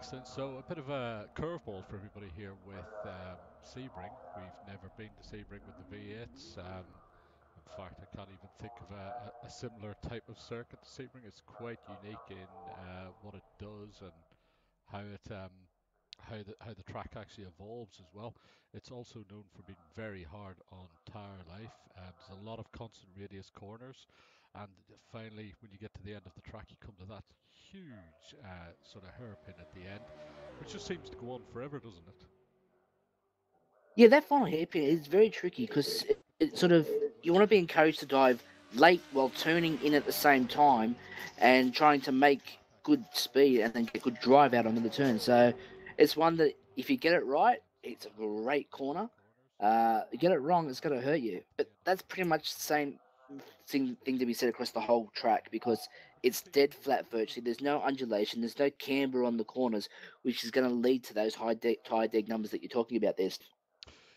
Excellent. So a bit of a curveball for everybody here with Sebring. We've never been to Sebring with the V8s. In fact, I can't even think of a similar type of circuit to Sebring. It's quite unique in what it does and how it how the track actually evolves as well. It's also known for being very hard on tire life. There's a lot of constant radius corners, and finally, when you get to the end of the track, you come to that huge sort of hairpin at the end, which just seems to go on forever, doesn't it? Yeah, that final hairpin is very tricky because it sort of you want to be encouraged to dive late while turning in at the same time and trying to make good speed and then get good drive out onto the turn. So it's one that if you get it right, it's a great corner. You get it wrong, it's going to hurt you. But that's pretty much the same thing to be said across the whole track because it's dead flat virtually. There's no undulation, there's no camber on the corners, which is going to lead to those tire deg numbers that you're talking about there.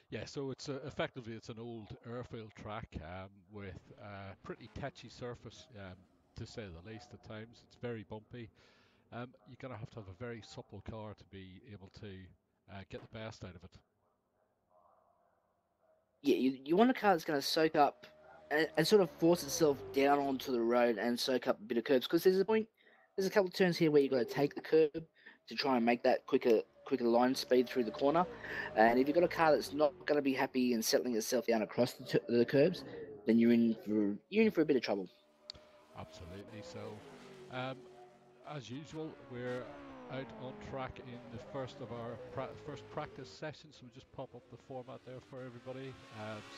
Yeah, so it's effectively it's an old airfield track with a pretty touchy surface, to say the least. At times, it's very bumpy. You're gonna have a very supple car to be able to get the best out of it. Yeah, you want a car that's going to soak up and sort of force itself down onto the road and soak up a bit of curbs because there's a couple of turns here where you've got to take the curb to try and make that quicker line speed through the corner. And if you've got a car that's not going to be happy and settling itself down across the curbs, then you're in for a bit of trouble. Absolutely. So, um, as usual, we're out on track in the first of our first practice session. So we just pop up the format there for everybody.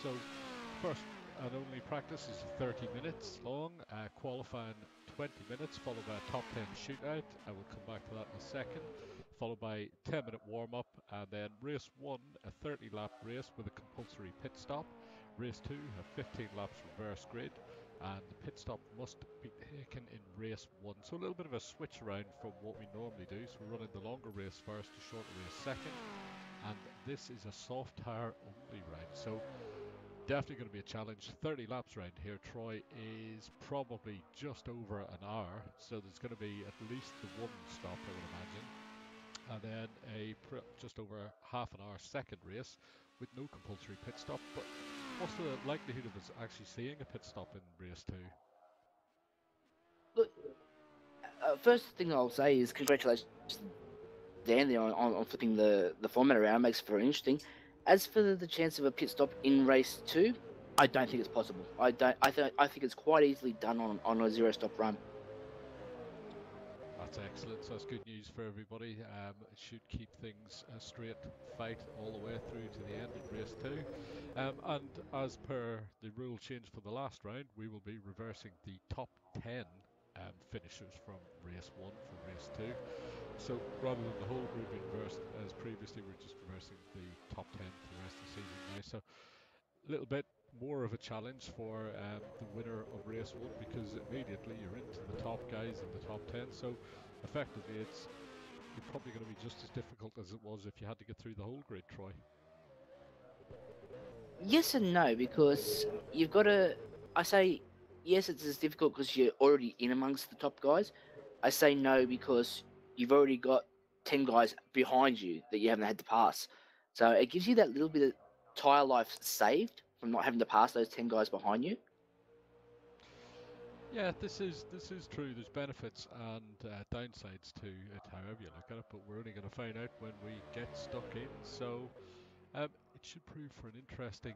So the first and only practice is 30 minutes long, qualifying 20 minutes, followed by a top 10 shootout. I will come back to that in a second, followed by 10-minute warm up, and then race one, a 30 lap race with a compulsory pit stop. Race two, a 15 laps reverse grid, and the pit stop must be taken in race one. So a little bit of a switch around from what we normally do. So we're running the longer race first, the shorter race second, and this is a soft tire only round. So definitely going to be a challenge. 30 laps around here, Troy, is probably just over an hour. So there's going to be at least the one stop, I would imagine. And then just over half an hour second race with no compulsory pit stop. But what's the likelihood of us actually seeing a pit stop in race two? Look, first thing I'll say is congratulations Dan there on flipping the format around. It makes it very interesting. As for the chance of a pit stop in race two, I don't think it's possible. I don't. I think it's quite easily done on a zero stop run. That's excellent. So that's good news for everybody. It should keep things a straight fight all the way through to the end in race two. And as per the rule change for the last round, we will be reversing the top 10 finishers from race one for race two. So rather than the whole grid being reversed as previously, we're just reversing the top 10 for the rest of the season now. So a little bit more of a challenge for the winner of race one because immediately you're into the top guys in the top 10. So effectively, it's you're probably going to be just as difficult as it was if you had to get through the whole grid, Troy. Yes and no, because you've got to. I say yes, it's as difficult because you're already in amongst the top guys. I say no because you've already got 10 guys behind you that you haven't had to pass. So it gives you that little bit of tire life saved from not having to pass those 10 guys behind you. Yeah, this is true. There's benefits and downsides to it, however you look at it. But we're only going to find out when we get stuck in. So it should prove for an interesting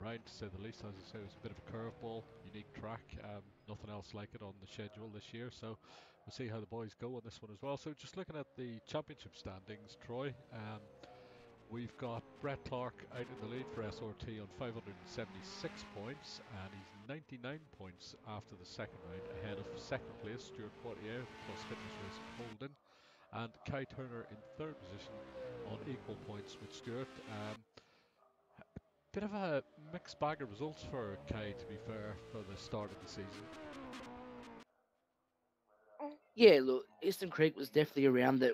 round, to say the least. As I say, it was a bit of a curveball, unique track. Nothing else like it on the schedule this year. So we'll see how the boys go on this one as well. So just looking at the championship standings, Troy. We've got Brett Clark out in the lead for SRT on 576 points, and he's 99 points after the second round, ahead of second place Stuart Poitier plus Fitness Racing Holden, and Kai Turner in third position on equal points with Stuart. Bit of a mixed bag of results for Kai, to be fair, for the start of the season. Yeah, look, Eastern Creek was definitely around that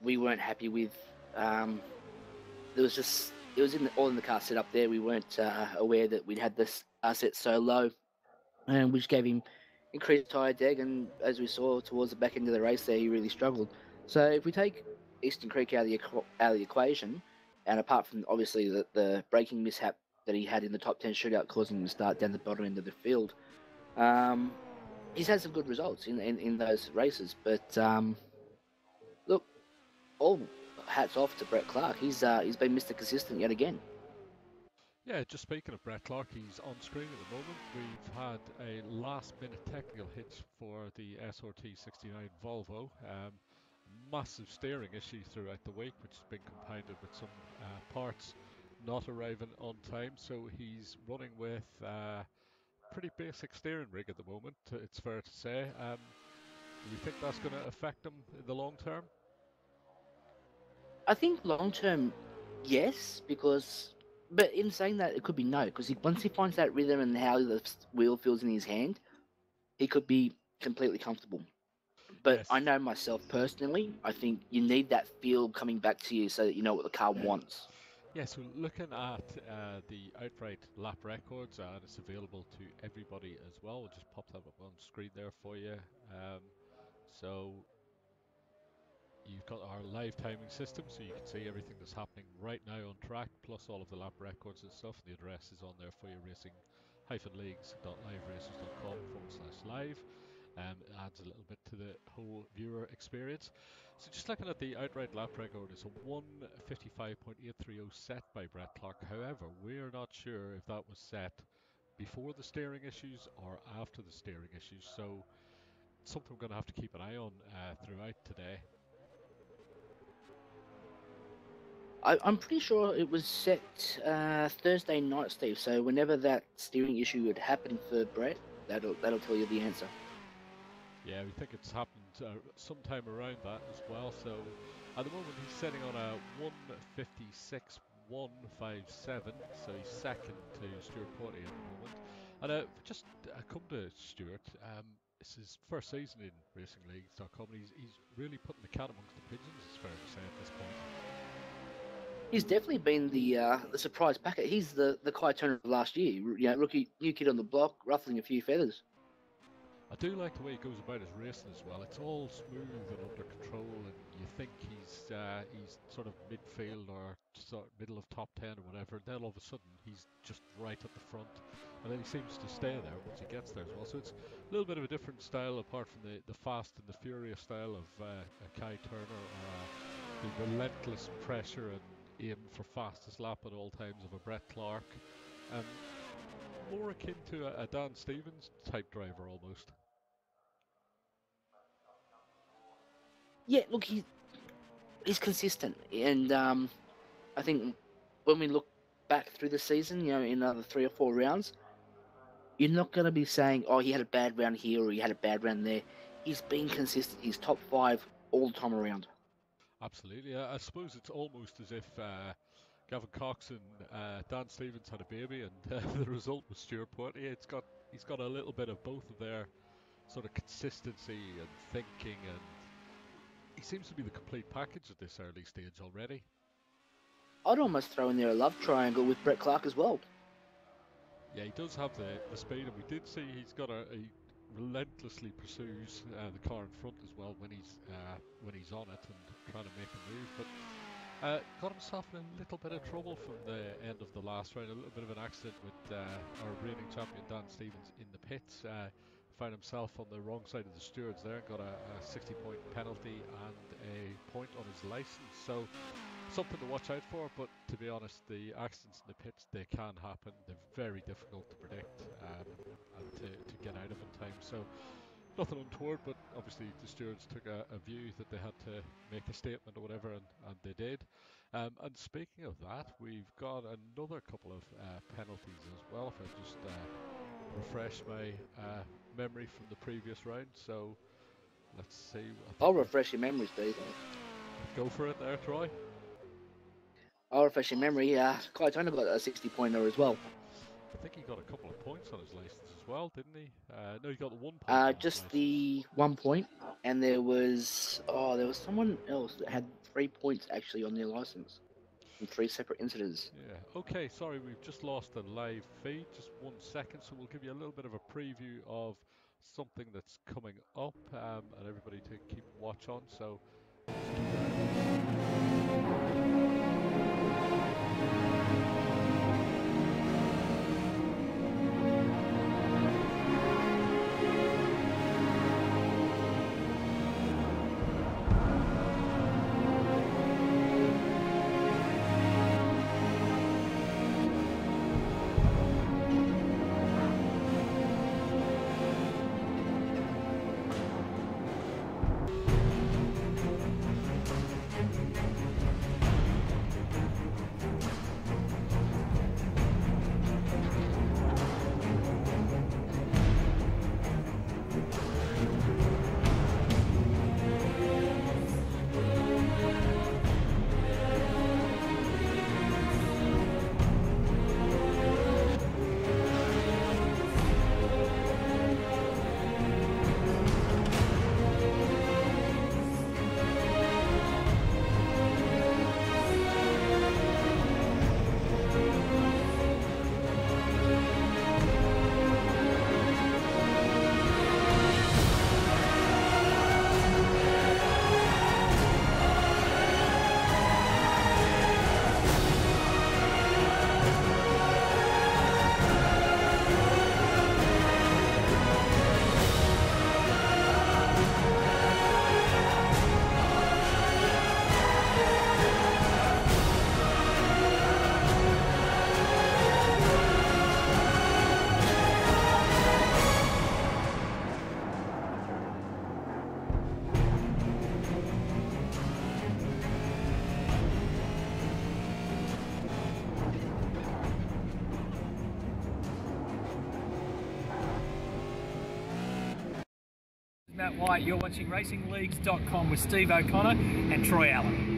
we weren't happy with. Um, there was just it was all in the car set up there. We weren't aware that we'd had this car set so low, and which gave him increased tire deg. And as we saw towards the back end of the race, there he really struggled. So if we take Eastern Creek out of the equation, and apart from obviously the braking mishap that he had in the top 10 shootout, causing him to start down the bottom end of the field, um, he's had some good results in those races. But look, all hats off to Brett Clark. He's been Mr. Consistent yet again. Yeah, just speaking of Brett Clark, he's on screen at the moment. We've had a last-minute technical hitch for the SRT 69 Volvo. Massive steering issue throughout the week, which has been compounded with some parts not arriving on time. So he's running with pretty basic steering rig at the moment, it's fair to say. Do we think that's going to affect him in the long term? I think long term, yes, because but in saying that, it could be no, because once he finds that rhythm and how the wheel feels in his hand, he could be completely comfortable. But I Yes. know myself personally, I think you need that feel coming back to you so that you know what the car wants. Yeah, so looking at the outright lap records, and it's available to everybody as well. We'll just pop that up on screen there for you. So you've got our live timing system, so you can see everything that's happening right now on track, plus all of the lap records and stuff. The address is on there for you, racing-leagues.live. It adds a little bit to the whole viewer experience. So just looking at the outright lap record, it's a 1:55.830 set by Brett Clark. However, we're not sure if that was set before the steering issues or after the steering issues. So it's something we're going to have to keep an eye on throughout today. I'm pretty sure it was set Thursday night, Steve. So whenever that steering issue would happen for Brett, that'll tell you the answer. Yeah, we think it's happened sometime around that as well. So at the moment he's sitting on a 1:56.157, so he's second to Stuart Porty at the moment. And just come to Stuart, it's his first season in Racing-Leagues.com, and he's really putting the cat amongst the pigeons, it's fair to say at this point. He's definitely been the surprise packet. He's the Kai Turner of last year. You know, rookie, new kid on the block, ruffling a few feathers. I do like the way he goes about his racing as well. It's all smooth and under control, and you think he's sort of midfield or sort of middle of top 10 or whatever. And then all of a sudden he's just right at the front, and then he seems to stay there once he gets there as well. So it's a little bit of a different style apart from the fast and the furious style of a Kai Turner or the relentless pressure and aim for fastest lap at all times of a Brett Clark. Um, More akin to a Dan Stevens type driver almost. Yeah, look, he's consistent, and I think when we look back through the season, you know, in another 3 or 4 rounds, you're not going to be saying, "Oh, he had a bad round here or he had a bad round there." He's been consistent. He's top five all the time around. Absolutely. I suppose it's almost as if Gavin Cox and Dan Stevens had a baby, and the result was Stuart Porty. He's got a little bit of both of their sort of consistency and thinking, and he seems to be the complete package at this early stage already. I'd almost throw in there a love triangle with Brett Clark as well. Yeah, he does have the speed, and we did see he's got a relentlessly pursues the car in front as well when he's on it and trying to make a move, but. Got himself in a little bit of trouble from the end of the last round. A little bit of an accident with our reigning champion Dan Stevens in the pits. Found himself on the wrong side of the stewards there and got a 60-point penalty and a point on his license. So something to watch out for. But to be honest, the accidents in the pits, they can happen. They're very difficult to predict and to get out of in time. So nothing untoward, but obviously the stewards took a view that they had to make a statement or whatever, and they did. And speaking of that, we've got another couple of penalties as well. If I just refresh my memory from the previous round, so let's see. I think I'll we've refresh your memory, Steve. go for it there, Troy. I'll refresh your memory. Kai Turner got a 60-pointer as well. I think he got a couple of points on his license as well, didn't he? No, he got the 1 point on his Just license. the 1 point, and there was someone else that had 3 points actually on their license from 3 separate incidents. Yeah, okay, sorry, we've just lost the live feed. Just 1 second, so we'll give you a little bit of a preview of something that's coming up and everybody to keep watch on. So Matt White, you're watching Racing-Leagues.com with Steve O'Connor and Troy Allen.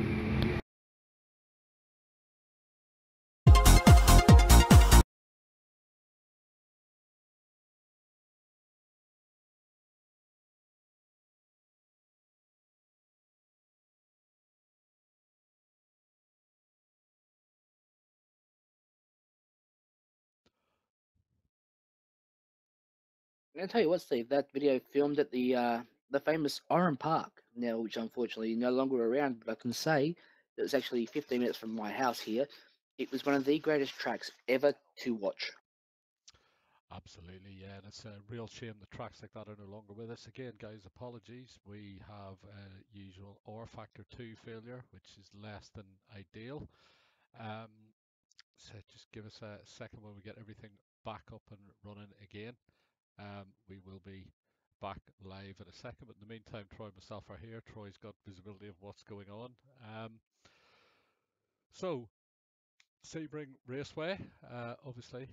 I'm gonna tell you what, Steve. That video filmed at the famous Oran Park now, which unfortunately no longer around. But I can say that it's actually 15 minutes from my house here. It was one of the greatest tracks ever to watch. Absolutely, yeah, and it's a real shame the tracks like that are no longer with us. Again, guys, apologies. We have a usual R factor 2 failure, which is less than ideal. Um, so just give us a second when we get everything back up and running again. We will be back live in a second, but in the meantime, Troy and myself are here. Troy's got visibility of what's going on. So, Sebring Raceway, obviously.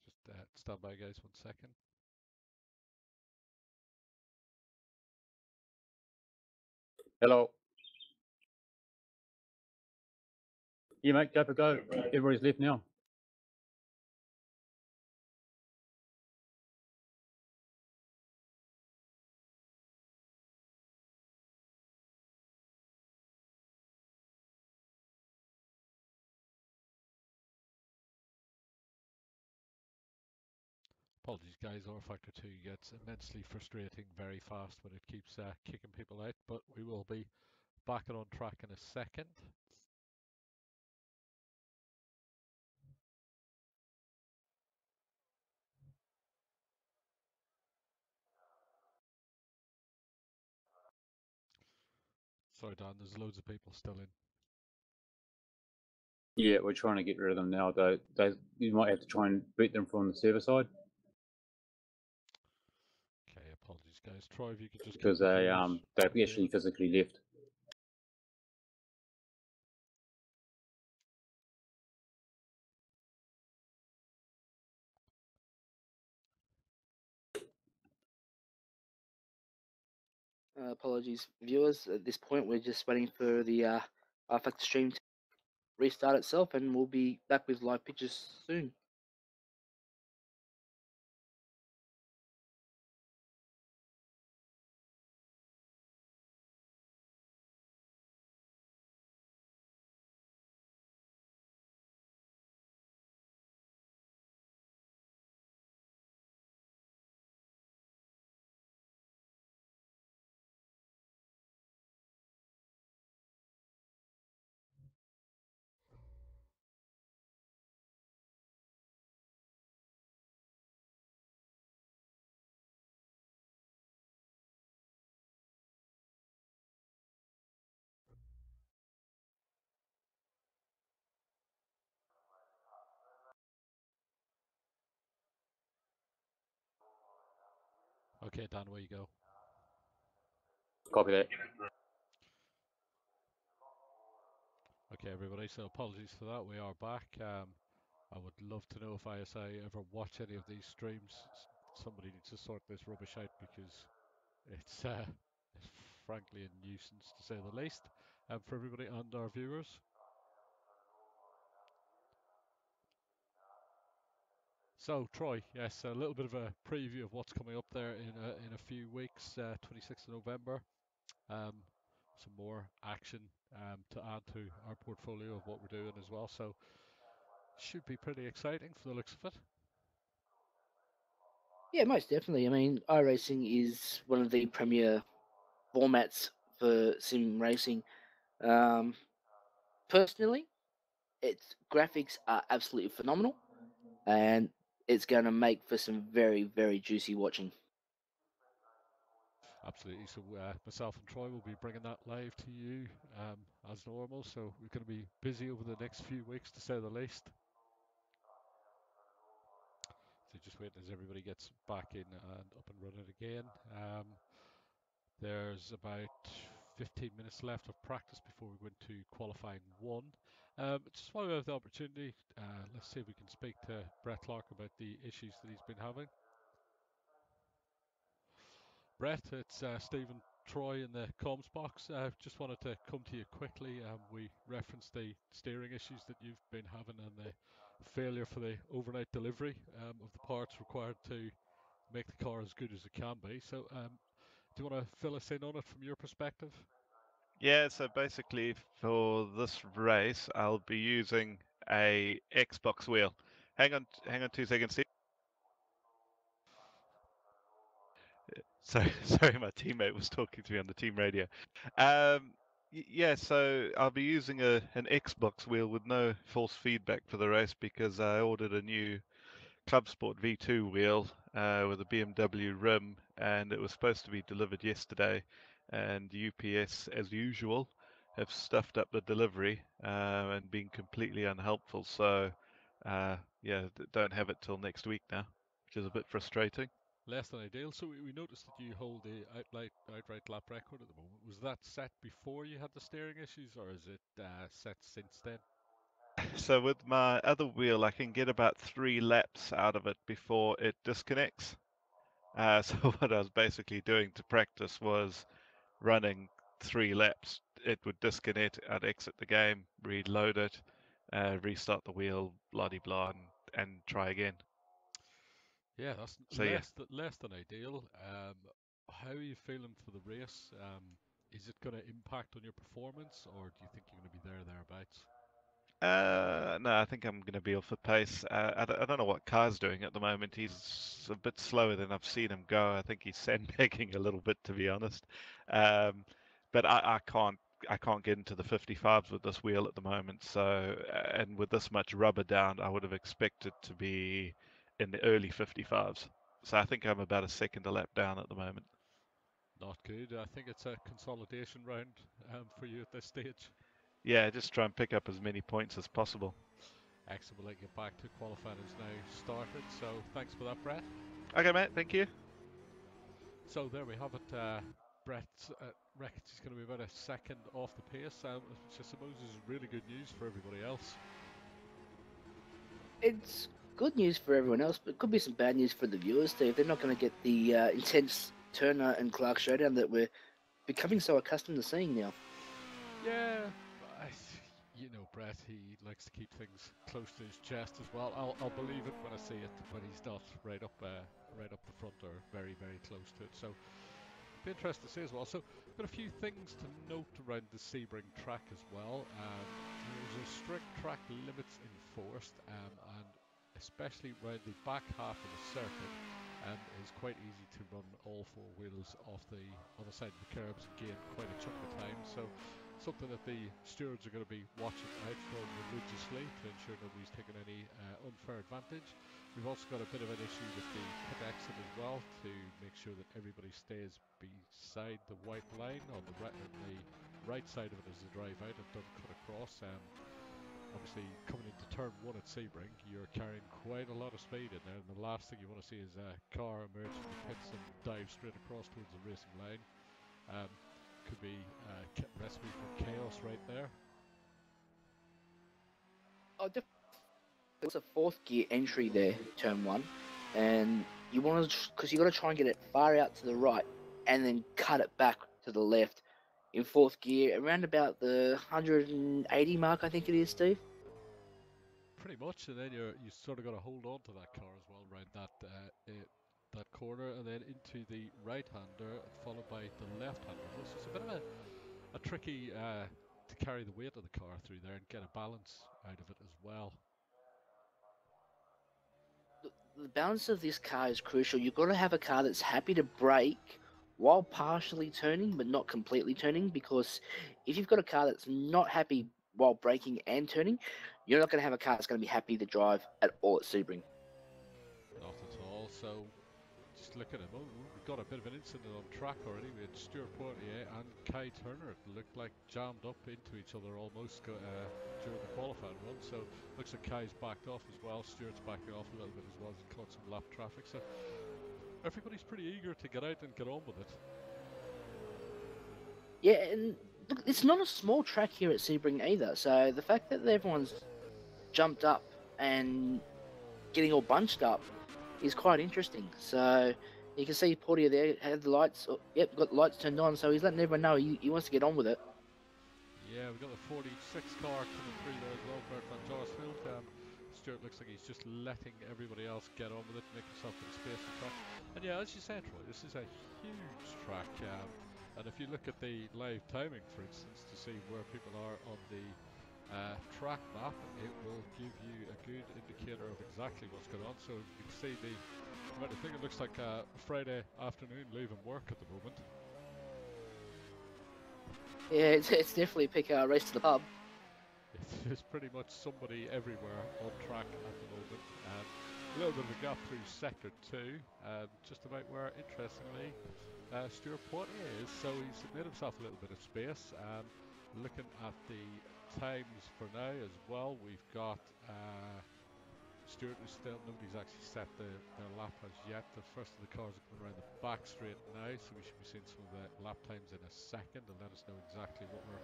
Just stand by, guys, 1 second. Hello. Yeah, mate, go for go. Everybody's left now. Apologies, guys. R Factor 2 gets immensely frustrating very fast when it keeps kicking people out, but we will be back and on track in a second. Sorry, Dan, there's loads of people still in. Yeah, we're trying to get rid of them now, though. You might have to try and beat them from the server side Okay, apologies, guys. Troy, if you could just because keep the they've actually physically left. Apologies, viewers. At this point, we're just waiting for the RFX stream to restart itself, and we'll be back with live pictures soon. Okay, Dan, where you go? Copy that. Okay, everybody, so apologies for that. We are back. I would love to know if ISI ever watch any of these streams. Somebody needs to sort this rubbish out because it's frankly a nuisance to say the least for everybody and our viewers. So Troy, yes, a little bit of a preview of what's coming up there in a few weeks. 26th of November. Some more action to add to our portfolio of what we're doing as well. So should be pretty exciting for the looks of it. Yeah, most definitely. I mean, iRacing is one of the premier formats for sim racing. Personally, its graphics are absolutely phenomenal, and it's going to make for some very, very juicy watching. Absolutely. So myself and Troy will be bringing that live to you as normal. So we're going to be busy over the next few weeks, to say the least. So just waiting as everybody gets back in and up and running again. There's about 15 minutes left of practice before we go into qualifying one. Just while we have the opportunity, let's see if we can speak to Brett Clark about the issues that he's been having. Brett, it's Stephen Troy in the comms box. Just wanted to come to you quickly. We referenced the steering issues that you've been having and the failure for the overnight delivery of the parts required to make the car as good as it can be. So do you want to fill us in on it from your perspective? Yeah, so basically for this race, I'll be using a Xbox wheel. Hang on 2 seconds, Steve. Sorry, my teammate was talking to me on the team radio. Yeah, so I'll be using an Xbox wheel with no force feedback for the race because I ordered a new Club Sport V2 wheel with a BMW rim, and it was supposed to be delivered yesterday. And UPS, as usual, have stuffed up the delivery and been completely unhelpful. So, yeah, don't have it till next week now, which is a bit frustrating. Less than ideal. So we noticed that you hold the outright lap record at the moment. Was that set before you had the steering issues, or is it set since then? So with my other wheel, I can get about 3 laps out of it before it disconnects. So what I was basically doing to practice was running 3 laps. It would disconnect, I'd exit the game, reload it, restart the wheel, blah de blah, and try again. Yeah, that's So yeah. less than ideal. How are you feeling for the race? Is it going to impact on your performance, or do you think you're going to be thereabouts? No, I think I'm going to be off the pace. I don't know what Car's doing at the moment. He's a bit slower than I've seen him go. I think he's sandbagging a little bit, to be honest. But I can't get into the 55s with this wheel at the moment. So, and with this much rubber down, I would have expected to be in the early 55s. So I think I'm about a second a lap down at the moment. Not good. I think it's a consolidation round for you at this stage. Yeah, just try and pick up as many points as possible. Excellent. We'll let you get back to qualifying is now started. So thanks for that, Brett. Okay, mate. Thank you. So there we have it. Brett reckons he's going to be about a second off the pace, which I suppose is really good news for everybody else. It's good news for everyone else, but it could be some bad news for the viewers, Steve. They're not going to get the intense Turner and Clark showdown that we're becoming so accustomed to seeing now. Yeah, you know, Brett, he likes to keep things close to his chest as well. I'll believe it when I see it, when he's not right up the front or very, very close to it. So be interested to see as well. So got a few things to note around the Sebring track as well. There's a strict track limits enforced, and especially around the back half of the circuit, it's quite easy to run all 4 wheels off the other side of the curbs and gain quite a chunk of time. So something that the stewards are going to be watching out for religiously to ensure nobody's taking any unfair advantage. We've also got a bit of an issue with the pit exit as well, to make sure that everybody stays beside the white line on the right side of it as they drive out and don't cut across. obviously coming into turn 1 at Sebring, you're carrying quite a lot of speed in there, and the last thing you want to see is a car emerge from the pits and dive straight across towards the racing line. Could be a recipe for chaos right there. Oh, there was a fourth gear entry there, turn 1, and you want to, because you got to try and get it far out to the right, and then cut it back to the left in fourth gear, around about the 180 mark, I think it is, Steve. Pretty much, and then you sort of got to hold on to that car as well, right? That corner, and then into the right-hander, followed by the left-hander. So it's a bit of a tricky to carry the weight of the car through there and get a balance out of it as well. The balance of this car is crucial. You've got to have a car that's happy to brake while partially turning, but not completely turning, because if you've got a car that's not happy while braking and turning, you're not going to have a car that's going to be happy to drive at all at Sebring. Not at all. So just look at him. Oh, we've got a bit of an incident on track already. We had Stuart Poitier and Kai Turner. It looked like jammed up into each other almost during the qualifying run. So looks like Kai's backed off as well. Stuart's backing off a little bit as well. He's caught some lap traffic. So everybody's pretty eager to get out and get on with it. Yeah, and look, it's not a small track here at Sebring either. So the fact that everyone's jumped up and getting all bunched up is quite interesting. So you can see Portier there had the lights. Oh, yep, got the lights turned on. So he's letting everyone know he wants to get on with it. Yeah, we've got the 46 car coming through there as well, Bert van Jorsfield. Stuart looks like he's just letting everybody else get on with it, make himself in space and track. And yeah, as you said, Troy, this is a huge track. And if you look at the live timing, for instance, to see where people are on the track map, it will give you a good indicator of exactly what's going on. So you can see I think it looks like a Friday afternoon leaving work at the moment. Yeah, it's definitely pick a race to the pub. There's pretty much somebody everywhere on track at the moment. A little bit of a gap through sector 2, just about where, interestingly, Stuart Poitier is. So he's made himself a little bit of space. Looking at the times for now as well, we've got Stuart is still, nobody's actually set their lap as yet. The first of the cars are coming around the back straight now, so we should be seeing some of the lap times in a second and let us know exactly what we're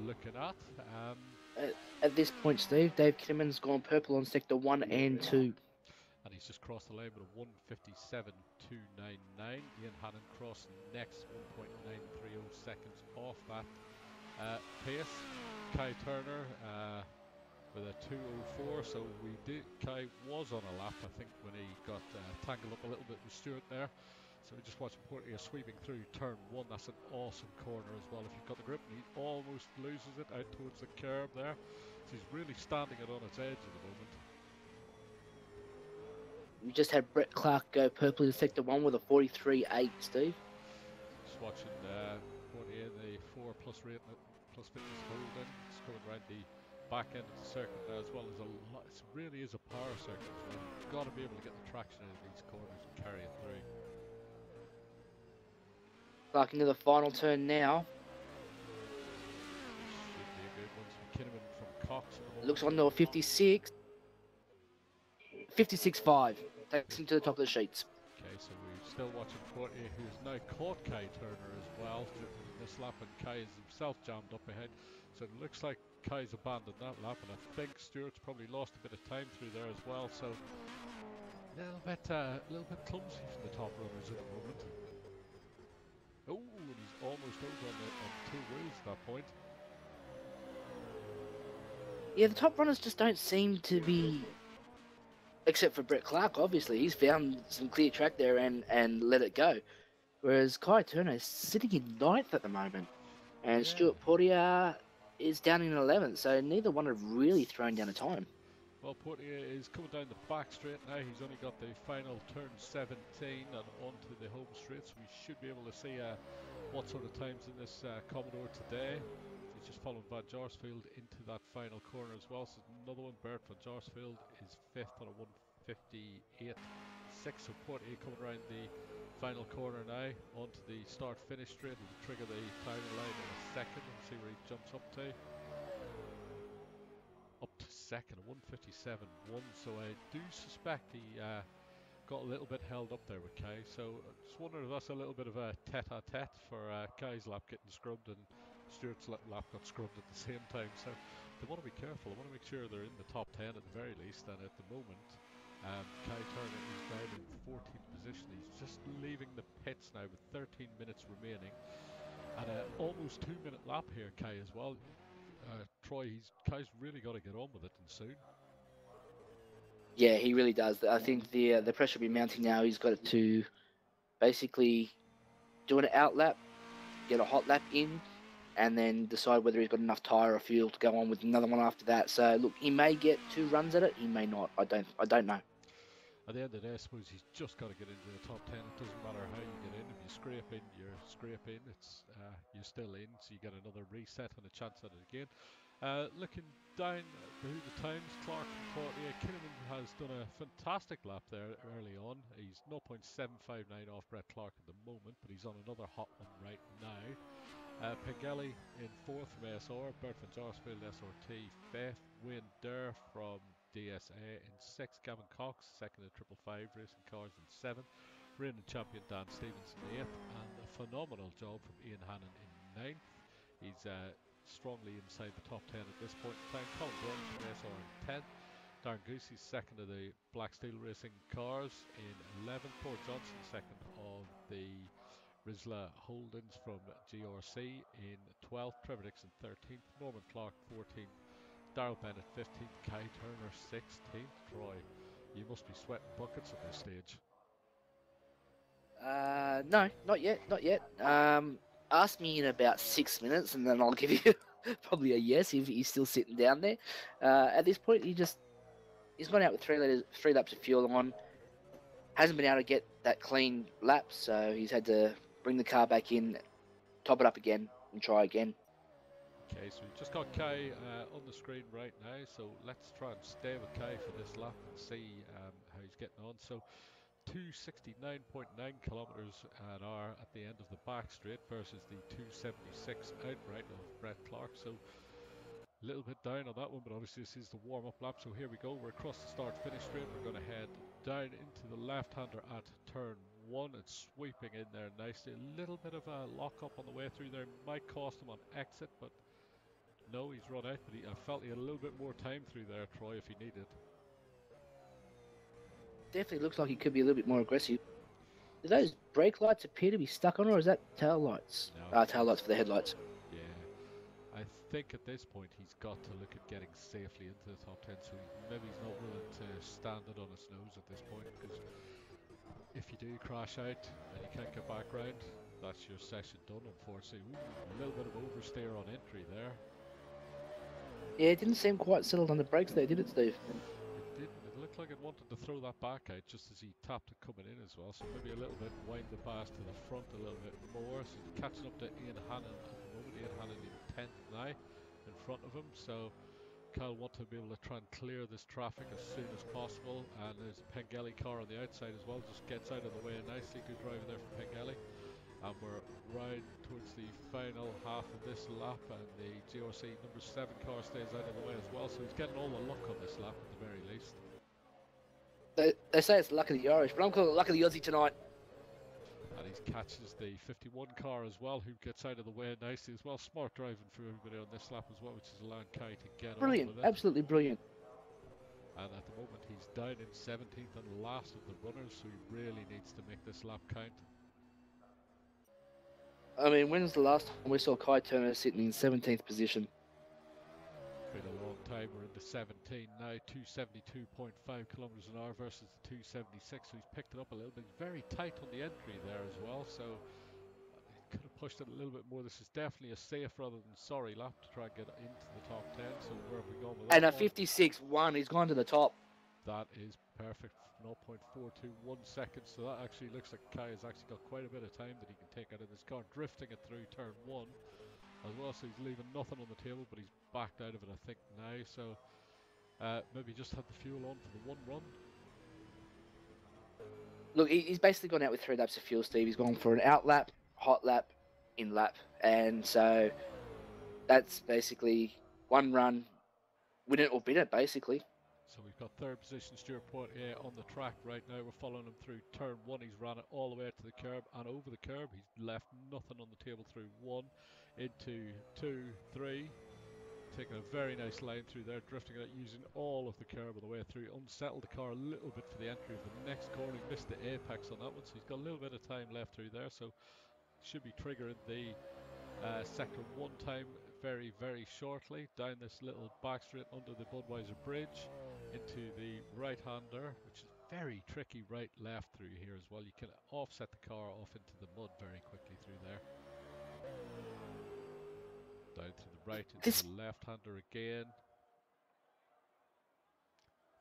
looking at. At this point, Steve, Dave Kinnaman's gone purple on sector 1 and 2. And he's just crossed the line with a 1:57.299. Ian Hannon crossed next, 1.930 seconds off that pace. Kai Turner with a 2:04, so Kai was on a lap, I think, when he got tangled up a little bit with Stuart there. So we just watched Portier sweeping through turn 1. That's an awesome corner as well if you've got the grip, and he almost loses it out towards the curb there. So he's really standing it on its edge at the moment. We just had Brett Clark go purple in sector 1 with a 43.8, Steve. Just watching Portier, the 4 plus rate plus fitness holding. It's coming around the back end of the circuit now, as well as it really is a power circuit as well. You've got to be able to get the traction out of these corners and carry it through. Clark into the final turn now. Should be a good one. So Kinnaman from Cox. Looks on to a 56. 56.5. Takes him to the top of the sheets. Okay, so we're still watching Portier, who's now caught Kai Turner as well in this lap, and Kai is himself jammed up ahead. So it looks like Kai's abandoned that lap, and I think Stuart's probably lost a bit of time through there as well. So a little bit clumsy from the top runners at the moment. Oh, and he's almost over on 2 wheels at that point. Yeah, the top runners just don't seem to be, except for Brett Clark, obviously. He's found some clear track there and let it go. Whereas Kai Turner is sitting in 9th at the moment. And Yeah. Stuart Portier is down in 11th, so neither one have really thrown down a time. Well, Portier is coming down the back straight now. He's only got the final turn 17 and onto the home straight, so we should be able to see what sort of times in this Commodore today. He's just following Van Jorsfield into that final corner as well. So another one, Bert Van Jorsfield is 5th on a 1:58.6. So Portier coming around the final corner now onto the start-finish straight. He'll trigger the timing line in a second and see where he jumps up to. Up second, 1:57.1. So I do suspect he got a little bit held up there with Kay. So I just wonder if that's a little bit of a tete-a-tete for Kay's lap getting scrubbed and Stewart's lap got scrubbed at the same time. So they want to be careful. They want to make sure they're in the top 10 at the very least. And at the moment, Kai Turner is down in 14th position. He's just leaving the pits now with 13 minutes remaining. And an almost 2-minute lap here, Kai, as well. Troy, Kai's really got to get on with it and soon. Yeah, he really does. I think the pressure will be mounting now. He's got to basically do an out lap, get a hot lap in, and then decide whether he's got enough tyre or fuel to go on with another one after that. So look, he may get 2 runs at it. He may not. I don't know. At the end of the day, I suppose he's just got to get into the top 10. It doesn't matter how you get in. If you scrape in, you're scrape in. It's you're still in, so you get another reset and a chance at it again. Looking down the times, Clark from 48. Kinnaman has done a fantastic lap there early on. He's 0.759 off Brett Clark at the moment, but he's on another hot one right now. Pengelly in 4th from ASR, Bert van Jarsfield SRT 5th, Wayne Durr from DSA in 6th, Gavin Cox 2nd at 555 Racing Cars in 7th, reigning champion Dan Stevens in 8th, and a phenomenal job from Ian Hannon in 9th. He's strongly inside the top 10 at this point in time. Colin Burns from ASR in 10th, Darren Goosey's 2nd of the Black Steel Racing Cars in 11th, Paul Johnson 2nd of the Rizla Holdings from GRC in 12th, Trevor Dixon 13th, Norman Clark 14th, Darrell Bennett 15th, Kai Turner 16th. Troy, you must be sweating buckets at this stage. No, not yet. Ask me in about 6 minutes, and then I'll give you probably a yes if he's still sitting down there. At this point, he's gone out with 3 laps of fuel on. Hasn't been able to get that clean lap, so he's had to bring the car back in, top it up again, and try again. Okay, so we've just got Kai on the screen right now, so let's try and stay with Kai for this lap and see how he's getting on. So 269.9 kilometers an hour at the end of the back straight versus the 276 outright of Brett Clark. So a little bit down on that one, but obviously this is the warm-up lap. So here we go. We're across the start-finish straight. We're going to head down into the left-hander at turn 1 and sweeping in there nicely. A little bit of a lock-up on the way through there. Might cost him on exit, but no, he's run out. But I felt he had a little bit more time through there, Troy, if he needed. Definitely looks like he could be a little bit more aggressive. Do those brake lights appear to be stuck on, or is that tail lights? No, tail lights for the headlights. Yeah, I think at this point he's got to look at getting safely into the top 10, so maybe he's not willing to stand it on his nose at this point, because if you do crash out and you can't get back round, that's your session done, unfortunately. Ooh, a little bit of oversteer on entry there. Yeah, it didn't seem quite settled on the brakes there, did it, Steve? It didn't. It looked like it wanted to throw that back out just as he tapped it coming in as well, so maybe a little bit wind the bass to the front a little bit more. So he's catching up to Ian Hannon at the moment. Ian Hannon in 10th now in front of him, so Kyle want to be able to try and clear this traffic as soon as possible. And there's a Pengelly car on the outside as well, just gets out of the way nicely. Good driving there from Pengelly. And we're right towards the final half of this lap, and the GRC number 7 car stays out of the way as well, so he's getting all the luck on this lap at the very least. They say it's luck of the Irish, but I'm calling it luck of the Aussie tonight. And he catches the 51 car as well, who gets out of the way nicely as well. Smart driving for everybody on this lap as well, which is allowing Kai to get Brilliant, on with it. absolutely brilliant. And at the moment he's down in 17th and last of the runners, so he really needs to make this lap count. I mean, when's the last time we saw Kai Turner sitting in 17th position? Been a long time. We're in the 17 now, 272.5 kilometers an hour versus the 276, so he's picked it up a little bit. He's very tight on the entry there as well, so he could have pushed it a little bit more. This is definitely a safe rather than sorry lap to try and get into the top 10, so where have we gone with that? And a 56.1, he's gone to the top. That is perfect, 0.421 seconds, so that actually looks like Kai has actually got quite a bit of time that he can take out of this car, drifting it through turn 1 as well, so he's leaving nothing on the table, but he's backed out of it I think now, so maybe just had the fuel on for the one run. Look, he's basically gone out with 3 laps of fuel, Steve. He's gone for an out lap, hot lap, in lap, and so that's basically one run, win it or beat it, basically. So we've got third position Stuart Poitier on the track right now. We're following him through turn one. He's ran it all the way to the curb and over the curb. He's left nothing on the table through one, into two, three. Taking a very nice line through there, drifting it, using all of the curb on the way through. Unsettled the car a little bit for the entry of the next corner. He missed the apex on that one, so he's got a little bit of time left through there. So should be triggering the sector one time very, very shortly. Down this little back straight under the Budweiser Bridge into the right-hander, which is very tricky right-left through here as well. You can offset the car off into the mud very quickly through there. Down to the right into the left-hander again.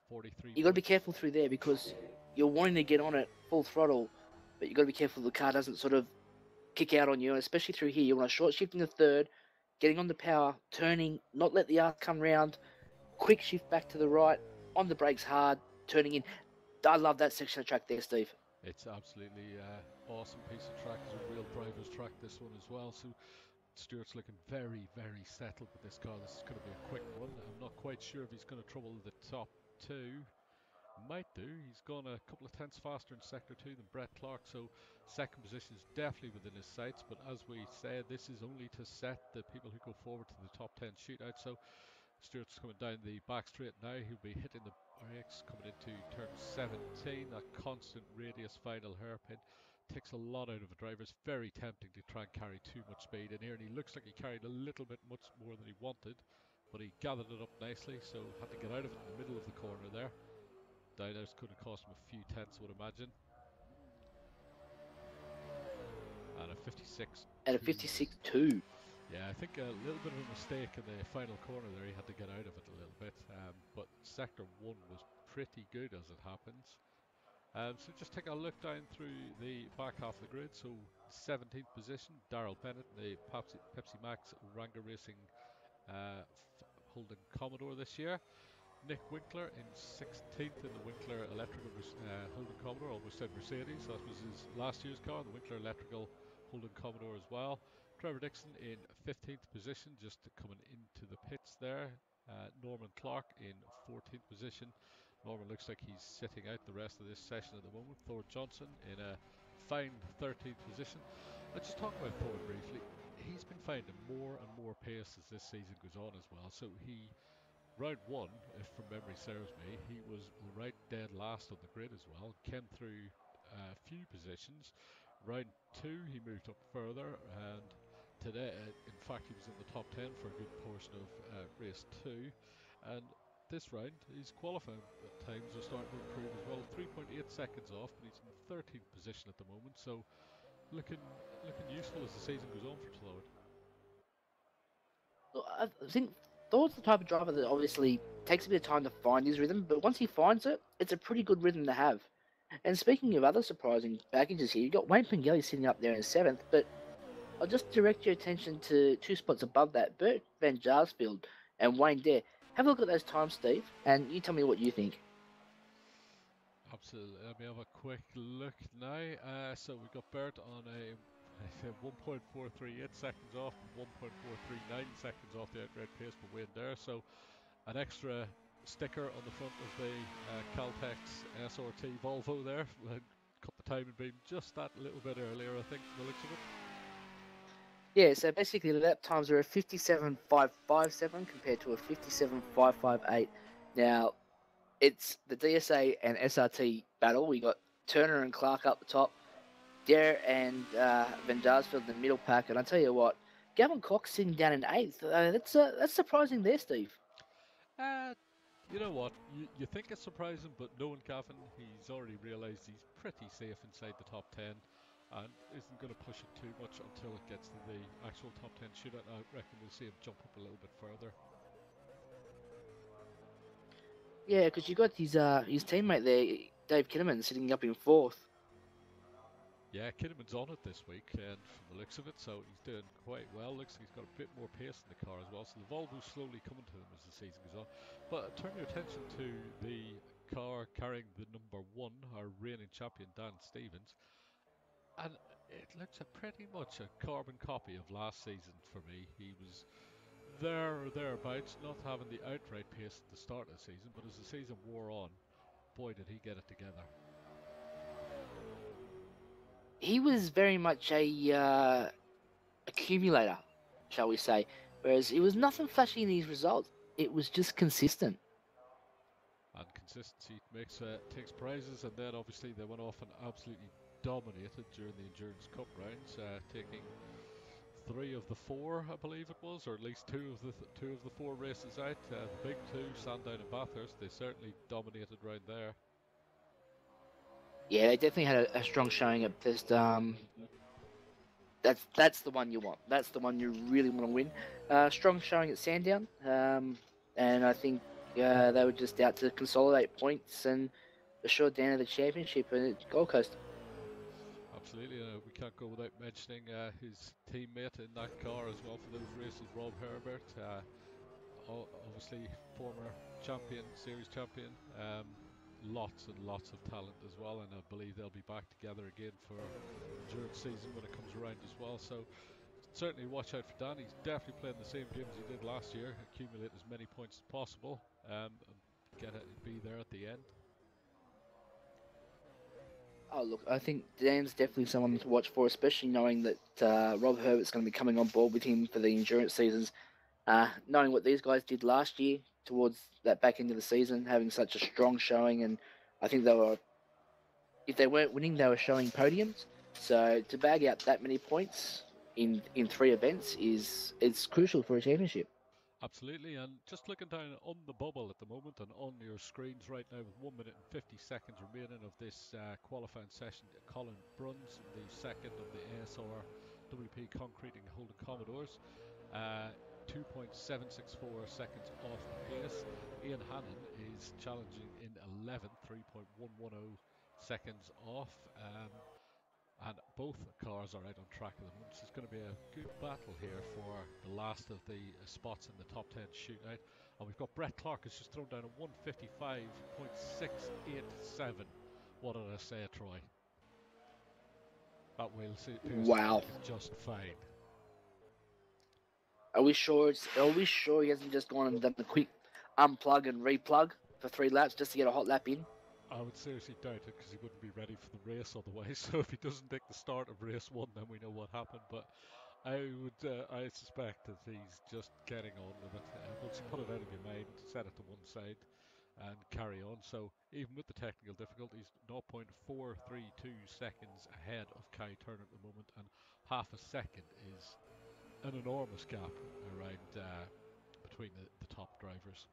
43. You got to be careful through there because you're wanting to get on it full throttle, but you got to be careful the car doesn't sort of kick out on you, and especially through here. You want to short shift in the third, getting on the power, turning, not let the arc come round, quick shift back to the right, on the brakes hard, turning in. I love that section of track there, Steve. It's absolutely awesome piece of track. It's a real driver's track, this one as well. So Stuart's looking very, very settled with this car. This is going to be a quick one. I'm not quite sure if he's going to trouble the top two. Might do. He's gone a couple of tenths faster in sector 2 than Brett Clark, so second position is definitely within his sights. But as we said, this is only to set the people who go forward to the top 10 shootout. So Stuart's coming down the back straight now. He'll be hitting the brakes coming into turn 17. That constant radius final hairpin takes a lot out of a driver. It's very tempting to try and carry too much speed in here, and he looks like he carried a little bit much more than he wanted, but he gathered it up nicely, so had to get out of it in the middle of the corner there. Downers could have cost him a few tenths, I would imagine. And a 56. At a 56.2. Yeah, I think a little bit of a mistake in the final corner there. He had to get out of it a little bit. But sector 1 was pretty good as it happens. So just take a look down through the back half of the grid. So 17th position, Daryl Bennett, the Pepsi Max Wrangler Racing Holden Commodore this year. Nick Winkler in 16th in the Winkler Electrical Holden Commodore, almost said Mercedes. That was his last year's car, the Winkler Electrical Holden Commodore as well. Trevor Dixon in 15th position, just coming into the pits there. Norman Clark in 14th position. Norman looks like he's sitting out the rest of this session at the moment. Thor Johnson in a fine 13th position. Let's just talk about Thor briefly. He's been finding more and more pace as this season goes on as well. So round 1, if from memory serves me, he was right dead last on the grid as well. Came through a few positions. Round 2, he moved up further, and today, in fact, he was in the top 10 for a good portion of race 2. And this round, his qualifying times are starting to improve as well. 3.8 seconds off, but he's in 13th position at the moment. So looking useful as the season goes on for Tolode. I think Thor's the type of driver that obviously takes a bit of time to find his rhythm, but once he finds it, it's a pretty good rhythm to have. And speaking of other surprising packages here, you've got Wayne Pengelly sitting up there in 7th, but I'll just direct your attention to 2 spots above that, Bert Van Jarsfield and Wayne Dare. Have a look at those times, Steve, and you tell me what you think. Absolutely. Let me have a quick look now. So we've got Bert on a 1.438 seconds off and 1.439 seconds off the outright pace for Wayne there. So an extra sticker on the front of the Caltex SRT Volvo there. Cut the timing beam just that little bit earlier, I think, from the looks of it. Yeah, so basically the lap times are a 57.557 compared to a 57.558. Now, it's the DSA and SRT battle. We got Turner and Clark up the top, Dare and Van Jarsfield in the middle pack, and I tell you what, Gavin Cox sitting down in 8th. That's surprising there, Steve. You know what? You think it's surprising, but knowing Gavin, he's already realised he's pretty safe inside the top 10 and isn't going to push it too much until it gets to the actual top 10 shootout. I reckon we'll see him jump up a little bit further. Yeah, because you got his teammate there, Dave Kinnaman, sitting up in 4th. Yeah, Kinnaman's on it this week, and from the looks of it, so he's doing quite well. Looks like he's got a bit more pace in the car as well, so the Volvo's slowly coming to him as the season goes on. But turn your attention to the car carrying the number 1, our reigning champion, Dan Stevens. And it looks pretty much a carbon copy of last season for me. He was there or thereabouts, not having the outright pace at the start of the season, but as the season wore on, boy did he get it together. He was very much a accumulator, shall we say, whereas it was nothing flashy in his results. It was just consistent. And consistency takes prizes, and then obviously they went off and absolutely dominated during the Endurance Cup rounds, taking 3 of the 4, I believe it was, or at least 2 of the 4 races out. The big 2, Sandown and Bathurst, they certainly dominated round there. Yeah, they definitely had a strong showing at first. That's the one you want. That's the one you really want to win. Strong showing at Sandown, and I think they were just out to consolidate points and assure Dan of the championship at Gold Coast. Absolutely, we can't go without mentioning his teammate in that car as well for those races, Rob Herbert. Obviously, former champion, series champion. Lots and lots of talent as well, and I believe they'll be back together again for endurance season when it comes around as well. So certainly watch out for Dan. He's definitely playing the same game as he did last year, accumulate as many points as possible, and be there at the end. Oh, look, I think Dan's definitely someone to watch for, especially knowing that Rob Herbert's going to be coming on board with him for the endurance seasons. Knowing what these guys did last year towards that back end of the season, having such a strong showing, and I think they were, if they weren't winning, they were showing podiums. So to bag out that many points in 3 events it's crucial for a championship. Absolutely, and just looking down on the bubble at the moment and on your screens right now with 1 minute and 50 seconds remaining of this qualifying session, Colin Bruns, the second of the ASR WP Concreting Holden Commodores, 2.764 seconds off the pace. Ian Hannon is challenging in 11th, 3.110 seconds off. And both cars are out on track at the moment, so it's going to be a good battle here for the last of the spots in the top 10 shootout. And we've got Brett Clark has just thrown down a 155.687. What did I say, Troy? That will appears to Wow. make it just fine. Are we sure he hasn't just gone and done a quick unplug and replug for 3 laps just to get a hot lap in? I would seriously doubt it because he wouldn't be ready for the race otherwise. So if he doesn't take the start of race 1, then we know what happened. But I suspect that he's just getting on with it. Once you put it out of your mind, set it to one side and carry on. So even with the technical difficulties, 0.432 seconds ahead of Kai Turner at the moment, and half a second is an enormous gap around between the top drivers.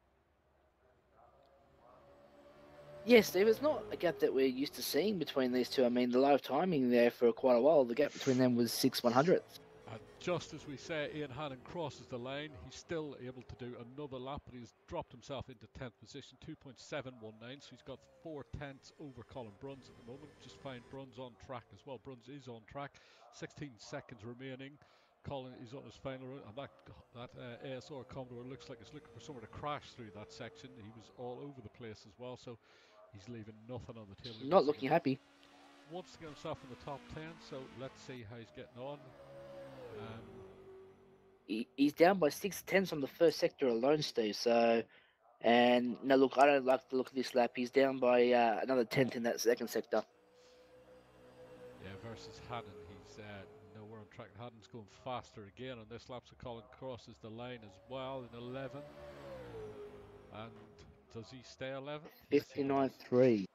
Yes, Steve, it's not a gap that we're used to seeing between these two. I mean, the live timing there for quite a while, the gap between them was 6/100ths. And just as we say, Ian Hannon crosses the line, he's still able to do another lap, but he's dropped himself into 10th position, 2.719, so he's got 4/10 over Colin Bruns at the moment. Just find Bruns on track as well. Bruns is on track, 16 seconds remaining. Colin is on his final run, and that ASR Commodore looks like it's looking for somewhere to crash through that section. He was all over the place as well, so he's leaving nothing on the table. Not looking happy. Wants to get himself in the top 10, so let's see how he's getting on. He's down by 6/10 on the first sector alone, Steve. So, and no, look, I don't like the look of this lap. He's down by another 10th in that second sector. Yeah, versus Hannon, he's nowhere on track. Hannon's going faster again on this lap, so Colin crosses the line as well in 11th. And does he stay 11th? 59.3.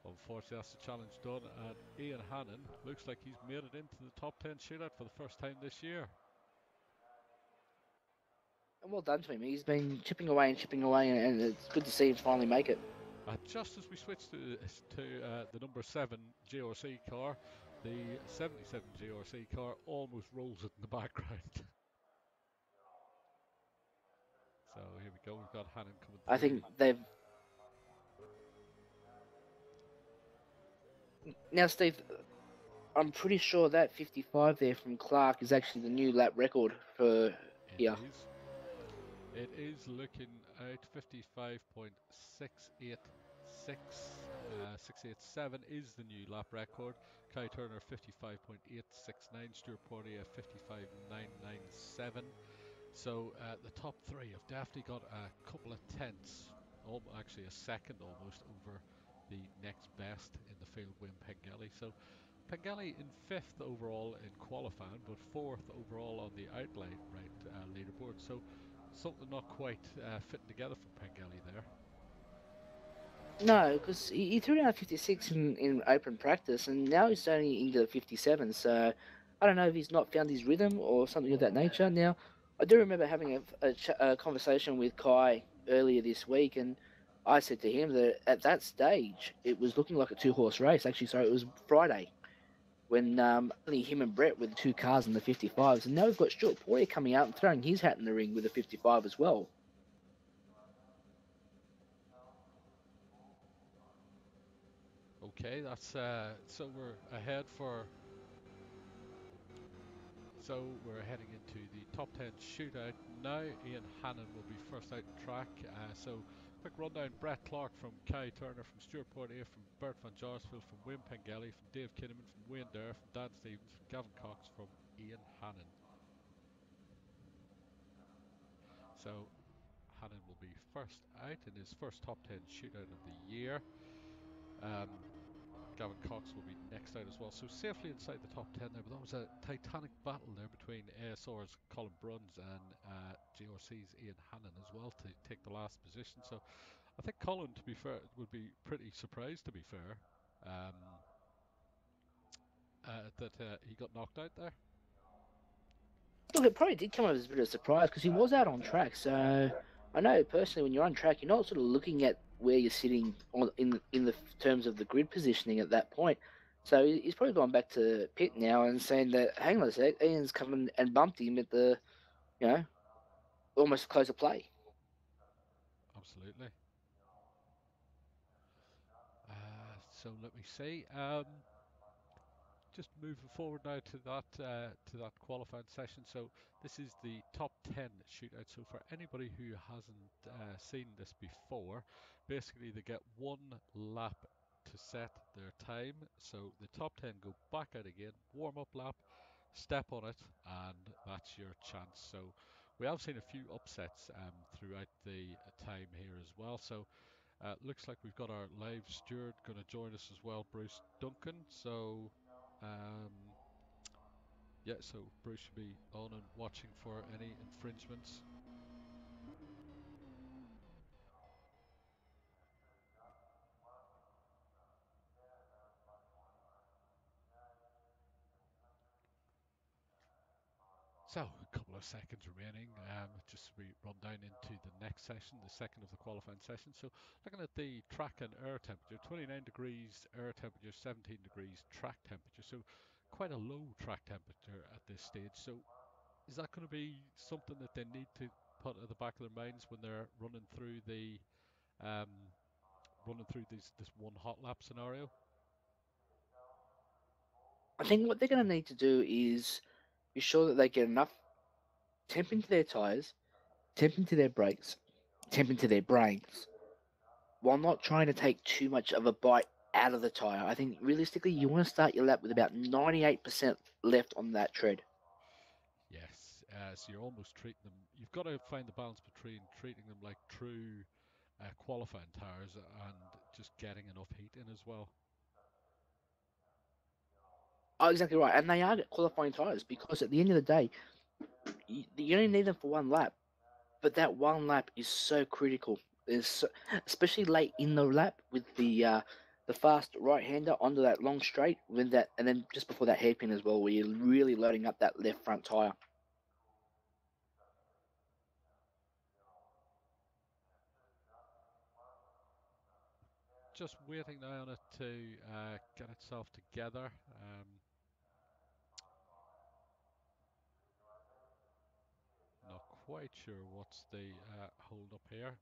Unfortunately, that's the challenge done. And Ian Hannon looks like he's made it into the top 10 shootout for the first time this year. And well done to him. He's been chipping away, and it's good to see him finally make it. Just as we switch to the number 7 GRC car, the 77 GRC car almost rolls it in the background. So here we go, we've got Hannon coming through. I think they've... Now, Steve, I'm pretty sure that 55 there from Clark is actually the new lap record for here. It is looking at 55.686. 687 is the new lap record. Kai Turner 55.869. Stuart Portier 55.997. So the top three have definitely got a couple of tenths, actually a second almost, over the next best in the field, Wim Pengelly. So Pengelly in fifth overall in qualifying, but fourth overall on the outright leaderboard. So something not quite fitting together for Pengelly there. No, because he threw down 56 in open practice, and now he's only into 57. So I don't know if he's not found his rhythm or something of that nature. Now, I do remember having a conversation with Kai earlier this week, and I said to him that at that stage it was looking like a two-horse race. Actually, sorry, it was Friday when only him and Brett were the two cars in the 55s, and now we've got Stuart Poirier coming out and throwing his hat in the ring with a 55 as well. Okay, that's so we're heading into the top 10 shootout now. Ian Hannon will be first out in track. So quick rundown: Brett Clark from Kai Turner, from Stuart Portier, from Bert van Jarsveld, from Wim Pengelly, from Dave Kinnaman, from Wayne Dare, from Dan Stevens, from Gavin Cox, from Ian Hannon. So Hannon will be first out in his first top 10 shootout of the year. Gavin Cox will be next out as well. So safely inside the top 10 there, but that was a titanic battle there between ASR's Colin Bruns and GRC's Ian Hannon as well to take the last position. So I think Colin, to be fair, would be pretty surprised, to be fair, that he got knocked out there. Look, it probably did come as a bit of a surprise because he was out on track. So I know personally, when you're on track, you're not sort of looking at where you're sitting in the terms of the grid positioning at that point. So he's probably gone back to pit now and saying that, hang on a sec, Ian's come and bumped him at the, almost close of play. Absolutely. So let me see. Just moving forward now to that qualifying session. So this is the top 10 shootout. So for anybody who hasn't seen this before, basically they get one lap to set their time. So the top 10 go back out again, warm up lap, step on it, and that's your chance. So we have seen a few upsets throughout the time here as well. So looks like we've got our live steward going to join us as well, Bruce Duncan. So yeah, so Bruce should be on and watching for any infringements. So a couple of seconds remaining, just we run down into the next session, the second of the qualifying session. So looking at the track and air temperature, 29 degrees air temperature, 17 degrees track temperature. So quite a low track temperature at this stage. So is that going to be something that they need to put at the back of their minds when they're running through the this one hot lap scenario? I think what they're going to need to do is be sure that they get enough temp into their tyres, temp into their brakes, temp into their brakes, while not trying to take too much of a bite out of the tyre. I think realistically, you want to start your lap with about 98% left on that tread. Yes, so you're almost treating them. You've got to find the balance between treating them like true qualifying tyres and just getting enough heat in as well. Oh, exactly right. And they are qualifying tyres because at the end of the day, you only need them for one lap. But that one lap is so critical, especially late in the lap with the fast right-hander onto that long straight with that, and then just before that hairpin as well, where you're really loading up that left front tyre. Just waiting now on it to get itself together. Not quite sure what's the hold up here.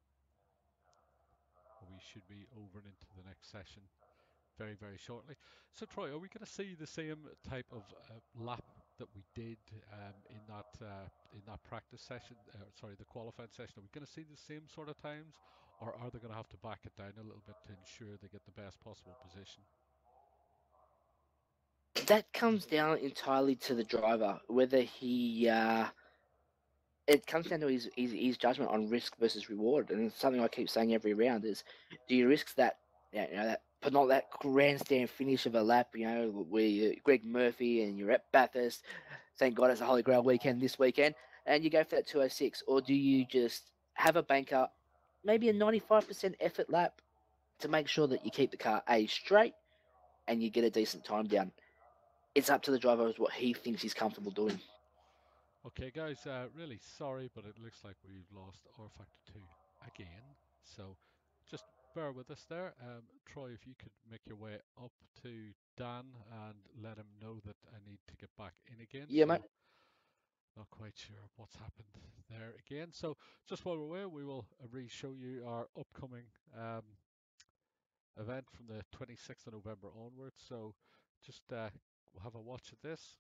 We should be over and into the next session very, very shortly. So Troy, are we going to see the same type of lap that we did in that practice session? Sorry, the qualifying session. Are we going to see the same sort of times, or are they going to have to back it down a little bit to ensure they get the best possible position? That comes down entirely to the driver, whether he it comes down to his judgment on risk versus reward, and it's something I keep saying every round is, do you risk that, but not that grandstand finish of a lap, where you're Greg Murphy and you're at Bathurst, thank God it's a Holy Grail weekend this weekend, and you go for that 206, or do you just have a banker, maybe a 95% effort lap to make sure that you keep the car A straight and you get a decent time down? It's up to the driver as what he thinks he's comfortable doing. Okay, guys, really sorry, but it looks like we've lost R Factor 2 again. So just bear with us there. Troy, if you could make your way up to Dan and let him know that I need to get back in again. Yeah, So mate. not quite sure what's happened there again. So just while we're away, we will re-show you our upcoming event from the 26th of November onwards. So just have a watch of this.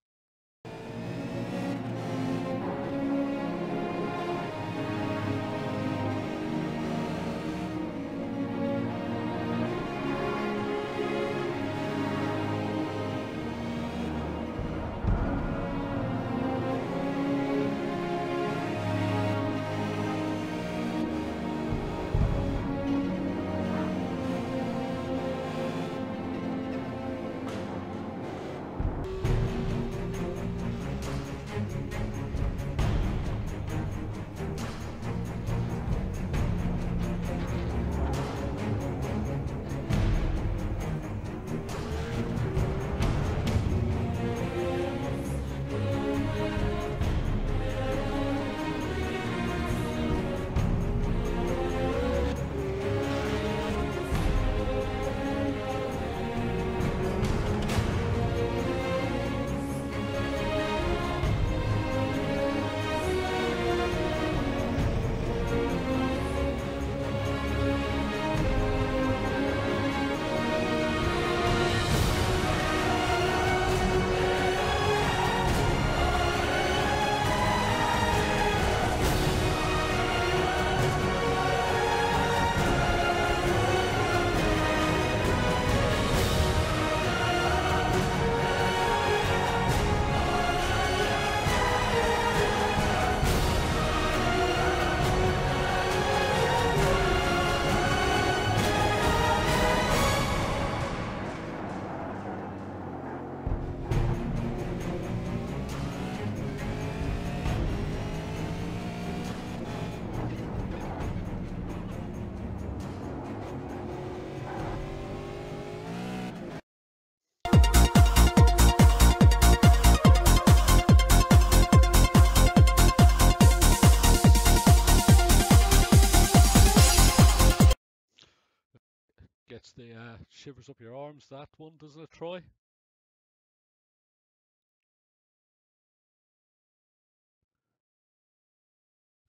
Gets the shivers up your arms, that one, doesn't it, Troy?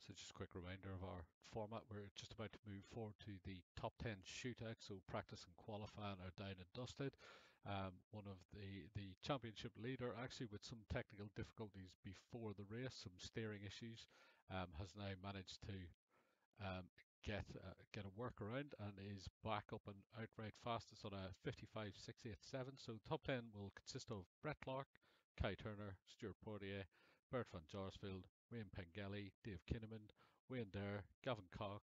So just a quick reminder of our format. We're just about to move forward to the top 10 shootout. So practice and qualifying are down and dusted. One of the championship leader, actually with some technical difficulties before the race, some steering issues, has now managed to um, get a workaround and is back up and outright fastest on a 55.687. So top 10 will consist of Brett Clark, Kai Turner, Stuart Portier, Bert van Jarsfield, Wayne Pengelly, Dave Kinnaman, Wayne Dare, Gavin Cox,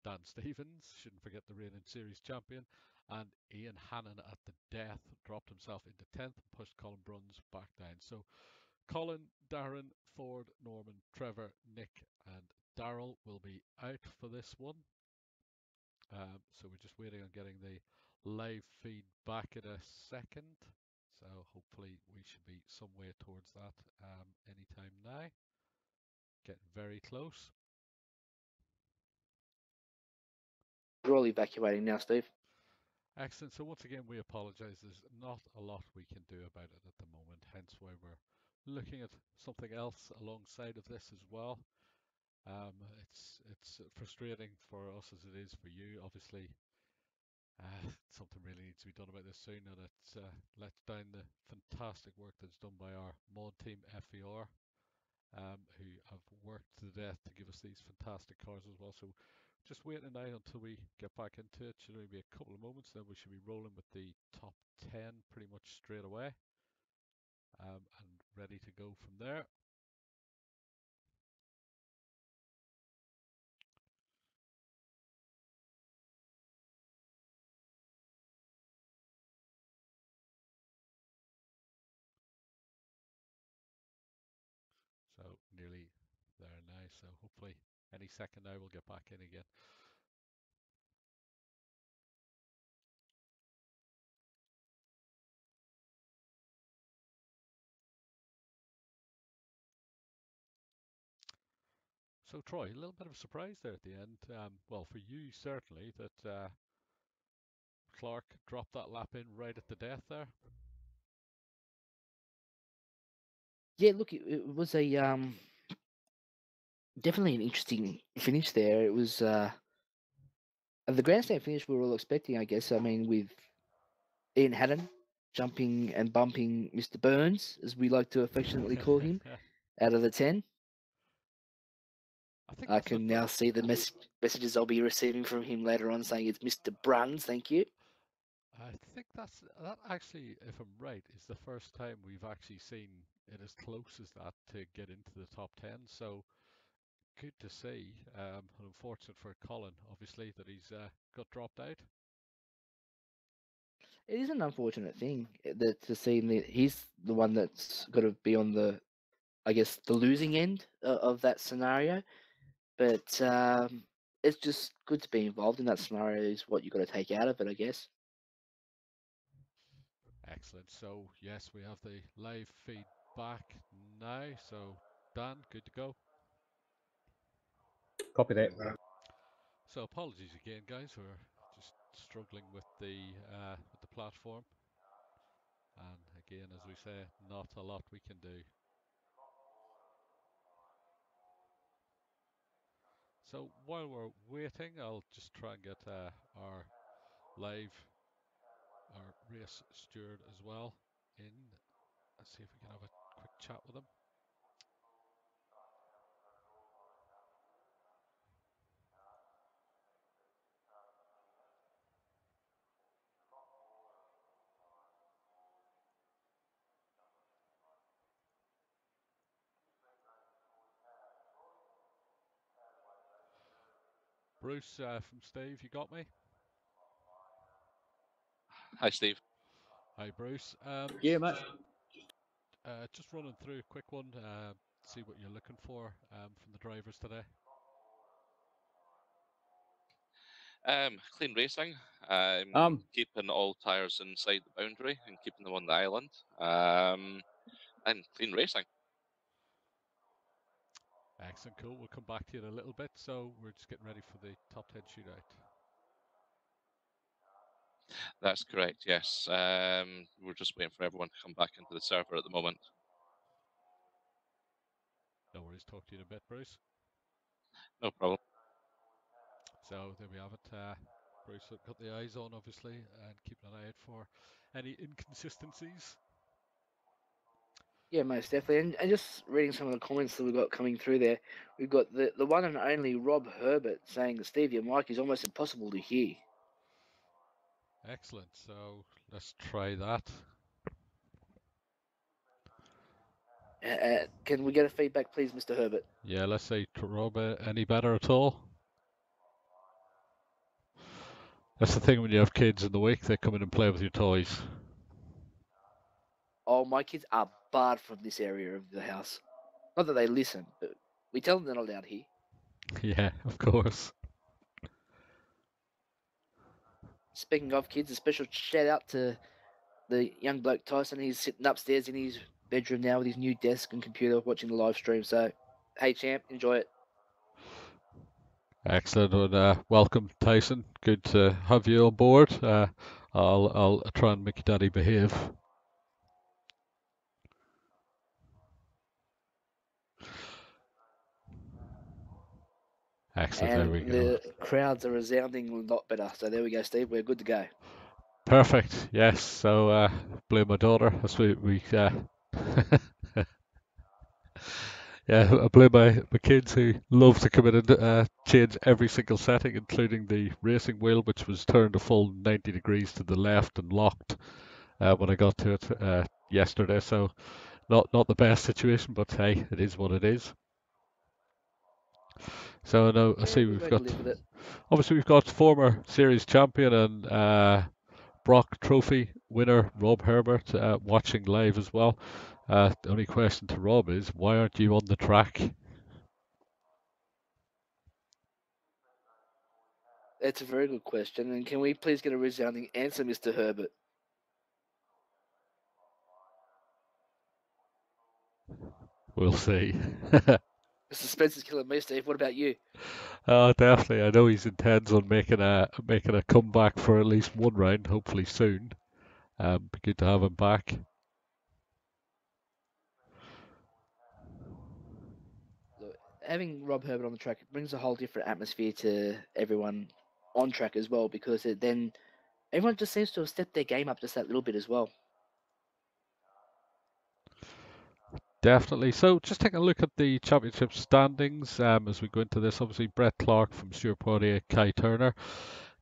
Dan Stevens, shouldn't forget the reigning series champion, and Ian Hannon at the death dropped himself into 10th and pushed Colin Bruns back down. So Colin, Darren, Ford, Norman, Trevor, Nick, and Daryl will be out for this one. So we're just waiting on getting the live feed back in a second. So hopefully we should be somewhere towards that anytime now. Getting very close. We're all evacuating now, Steve. Excellent. So once again, we apologise. There's not a lot we can do about it at the moment, hence why we're looking at something else alongside of this as well. It's frustrating for us as it is for you. Obviously, something really needs to be done about this soon, and it lets down the fantastic work that's done by our mod team FVR, who have worked to death to give us these fantastic cars as well. So just waiting now until we get back into it. Should only be a couple of moments, then we should be rolling with the top 10 pretty much straight away, and ready to go from there. so hopefully any second now we'll get back in again. So Troy, a little bit of a surprise there at the end. Well, for you certainly, that Clark dropped that lap in right at the death there. Yeah, look, it was a definitely an interesting finish there. It was the grandstand finish we were all expecting, I guess. I mean, with Ian Haddon jumping and bumping Mr. Burns, as we like to affectionately call him, out of the 10. I can now see the messages I'll be receiving from him later on saying it's Mr. Bruns, thank you. I think that actually, if I'm right, is the first time we've actually seen it as close as that to get into the top 10. So good to see. Unfortunate for Colin, obviously, that he's got dropped out. It is an unfortunate thing that to see that he's the one that's got to be on the, I guess, the losing end of that scenario. But it's just good to be involved in that scenario is what you've got to take out of it, I guess. Excellent. So yes, we have the live feed back now. So Dan, good to go. Copy that. So apologies again, guys. We're just struggling with the platform, and again, as we say, not a lot we can do. So while we're waiting, I'll just try and get our race steward as well in. Let's see if we can have a quick chat with him. Bruce from Steve, you got me? Hi, Steve. Hi, Bruce. Yeah, mate. Just running through a quick one, see what you're looking for from the drivers today. Clean racing. Keeping all tyres inside the boundary and keeping them on the island. And clean racing. Excellent, cool. We'll come back to you in a little bit. So we're just getting ready for the top 10 shootout. That's correct, yes. We're just waiting for everyone to come back into the server at the moment. No worries, talk to you in a bit, Bruce. No problem. So there we have it. Bruce got the eyes on, obviously, and keeping an eye out for any inconsistencies. Yeah, most definitely. And just reading some of the comments that we've got coming through there, we've got the one and only Rob Herbert saying, Steve, your mic is almost impossible to hear. Excellent. So let's try that. Can we get a feedback, please, Mr. Herbert? Yeah, let's say to Rob, any better at all? That's the thing when you have kids in the week, they come in and play with your toys. Oh, my kids are barred from this area of the house. Not that they listen, but we tell them they're not allowed here. Yeah, of course. Speaking of kids, a special shout out to the young bloke Tyson. He's sitting upstairs in his bedroom now with his new desk and computer watching the live stream. So, hey, champ, enjoy it. Excellent, and welcome, Tyson. Good to have you on board. I'll try and make your daddy behave. Excellent, And there we go. the crowds are resounding a lot better. So there we go, Steve. We're good to go. Perfect. Yes. So blame my daughter. That's we yeah, I blame my kids who love to come in and change every single setting, including the racing wheel, which was turned a full 90 degrees to the left and locked when I got to it yesterday. So not the best situation, but hey, it is what it is. So now I see we've got, obviously we've got former series champion and Brock Trophy winner Rob Herbert watching live as well. The only question to Rob is, why aren't you on the track? That's a very good question. And can we please get a resounding answer, Mr. Herbert? We'll see. The suspense is killing me, Steve. What about you? Definitely. I know he's intends on making a comeback for at least one round, hopefully soon. Be good to have him back. Look, having Rob Herbert on the track brings a whole different atmosphere to everyone on track as well, because then everyone just seems to have stepped their game up just that little bit as well. Definitely. So just take a look at the championship standings as we go into this. Obviously, Brett Clark from Stuart Poirier, Kai Turner.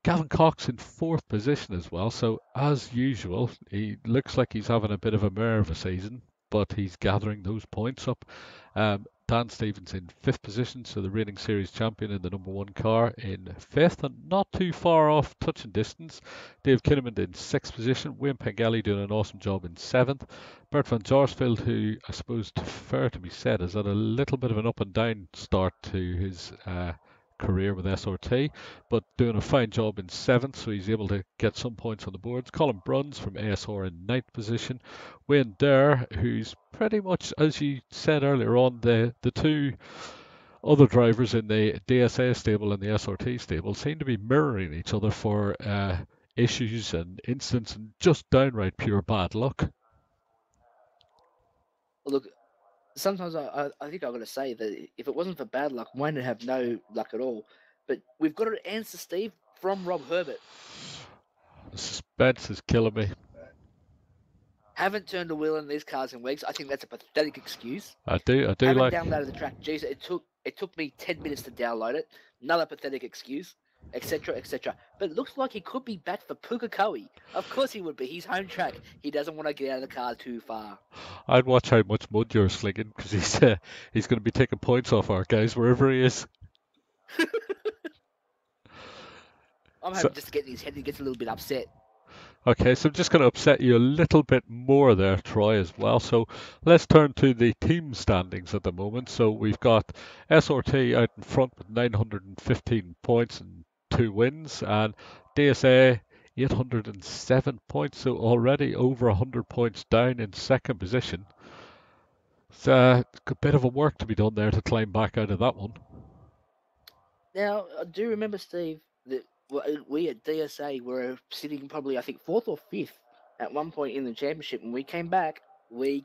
Gavin Cox in 4th position as well. So as usual, he looks like he's having a bit of a mare of a season, but he's gathering those points up. Dan Stevens in 5th position, so the reigning series champion in the number 1 car in 5th, and not too far off touching distance. Dave Kinnaman in 6th position. Wayne Pengelly doing an awesome job in 7th. Bert van Jaarsveld, who I suppose, fair to be said, has had a little bit of an up and down start to his career with SRT, but doing a fine job in 7th, so he's able to get some points on the boards. Colin Bruns from ASR in 9th position. Wayne Durr, who's pretty much, as you said earlier on, the two other drivers in the DSA stable and the SRT stable seem to be mirroring each other for issues and incidents and just downright pure bad luck. Well, look, sometimes I think I've got to say that if it wasn't for bad luck, Wayne would have no luck at all. But we've got an answer, Steve, from Rob Herbert. The suspense is killing me. Haven't turned a wheel in these cars in weeks. I think that's a pathetic excuse. I do Haven't like. downloaded the track. Jeez, it took me 10 minutes to download it. Another pathetic excuse, etc., etc. But it looks like he could be back for Pukekohe. Of course he would be. He's home track. He doesn't want to get out of the car too far. I'd watch how much mud you're slinging, because he's going to be taking points off our guys wherever he is. I'm hoping just to get in his head and he gets a little bit upset. Okay, so I'm just going to upset you a little bit more there, Troy, as well. So let's turn to the team standings at the moment. So we've got SRT out in front with 915 points and 2 wins, and DSA 807 points, so already over 100 points down in 2nd position. It's a bit of a work to be done there to climb back out of that one. Now, I do remember, Steve, that we at DSA were sitting probably, I think, 4th or 5th at one point in the championship, and we came back. I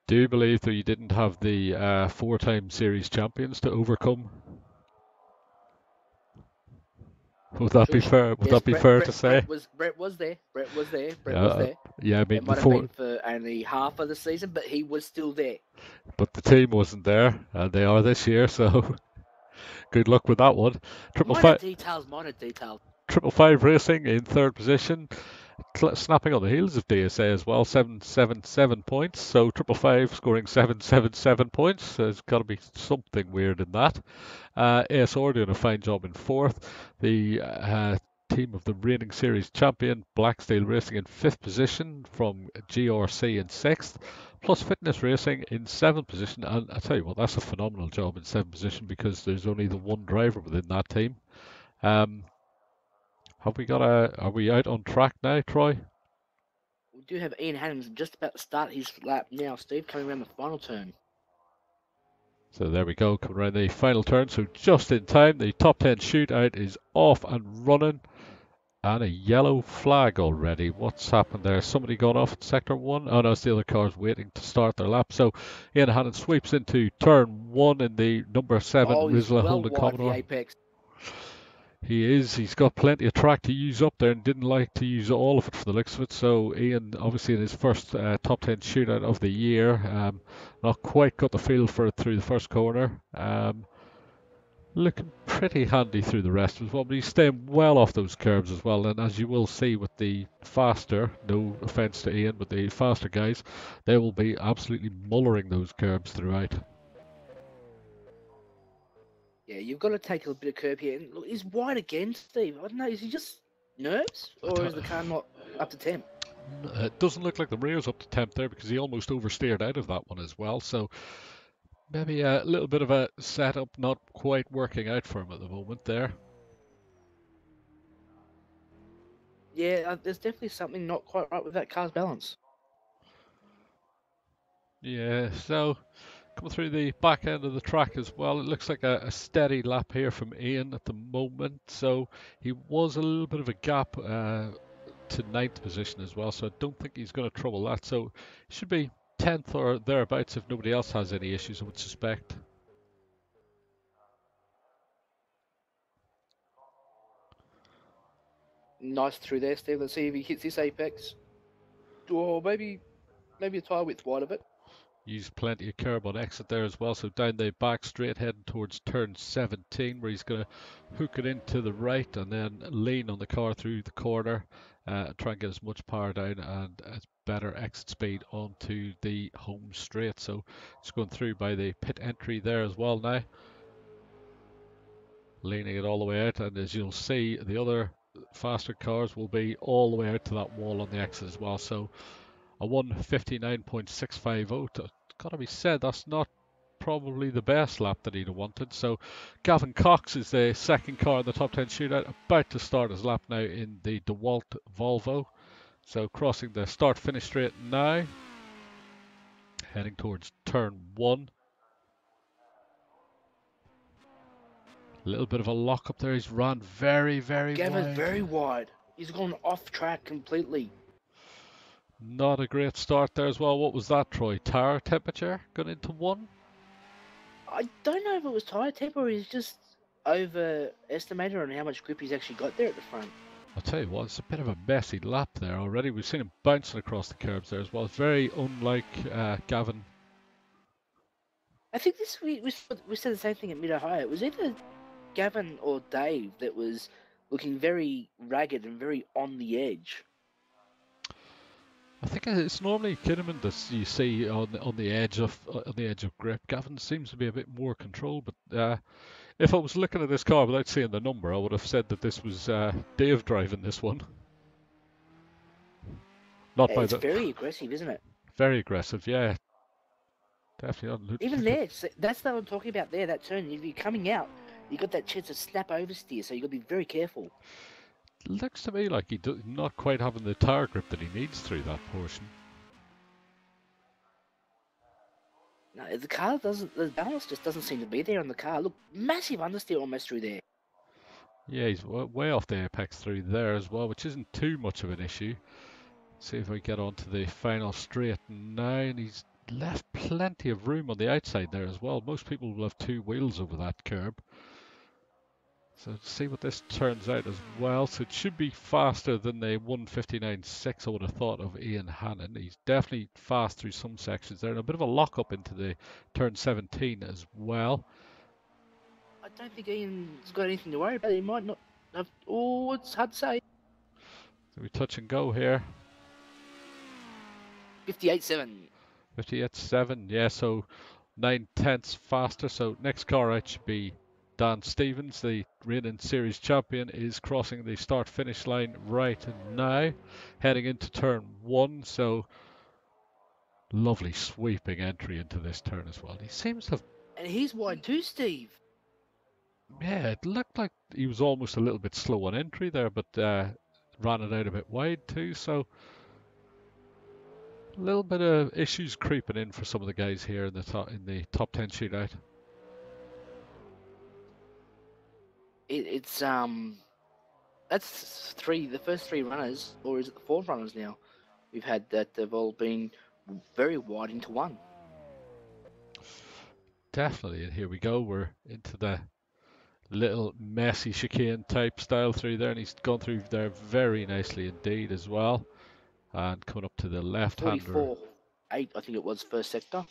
do believe that you didn't have the 4-time series champions to overcome. Would that be fair? Would that be fair to say? Brett was there. Yeah, I mean, it might have been for only half of the season, but he was still there. But the team wasn't there, and they are this year, so good luck with that one. Minor details. 555 Racing in 3rd position, snapping on the heels of DSA as well, 777 points. So 555 scoring 777 points. There's got to be something weird in that. ASR doing a fine job in 4th. The team of the reigning series champion, Blacksteel Racing, in 5th position from GRC in 6th. Plus Fitness Racing in 7th position, and I tell you what, that's a phenomenal job in 7th position, because there's only the one driver within that team. Are we out on track now, Troy? We do have Ian Adams just about to start his lap now, Steve, coming around the final turn. So there we go, coming around the final turn, so just in time. The top 10 shootout is off and running, and a yellow flag already. What's happened there? Somebody gone off at sector 1? Oh no, it's the other cars waiting to start their lap. So Ian Hannon sweeps into turn 1 in the number 7 Rizla Holden Commodore. Apex. He's got plenty of track to use up there, and didn't like to use all of it for the looks of it. So Ian, obviously in his first top 10 shootout of the year, not quite got the feel for it through the first corner. Looking pretty handy through the rest as well, but he's staying well off those curbs as well. And as you will see with the faster, no offence to Ian, but the faster guys, they will be absolutely mullering those curbs throughout. Yeah, you've got to take a bit of curb here. And look, he's wide again, Steve. I don't know, is he just nerves? Or is the car not up to temp? It doesn't look like the rear's up to temp there, because he almost oversteered out of that one as well. So maybe a little bit of a setup not quite working out for him at the moment there. Yeah, there's definitely something not quite right with that car's balance. Yeah, so coming through the back end of the track as well, it looks like a steady lap here from Ian at the moment. So he was a little bit of a gap to ninth position as well, so I don't think he's going to trouble that. So he should be 10th or thereabouts if nobody else has any issues, I would suspect. Nice through there, Steve. Let's see if he hits this apex. Or maybe a tyre width wide of it. Used plenty of curb on exit there as well, so down the back straight heading towards turn 17 where he's going to hook it into the right and then lean on the car through the corner, try and get as much power down and as better exit speed onto the home straight. So it's going through by the pit entry there as well now, leaning it all the way out, and as you'll see the other faster cars will be all the way out to that wall on the exit as well. So a 1:59.650. Gotta be said, that's not probably the best lap that he'd have wanted. So Gavin Cox is the second car in the top 10 shootout, about to start his lap now in the DeWalt Volvo. So crossing the start finish straight now, heading towards turn 1. A little bit of a lock up there. He's run very Gavin's wide. very wide. He's gone off track completely. Not a great start there as well. What was that, Troy? Tire temperature going into 1? I don't know if it was tyre temp or he's just overestimated on how much grip he's actually got there at the front. I'll tell you what, it's a bit of a messy lap there already. We've seen him bouncing across the curbs there as well. It's very unlike Gavin. I think we said the same thing at Mid-Ohio. It was either Gavin or Dave that was looking very ragged and very on the edge. I think it's normally Kinnaman that you see on the edge of grip. Gavin seems to be a bit more controlled, but if I was looking at this car without seeing the number, I would have said that this was Dave driving this one. Not by It's the very aggressive, isn't it? very aggressive, yeah. Definitely not. Even there, that's what I'm talking about there, that turn. If you're coming out, you got that chance to snap oversteer, so you got to be very careful. Looks to me like he's not quite having the tire grip that he needs through that portion. No, the car doesn't. The balance just doesn't seem to be there on the car. Look, massive understeer almost through there. Yeah, he's way off the apex through there as well, which isn't too much of an issue. See if we get onto the final straight now, and he's left plenty of room on the outside there as well. Most people will have 2 wheels over that curb. So see what this turns out as well. So it should be faster than the 1:59.6 I would have thought of Ian Hannon. He's definitely fast through some sections there, and a bit of a lock up into the turn 17 as well. I don't think Ian's got anything to worry about. He might not have. Oh, it's hard to say. So we touch and go here. 58.7. 58.7, yeah, so 9/10 faster. So next car out should be Dan Stevens, the reigning series champion, is crossing the start finish line right now, heading into turn 1. So lovely sweeping entry into this turn as well. He seems to have, And he's wide too, Steve. yeah, it looked like he was almost a little bit slow on entry there, but ran it out a bit wide too. So a little bit of issues creeping in for some of the guys here in the top 10 shootout. It's that's the first 3 runners, or is it the 4 runners now? We've had that they've all been very wide into 1. Definitely, and here we go. We're into the little messy chicane type style through there, and he's gone through there very nicely indeed as well. And coming up to the left-hander. 44.8, I think it was first sector.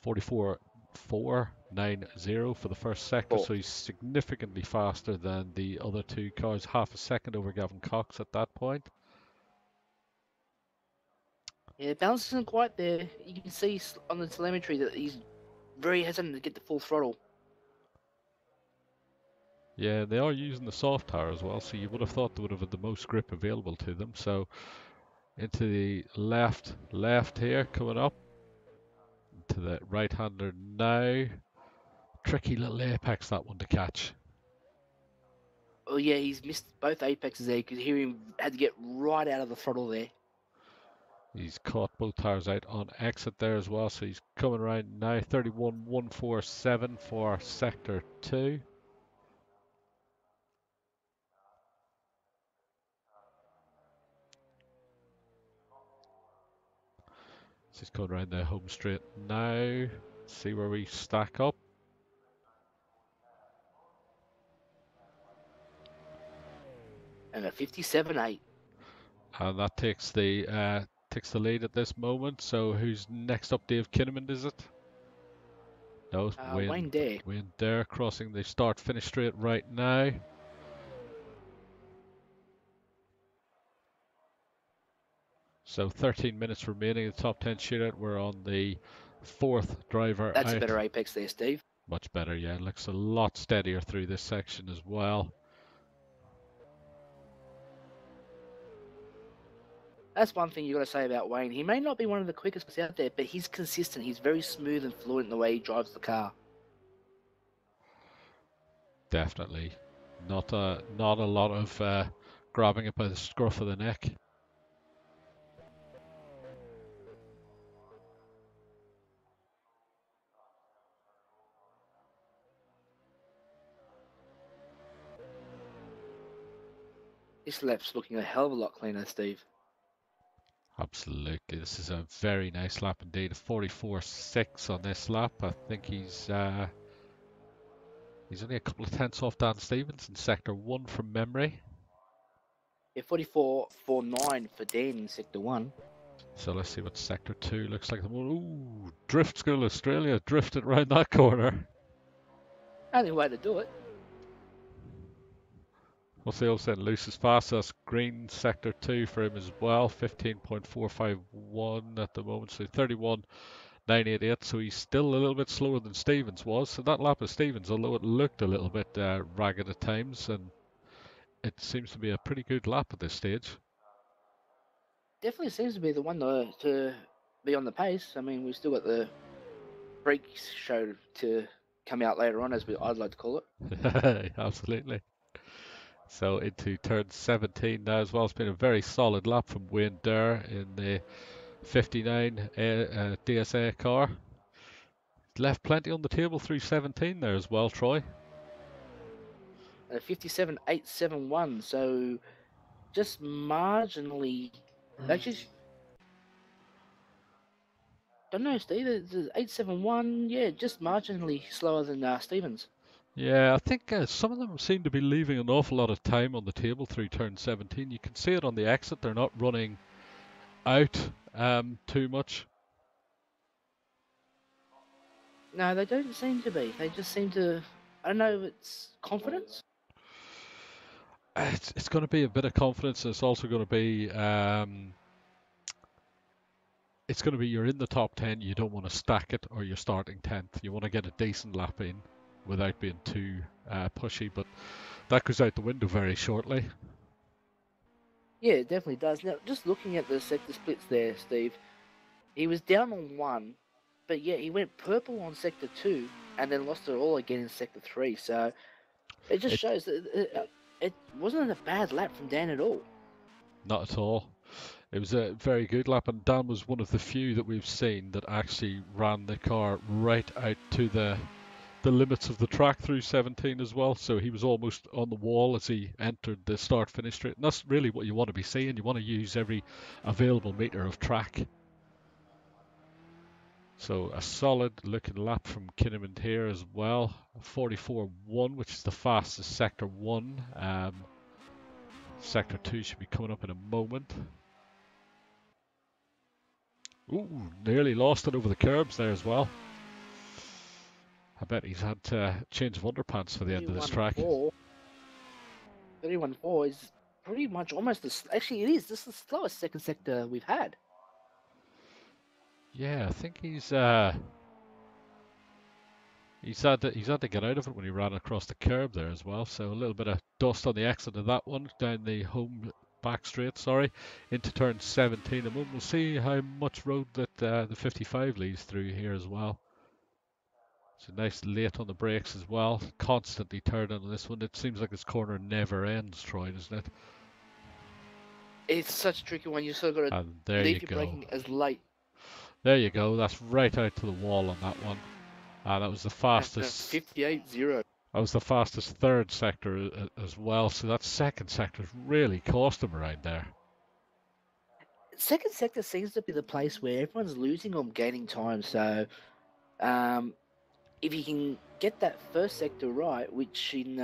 44.490 for the first sector, so he's significantly faster than the other 2 cars, half a second over Gavin Cox at that point. Yeah, the balance isn't quite there. You can see on the telemetry that he's very hesitant to get the full throttle. Yeah, they are using the soft tire as well, so you would have thought they would have had the most grip available to them. So into the left here, coming up to the right-hander now. Tricky little apex, that one to catch. Oh yeah, he's missed both apexes there. You could hear him had to get right out of the throttle there. He's caught both tires out on exit there as well, so he's coming around now. 31.147 for sector 2. So he's coming around the home straight now. See where we stack up. And a 57.8. And that takes the lead at this moment. So who's next up? Dave Kinnaman, is it? No, Wayne Dare. Wayne Dare crossing the start-finish straight right now. So 13 minutes remaining in the top 10 shootout. We're on the 4th driver That's out. a better apex there, Steve. Much better, yeah. Looks a lot steadier through this section as well. That's one thing you got to say about Wayne. He may not be one of the quickest guys out there, but he's consistent. He's very smooth and fluent in the way he drives the car. Definitely. Not a lot of grabbing it by the scruff of the neck. This lap's looking a hell of a lot cleaner, Steve. Absolutely. This is a very nice lap indeed. 44.6 on this lap. I think he's only a couple of tenths off Dan Stevens in sector 1 from memory. Yeah, 44.49 for Dan in sector 1. So let's see what sector 2 looks like. Ooh, Drift School Australia drifted around that corner. Only way to do it. What's the old saying? Loose is fast. That's green sector 2 for him as well. 15.451 at the moment. So 31.988. So he's still a little bit slower than Stevens was. So that lap of Stevens, although it looked a little bit ragged at times, and it seems to be a pretty good lap at this stage. Definitely seems to be the one to be on the pace. I mean, we've still got the freak show to come out later on, as I'd like to call it. Absolutely. So into turn 17 now as well. It's been a very solid lap from Wayne Dare in the 59 DSA car. Left plenty on the table through 17 there as well, Troy. 57.871, so just marginally. Actually, don't know, Steve. The 871, yeah, just marginally slower than Stevens. Yeah, I think some of them seem to be leaving an awful lot of time on the table through turn 17. You can see it on the exit. They're not running out too much. No, they don't seem to be. They just seem to. I don't know. It's confidence. It's going to be a bit of confidence. It's also going to be. It's going to be you're in the top 10. You don't want to stack it, or you're starting 10th. You want to get a decent lap in without being too pushy. But that goes out the window very shortly. Yeah, it definitely does. Now, just looking at the sector splits there, Steve, he was down on 1, but yeah, he went purple on sector 2 and then lost it all again in sector 3. So it just shows that it wasn't a bad lap from Dan at all. Not at all. It was a very good lap, and Dan was one of the few that we've seen that actually ran the car right out to the limits of the track through 17 as well. So he was almost on the wall as he entered the start-finish straight. And that's really what you want to be seeing. You want to use every available meter of track. So a solid looking lap from Kinnaman here as well. 44.1, which is the fastest sector 1. Sector 2 should be coming up in a moment. Ooh, nearly lost it over the curbs there as well. I bet he's had to change of underpants for the end of this track. 31.4 is pretty much almost actually it is. This is the slowest second sector we've had. Yeah, I think he's had to get out of it when he ran across the curb there as well. So a little bit of dust on the exit of that one down the home back straight. Sorry, into turn 17. And we'll see how much road that the 55 leads through here as well. So nice late on the brakes as well. Constantly turning on this one. It seems like this corner never ends, Troy, doesn't it? It's such a tricky one. You sort of got to And there leave you your go. braking as late. There you go. That's right out to the wall on that one. And that was the fastest. 58.0. That was the fastest third sector as well. So that second sector's really cost him around there. Second sector seems to be the place where everyone's losing or gaining time. So, if you can get that first sector right, which in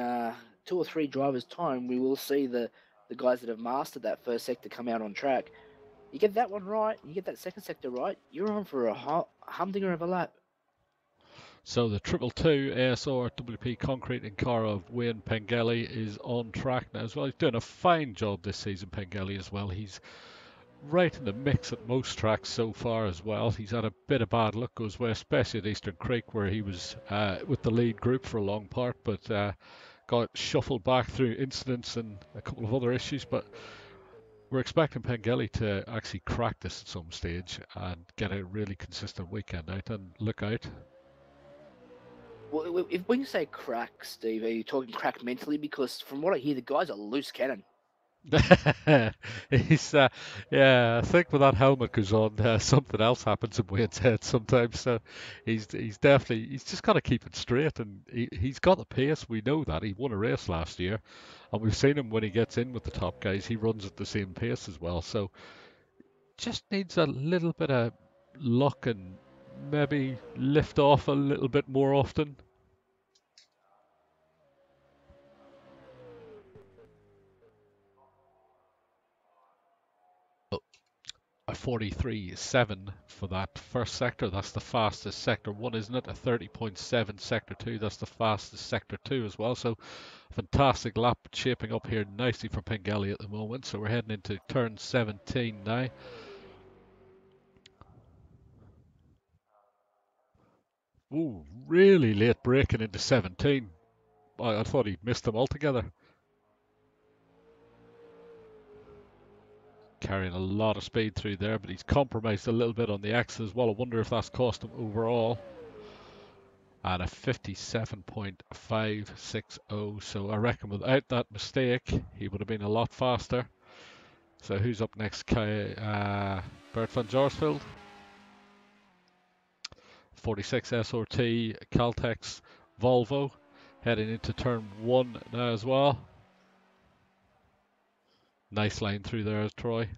2 or 3 drivers' time, we will see the guys that have mastered that first sector come out on track. You get that one right, you get that second sector right, you're on for a humdinger of a lap. So the 222 ASR WP Concrete in car of Wayne Pengelly is on track now as well. He's doing a fine job this season, Pengelly, as well. He's right in the mix at most tracks so far as well. He's had a bit of bad luck goes way, especially at Eastern Creek where he was with the lead group for a long part, but got shuffled back through incidents and a couple of other issues. But we're expecting Pengelly to actually crack this at some stage and get a really consistent weekend out. And look out. Well, when you say crack, Steve, are you talking crack mentally? Because from what I hear, the guy's a loose cannon. He's yeah, I think when that helmet goes on, something else happens in Wayne's head sometimes. So he's just got to keep it straight, and he's got the pace. We know that he won a race last year, and we've seen him when he gets in with the top guys. He runs at the same pace as well. So just needs a little bit of luck and maybe lift off a little bit more often. A 43.7 for that first sector. That's the fastest sector 1, isn't it? A 30.7 sector 2. That's the fastest sector 2 as well. So fantastic lap shaping up here nicely for Pengelly at the moment. So we're heading into turn 17 now. Ooh, really late braking into 17. I thought he'd missed them altogether. Carrying a lot of speed through there, but he's compromised a little bit on the exit as well. I wonder if that's cost him overall. And a 57.560. So I reckon without that mistake, he would have been a lot faster. So who's up next? Bert van Jaarsveld. 46 SRT, Caltex, Volvo. Heading into turn 1 now as well. Nice line through there, Troy.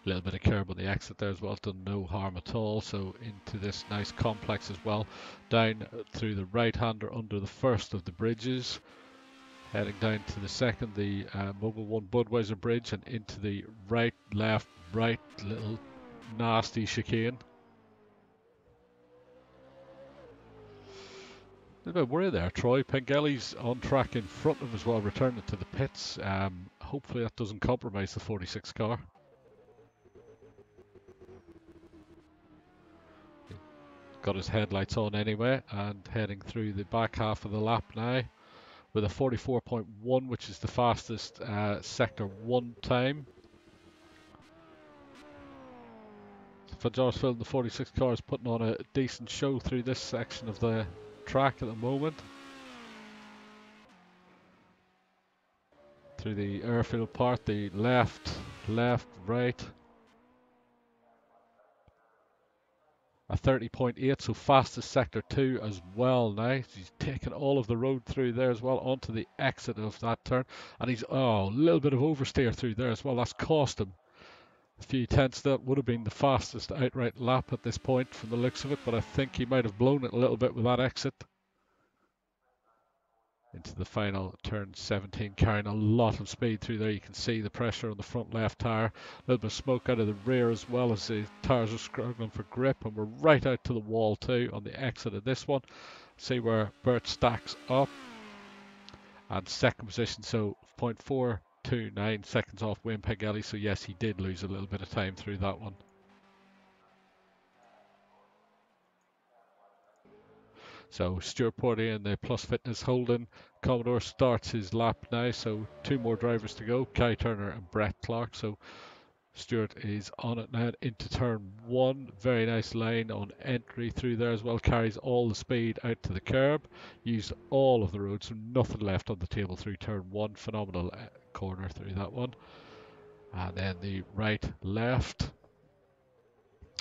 A little bit of curb on the exit there as well, done no harm at all. So into this nice complex as well, down through the right hander under the first of the bridges, heading down to the second, the Mobile One Budweiser bridge, and into the right, left, right little nasty chicane. A bit of worry there, Troy. Pengelly's on track in front of him as well, returning to the pits. Hopefully that doesn't compromise the 46 car. Got his headlights on anyway, and heading through the back half of the lap now with a 44.1, which is the fastest sector 1 time. Van Jaarsveld, the 46 car, is putting on a decent show through this section of the track at the moment. Through the airfield part, the left, right. A 30.8, so fastest sector 2 as well now. He's taken all of the road through there as well onto the exit of that turn. And he's, a little bit of oversteer through there as well. That's cost him a few tenths. That would have been the fastest outright lap at this point from the looks of it, but I think he might have blown it a little bit with that exit. Into the final turn 17, carrying a lot of speed through there. You can see the pressure on the front left tyre, a little bit of smoke out of the rear as well as the tyres are struggling for grip, and we're right out to the wall too on the exit of this one. See where Bert stacks up, and second position, so 0.429 seconds off Wayne Pengelly. So yes, he did lose a little bit of time through that one. So Stuart Porty and the Plus Fitness Holden Commodore starts his lap now. So 2 more drivers to go, Kai Turner and Brett Clark. So Stewart is on it now into turn 1. Very nice line on entry through there as well. Carries all the speed out to the curb. Used all of the road, so nothing left on the table through turn 1. Phenomenal corner through that one. And then the right left.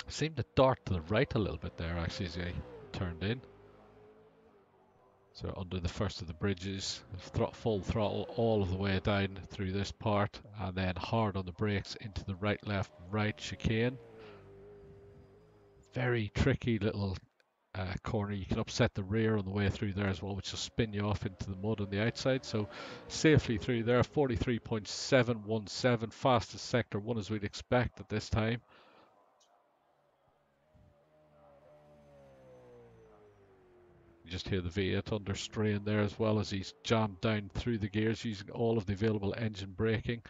Seemed to dart to the right a little bit there actually as he turned in. So under the first of the bridges, full throttle all of the way down through this part, and then hard on the brakes into the right, left, right chicane. Very tricky little corner. You can upset the rear on the way through there as well, which will spin you off into the mud on the outside. So safely through there, 43.717, fastest sector 1 as we'd expect at this time. You just hear the V8 under strain there as well as he's jammed down through the gears using all of the available engine braking,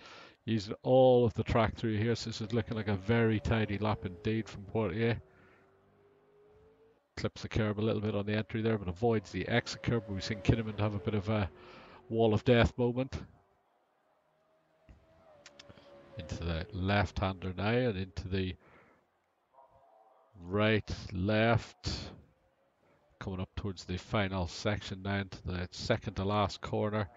using all of the track through here. So this is looking like a very tidy lap indeed from Poitier. Clips the curb a little bit on the entry there, but avoids the exit curb. We've seen Kinnaman have a bit of a wall of death moment. Into the left-hander now and into the right, left. Coming up towards the final section now into the second to last corner.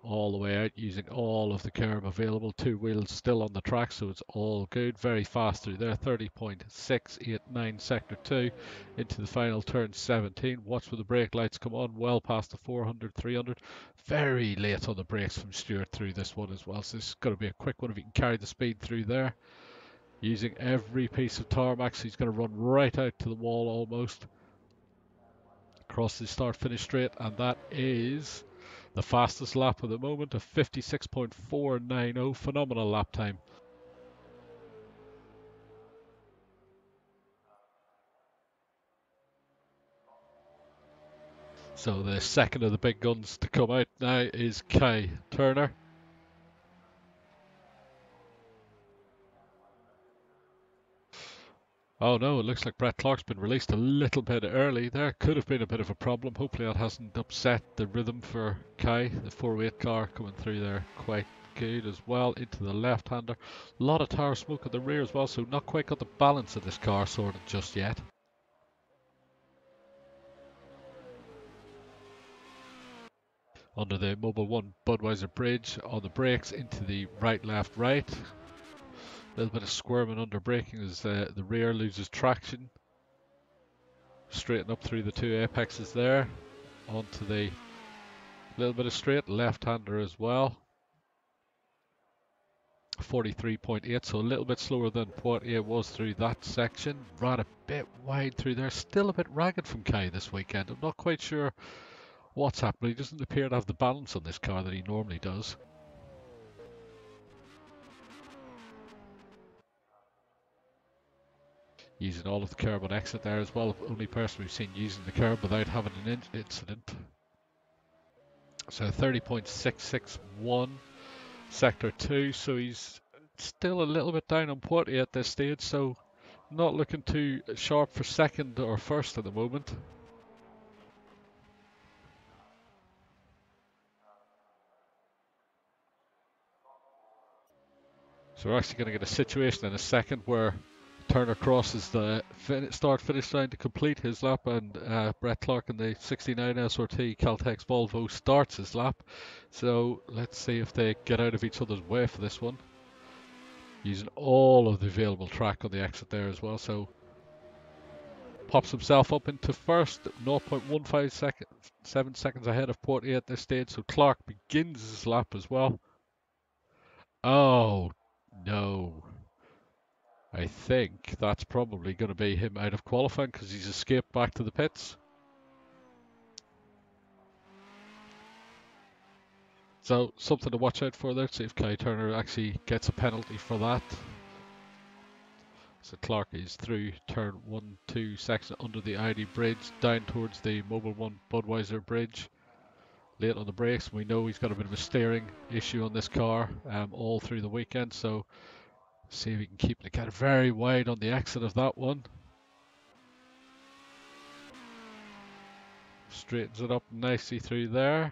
All the way out using all of the curb available. 2 wheels still on the track, so it's all good. Very fast through there. 30.689 sector 2 into the final turn 17. Watch for the brake lights come on. Well past the 400, 300. Very late on the brakes from Stewart through this one as well. So this is going to be a quick one if he can carry the speed through there. Using every piece of tarmac, so he's going to run right out to the wall almost. Across the start-finish straight, and that is the fastest lap of the moment, of 56.490. Phenomenal lap time. So the second of the big guns to come out now is Kai Turner. Oh no, it looks like Brett Clark's been released a little bit early. There could have been a bit of a problem. Hopefully that hasn't upset the rhythm for Kai. The 408 car coming through there quite good as well. Into the left-hander. A lot of tire smoke at the rear as well, so not quite got the balance of this car sorted just yet. Under the Mobil 1 Budweiser bridge on the brakes into the right, left, right. A little bit of squirming under braking as the rear loses traction. Straighten up through the 2 apexes there. Onto the little bit of straight, left-hander as well. 43.8, so a little bit slower than Poitier was through that section. Ran a bit wide through there. Still a bit ragged from Kai this weekend. I'm not quite sure what's happening. He doesn't appear to have the balance on this car that he normally does. Using all of the curb on exit there as well. Only person we've seen using the curb without having an incident. So 30.661 sector 2. So he's still a little bit down on Poitier at this stage. So not looking too sharp for second or first at the moment. So we're actually going to get a situation in a second where Turner crosses the start-finish line to complete his lap, and Brett Clark in the 69 SRT Caltex Volvo starts his lap. So let's see if they get out of each other's way for this one. Using all of the available track on the exit there as well. So pops himself up into first, 0.15 seconds ahead of Poitier at this stage. So Clark begins his lap as well. Oh no. I think that's probably going to be him out of qualifying because he's escaped back to the pits. So something to watch out for there, see if Kai Turner actually gets a penalty for that. So Clark is through turn 1, 2 section under the Audi bridge, down towards the Mobil 1 Budweiser bridge. Late on the brakes, we know he's got a bit of a steering issue on this car all through the weekend, so see if he can keep the cat very wide on the exit of that one. Straightens it up nicely through there.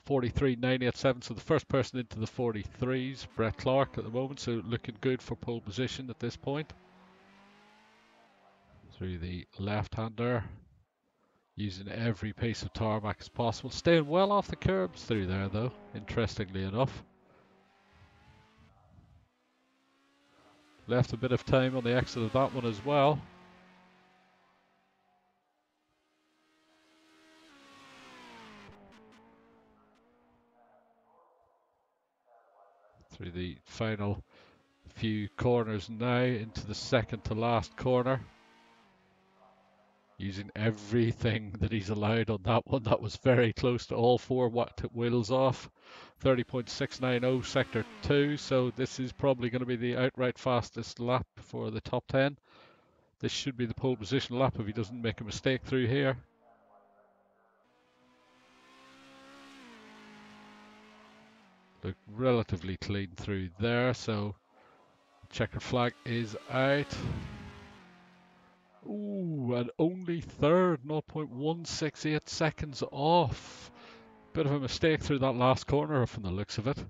43.987. So the first person into the 43s, Brett Clark at the moment. So looking good for pole position at this point. Through the left-hander, using every piece of tarmac as possible. Staying well off the curbs through there though, interestingly enough. Left a bit of time on the exit of that one as well. Through the final few corners now into the second to last corner. Using everything that he's allowed on that one. That was very close to all four wheels off. 30.690 sector 2. So this is probably going to be the outright fastest lap for the top 10. This should be the pole position lap if he doesn't make a mistake through here. Look relatively clean through there, so checkered flag is out. Ooh, and only third, 0.168 seconds off. Bit of a mistake through that last corner from the looks of it.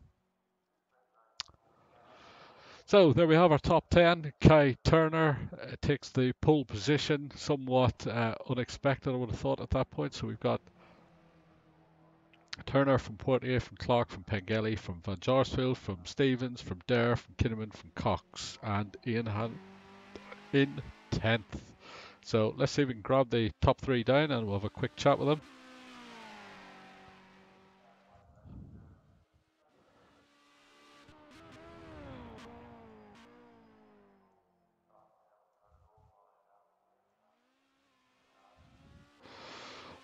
So there we have our top 10. Kai Turner takes the pole position, somewhat unexpected I would have thought at that point. So we've got Turner from Portier, from Clark, from Pengelly, from Van Jaarsveld, from Stevens, from Dare, from Kinnaman, from Cox, and Ian Han in 10th. So let's see if we can grab the top 3 down and we'll have a quick chat with them.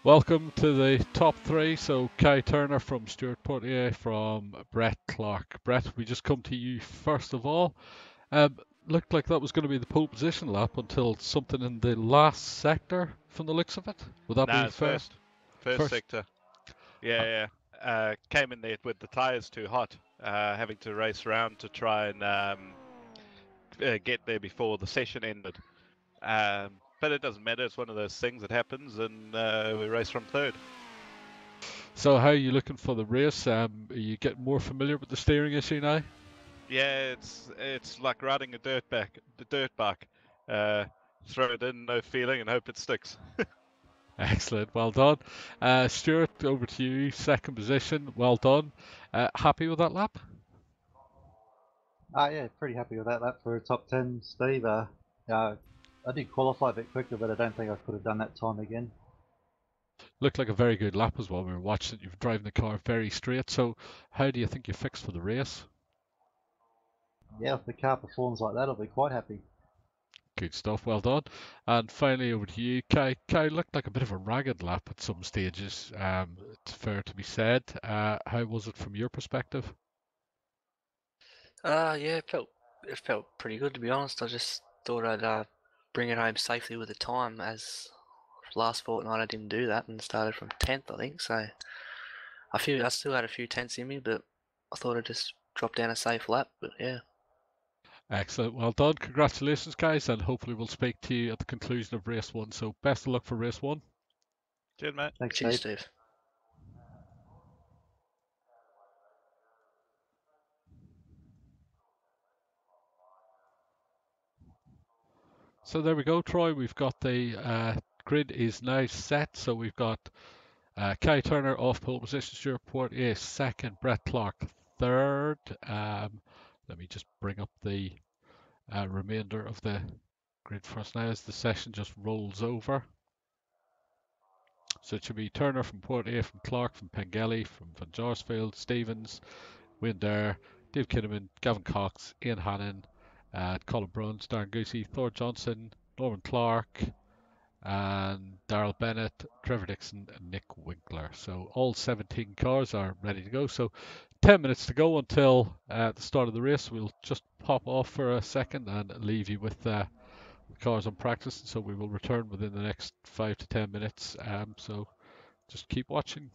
Welcome to the top 3. So Kai Turner from Stuart Portier, from Brett Clark. Brett, we just come to you first of all. Looked like that was going to be the pole position lap until something in the last sector from the looks of it. Would that be fair? First sector. Yeah. Came in there with the tyres too hot, having to race around to try and get there before the session ended. But it doesn't matter. It's one of those things that happens, and we race from third. So how are you looking for the race? Are you getting more familiar with the steering issue now? Yeah, it's like riding a dirt bike. Throw it in, no feeling, and hope it sticks. Excellent, well done. Stuart, over to you, second position, well done. Happy with that lap? Yeah, pretty happy with that lap for a top 10, Steve. I did qualify a bit quicker, but I don't think I could have done that time again. Looked like a very good lap as well. We were watching it. You've driving the car very straight. So how do you think you fixed for the race? Yeah, if the car performs like that, I'll be quite happy. Good stuff, well done. And finally over to you, Kai. Kai looked like a bit of a ragged lap at some stages, it's fair to be said. How was it from your perspective? Yeah, it felt pretty good, to be honest. I just thought I'd bring it home safely with the time, as last fortnight I didn't do that and started from 10th, I think. So I still had a few tenths in me, but I thought I'd just drop down a safe lap. But yeah. Excellent, well done. Congratulations, guys, and hopefully we'll speak to you at the conclusion of race 1. So best of luck for race 1. Cheers, mate. Thanks, Cheers, Steve. So there we go, Troy. We've got the grid is now set. So we've got Kai Turner off pole position, Stuart Portier second, Brett Clark third. Let me just bring up the remainder of the grid for us now as the session just rolls over. So it should be Turner from Portier, from Clark, from Pengelly, from Van Jaarsveld, Stevens, Wayne Dare, Dave Kinnaman, Gavin Cox, Ian Hannon, Colin Bruns, Darren Goosey, Thor Johnson, Norman Clark, and Daryl Bennett, Trevor Dixon, and Nick Winkler. So all 17 cars are ready to go. So 10 minutes to go until the start of the race. We'll just pop off for a second and leave you with the cars on practice. So we will return within the next 5 to 10 minutes. So just keep watching.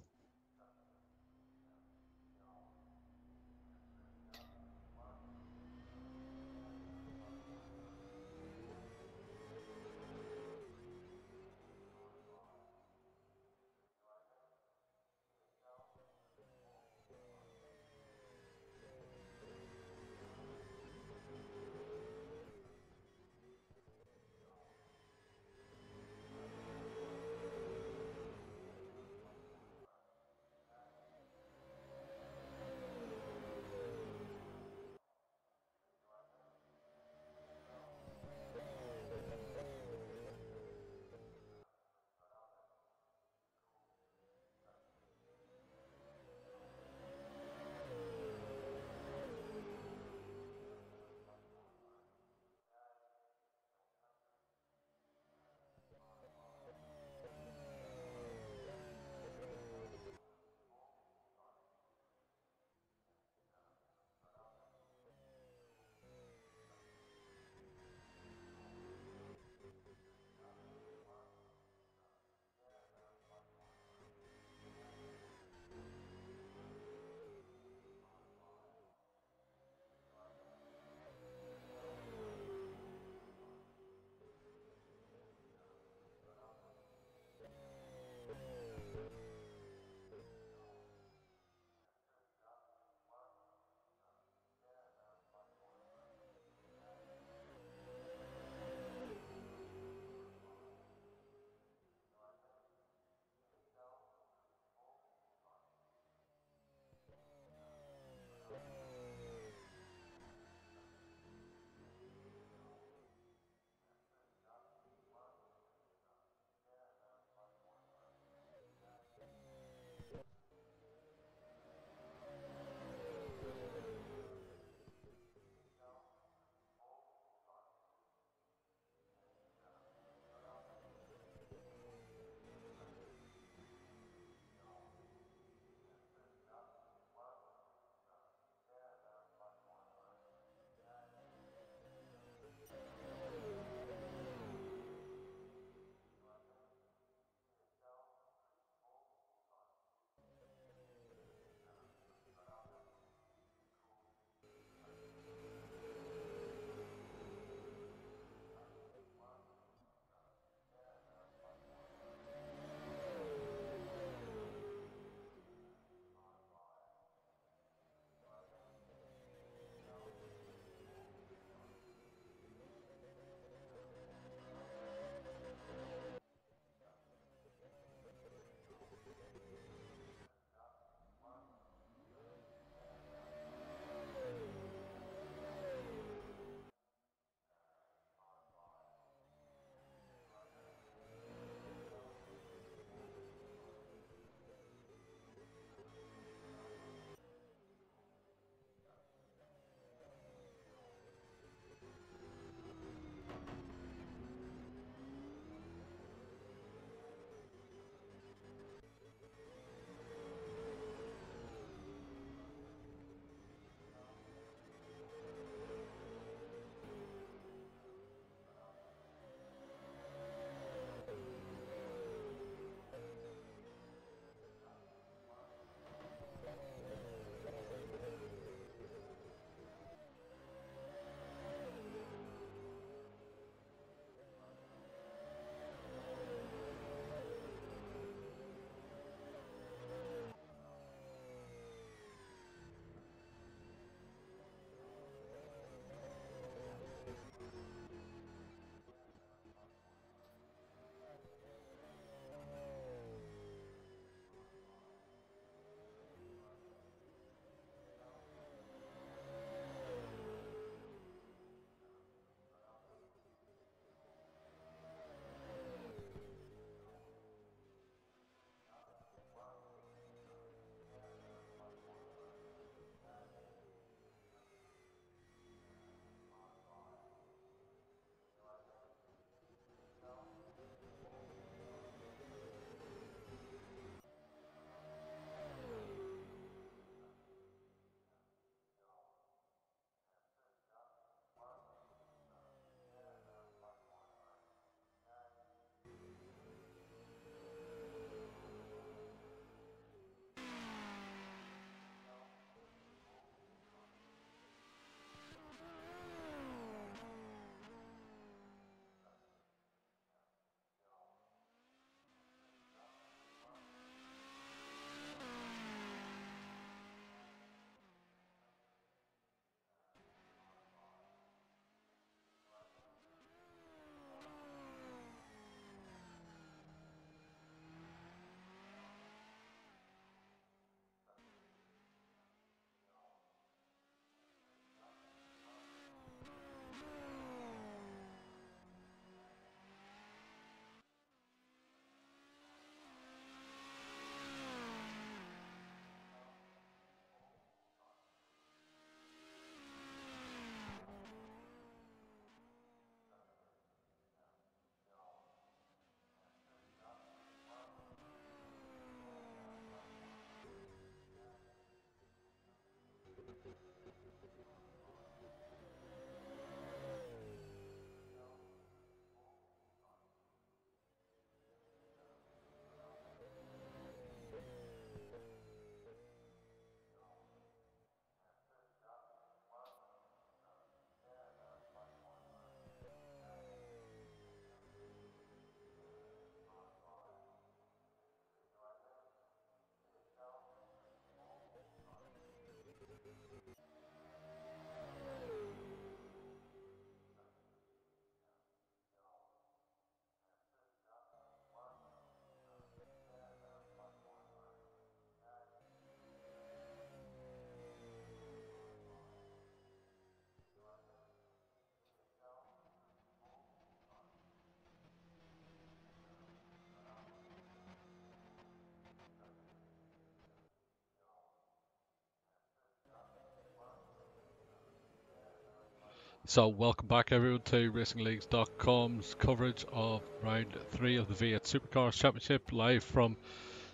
So welcome back everyone to Racing-Leagues.com's coverage of round 3 of the V8 Supercars Championship live from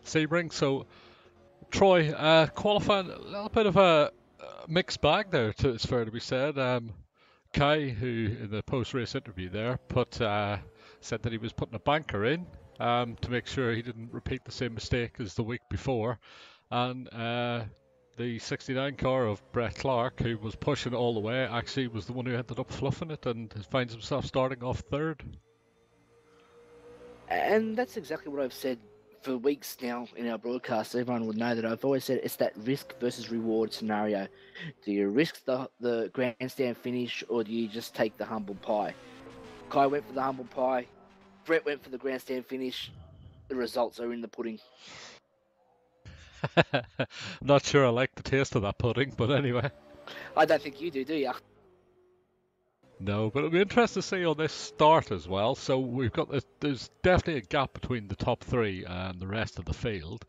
Sebring. So Troy, qualifying a little bit of a mixed bag there, it's fair to be said. Kai, who in the post-race interview there said that he was putting a banker in to make sure he didn't repeat the same mistake as the week before, and the 69 car of Brett Clark, who was pushing it all the way, actually was the one who ended up fluffing it and finds himself starting off third. And that's exactly what I've said for weeks now in our broadcast. Everyone would know that I've always said it's that risk versus reward scenario. Do you risk the grandstand finish, or do you just take the humble pie? Kai went for the humble pie. Brett went for the grandstand finish. The results are in the pudding. I'm not sure I like the taste of that pudding, but anyway. I don't think you do you? No, but it'll be interesting to see on this start as well. So we've got there's definitely a gap between the top 3 and the rest of the field.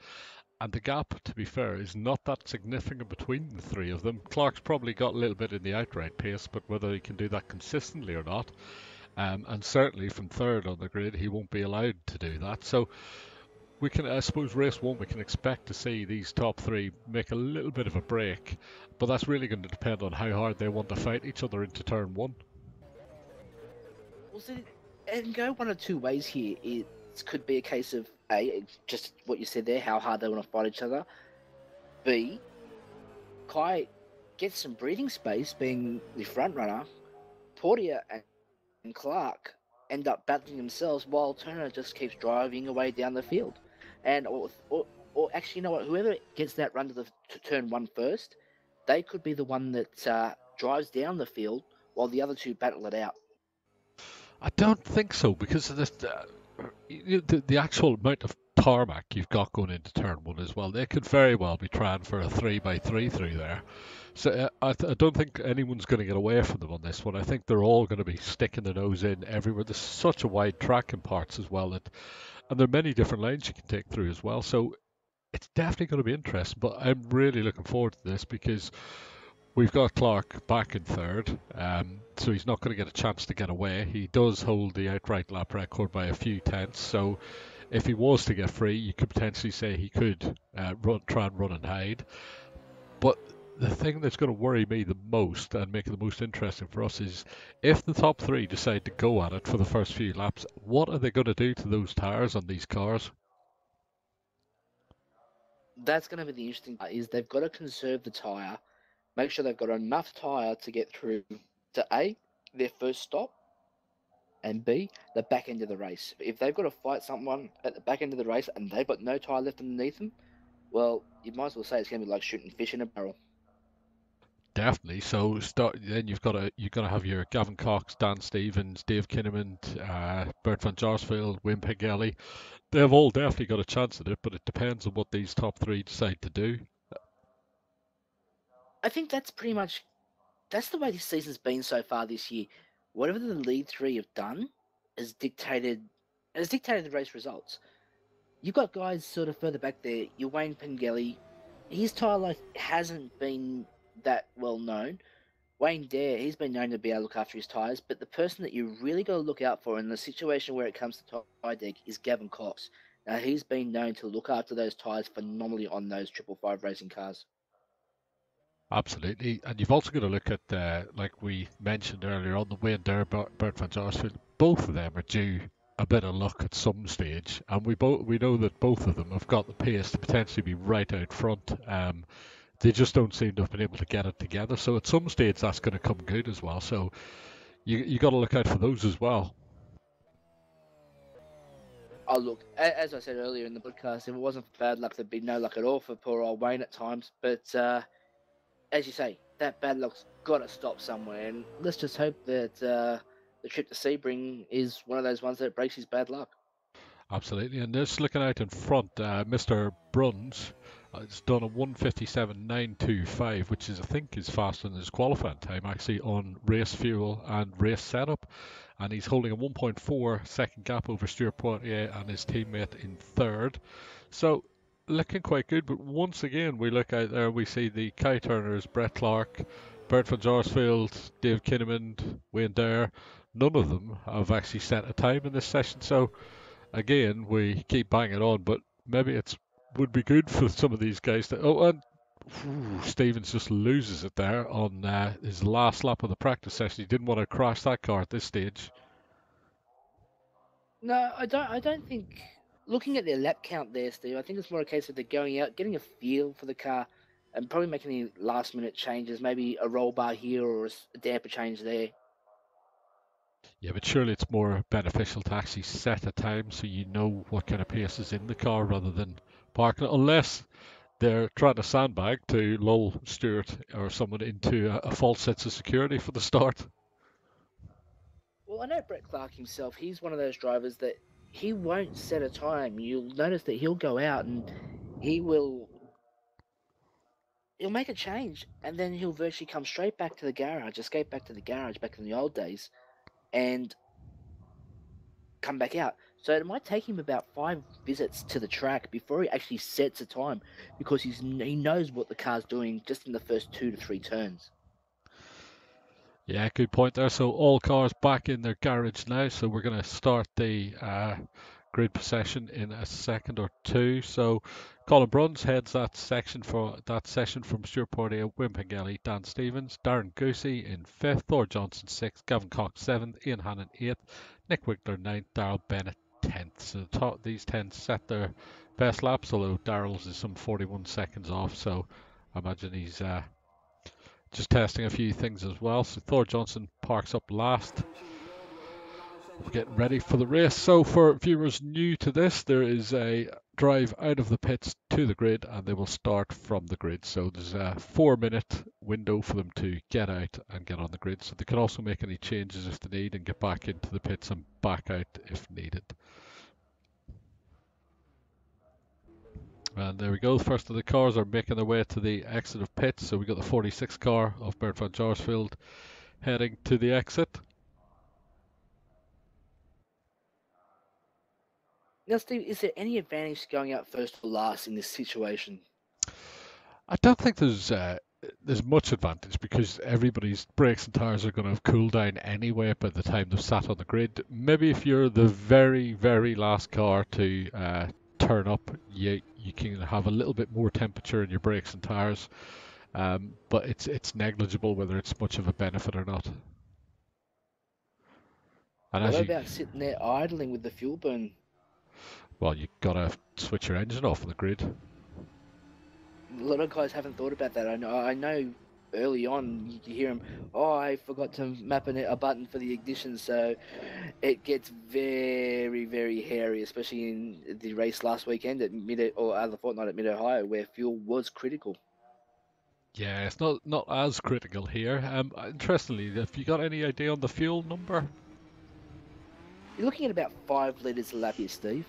And the gap, to be fair, is not that significant between the 3 of them. Clark's probably got a little bit in the outright pace, but whether he can do that consistently or not, and certainly from third on the grid, he won't be allowed to do that. So we can, I suppose, race 1, we can expect to see these top 3 make a little bit of a break, but that's really going to depend on how hard they want to fight each other into turn 1. Well, see, and go one of two ways here. It could be a case of A, just what you said there, how hard they want to fight each other. B, Kai gets some breathing space being the front runner. Portia and Clark end up battling themselves while Turner just keeps driving away down the field. And or actually, you know what? Whoever gets that run to turn 1 first, they could be the one that drives down the field while the other 2 battle it out. I don't think so, because of this, the actual amount of tarmac you've got going into turn 1 as well. They could very well be trying for a 3x3 through there. So I don't think anyone's going to get away from them on this one. I think they're all going to be sticking their nose in everywhere. There's such a wide track in parts as well, and there are many different lanes you can take through as well. So it's definitely going to be interesting, but I'm really looking forward to this because we've got Clark back in third, so he's not going to get a chance to get away. He does hold the outright lap record by a few tenths, so if he was to get free, you could potentially say he could try and run and hide. But the thing that's going to worry me the most and make it the most interesting for us is if the top 3 decide to go at it for the first few laps, what are they going to do to those tyres on these cars? That's going to be the interesting part, is they've got to conserve the tyre, make sure they've got enough tyre to get through to A, their first stop, and B, the back end of the race. If they've got to fight someone at the back end of the race and they've got no tyre left underneath them, well, you might as well say it's going to be like shooting fish in a barrel. Definitely. So then you've got to have your Gavin Cox, Dan Stevens, Dave Kinnaman, Bert van Jaarsveld, Wim Pegeli. They've all definitely got a chance at it, but it depends on what these top 3 decide to do. I think that's pretty much, that's the way this season's been so far this year. Whatever the lead 3 have done has dictated the race results. You've got guys sort of further back there. Your Wayne Pengelly, his tyre life hasn't been that well known. Wayne Dare, he's been known to be able to look after his tyres, but the person that you really got to look out for in the situation where it comes to tyre deck is Gavin Cox. Now, he's been known to look after those tyres phenomenally on those 555 racing cars. Absolutely, and you've also got to look at, like we mentioned earlier on, the Wayne Dare, Bert van Jaarsveld. Both of them are due a bit of luck at some stage, and we know that both of them have got the pace to potentially be right out front. They just don't seem to have been able to get it together. So at some stage that's going to come good as well. So you got to look out for those as well. Oh, look, as I said earlier in the podcast, if it wasn't for bad luck, there'd be no luck at all for poor old Wayne at times. But as you say, that bad luck's got to stop somewhere. And let's just hope that the trip to Sebring is one of those ones that breaks his bad luck. Absolutely. And just looking out in front, Mr. Bruns has done a 1:57.925, which is, I think, is faster than his qualifying time actually on race fuel and race setup. And he's holding a 1.4 second gap over Stuart Poitier and his teammate in third. So looking quite good. But once again, we look out there, we see the Kai Turners, Brett Clark, Bert van Jaarsveld, Dave Kinnaman, Wayne Dare, none of them have actually set a time in this session. So again, we keep banging on, but maybe it would be good for some of these guys to. Oh, and Stevens just loses it there on his last lap of the practice session. He didn't want to crash that car at this stage. No, I don't think. Looking at their lap count there, Steve, I think it's more a case of they're going out, getting a feel for the car, and probably making any last-minute changes. Maybe a roll bar here or a damper change there. Yeah, but surely it's more beneficial to actually set a time so you know what kind of pace is in the car rather than parking it, unless they're trying to sandbag to lull Stewart or someone into a false sense of security for the start. Well, I know Brett Clark himself. He's one of those drivers that he won't set a time. You'll notice that he'll go out and he'll make a change, and then he'll virtually come straight back to the garage, escape back to the garage, back in the old days, and come back out. So it might take him about 5 visits to the track before he actually sets a time, because he knows what the car's doing just in the first 2 to 3 turns. Yeah, good point there. So all cars back in their garage now. So we're going to start the grid procession in a second or two. So Colin Bruns heads that session from Stuart Portier, Wim Pengelly, Dan Stevens, Darren Goosey in 5th, Thor Johnson 6th, Gavin Cox 7th, Ian Hannon 8th, Nick Wickler 9th, Daryl Bennett 10th. So these 10 set their best laps, although Daryl's is some 41 seconds off. So I imagine he's just testing a few things as well. So Thor Johnson parks up last. We're getting ready for the race. So for viewers new to this, there is a drive out of the pits to the grid, and they will start from the grid. So there's a 4-minute window for them to get out and get on the grid. So they can also make any changes if they need and get back into the pits and back out if needed. And there we go. The first of the cars are making their way to the exit of pits. So we got the 46 car of Bert van Jaarsveld heading to the exit. Now, Steve, is there any advantage to going out first or last in this situation? I don't think there's much advantage, because everybody's brakes and tyres are going to have cooled down anyway by the time they've sat on the grid. Maybe if you're the very, very last car to turn up, you can have a little bit more temperature in your brakes and tyres, but it's negligible whether it's much of a benefit or not. And what about sitting there idling with the fuel burn? Well, you've got to switch your engine off on the grid. A lot of guys haven't thought about that. I know early on you hear them, oh, I forgot to map a button for the ignition, so it gets very, very hairy, especially in the race last weekend at the fortnight at Mid-Ohio, where fuel was critical. Yeah, it's not as critical here. Interestingly, have you got any idea on the fuel number? You're looking at about 5 litres a lap here, Steve.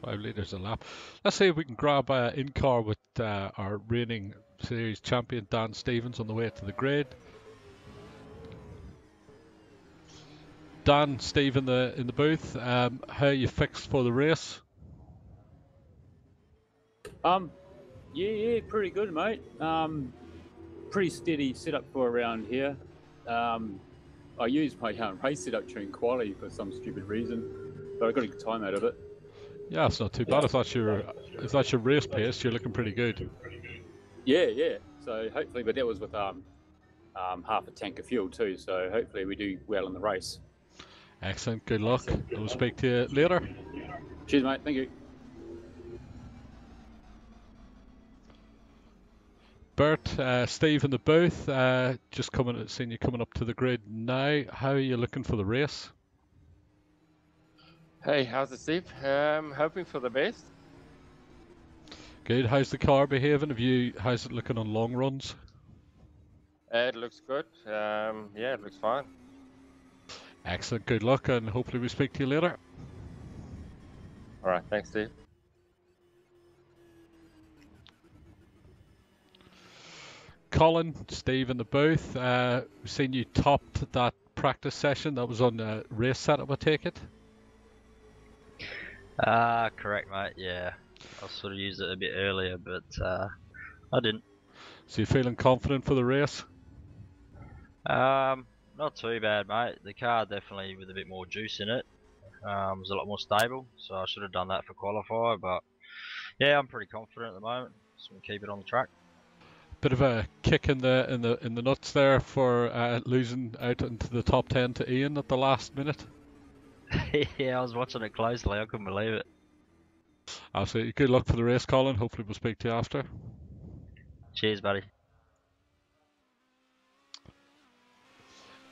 5 litres a lap. Let's see if we can grab in-car with our reigning series champion Dan Stevens on the way to the grid. Dan, Steve in the booth. How are you fixed for the race? Yeah, pretty good, mate. Pretty steady setup for around here. I used my race setup during quali for some stupid reason, but I got a good time out of it. Yeah, it's not too bad. If that's your race pace, you're looking pretty good. Yeah. So hopefully, but that was with half a tank of fuel too. So hopefully we do well in the race. Excellent. Good luck. We'll speak to you later. Cheers, mate. Thank you. Bert, Steve in the booth. Just seeing you coming up to the grid now. How are you looking for the race? Hey, how's it, Steve? Hoping for the best. Good. How's the car behaving? How's it looking on long runs? It looks good. Yeah, it looks fine. Excellent. Good luck, and hopefully we speak to you later. All right. Thanks, Steve. Colin, Steve in the booth. We've seen you topped that practice session. That was on the race setup, I take it? Correct, mate. Yeah, I sort of used it a bit earlier, but I didn't. So you're feeling confident for the race? Not too bad, mate. The car definitely with a bit more juice in it. Was a lot more stable, so I should have done that for qualifier. But yeah, I'm pretty confident at the moment. Just want to keep it on the track. Bit of a kick in the nuts there for losing out into the top 10 to Ian at the last minute. Yeah, I was watching it closely. I couldn't believe it. Absolutely. Good luck for the race, Colin. Hopefully we'll speak to you after. Cheers, buddy.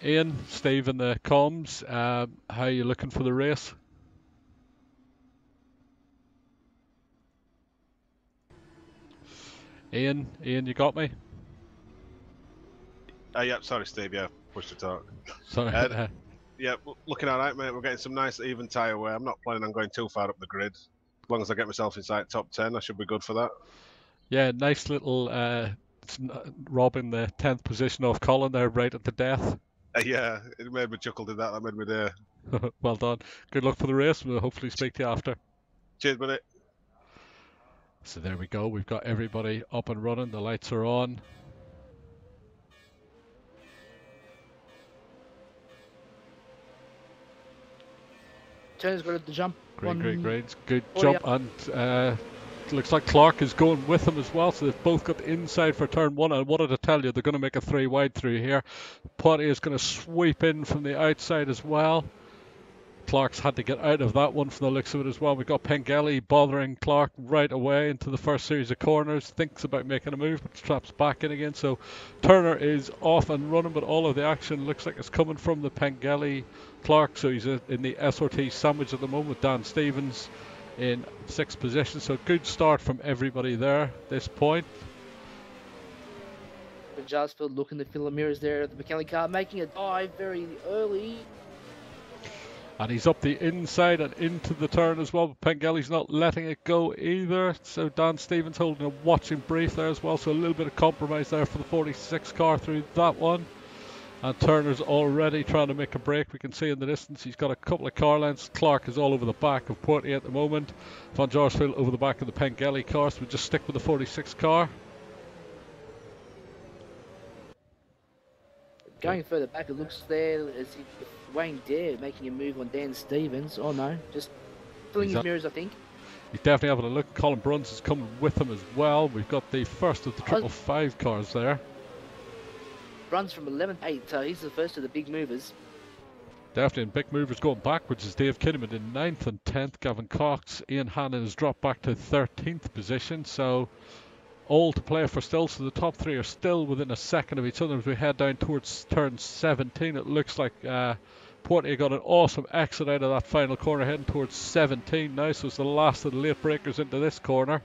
Ian, Steve in the comms. How are you looking for the race? Ian, you got me? Yeah, sorry, Steve. Yeah, push to talk. Sorry. Yeah, looking all right, mate. We're getting some nice even tyre wear. I'm not planning on going too far up the grid. As long as I get myself inside top 10, I should be good for that. Yeah, nice little robbing the 10th position off Colin there right at the death. Yeah, it made me chuckle, did that? That made me day. Well done. Good luck for the race. We'll hopefully speak to you after. Cheers, buddy. So there we go. We've got everybody up and running. The lights are on. Turner's got the jump. Great. Good jump. And looks like Clark is going with him as well. So they've both got the inside for turn one. And what did I tell you? They're going to make a 3 wide through here. Poitier is going to sweep in from the outside as well. Clark's had to get out of that one from the looks of it as well. We've got Pengelly bothering Clark right away into the first series of corners. Thinks about making a move, but traps back in again. So Turner is off and running, but all of the action looks like it's coming from the Pengelly Clark. So he's in the SRT sandwich at the moment with Dan Stevens in 6th position. So good start from everybody there at this point. Jarsfield looking to fill the mirrors there at the McKinley car, making a dive very early. And he's up the inside and into the turn as well. But Pengelly's not letting it go either. So Dan Stevens holding a watching brief there as well. So a little bit of compromise there for the 46 car through that one. And Turner's already trying to make a break. We can see in the distance he's got a couple of car lengths. Clark is all over the back of Poitier at the moment. Van Jarsfield over the back of the Pengelly car. So we just stick with the 46 car. Going further back, it looks there as if Wayne Dare making a move on Dan Stevens. Oh no, just filling his mirrors, I think. He's definitely having a look. Colin Bruns is coming with him as well. We've got the first of the 555 cars there. Bruns from 11th, 8th, so he's the first of the big movers. Definitely, and big movers going backwards is Dave Kinnaman in 9th and 10th. Gavin Cox, Ian Hannon has dropped back to 13th position. So all to play for still, so the top 3 are still within a second of each other as we head down towards turn 17. It looks like Poitier got an awesome exit out of that final corner heading towards 17 now, so it's the last of the late breakers into this corner.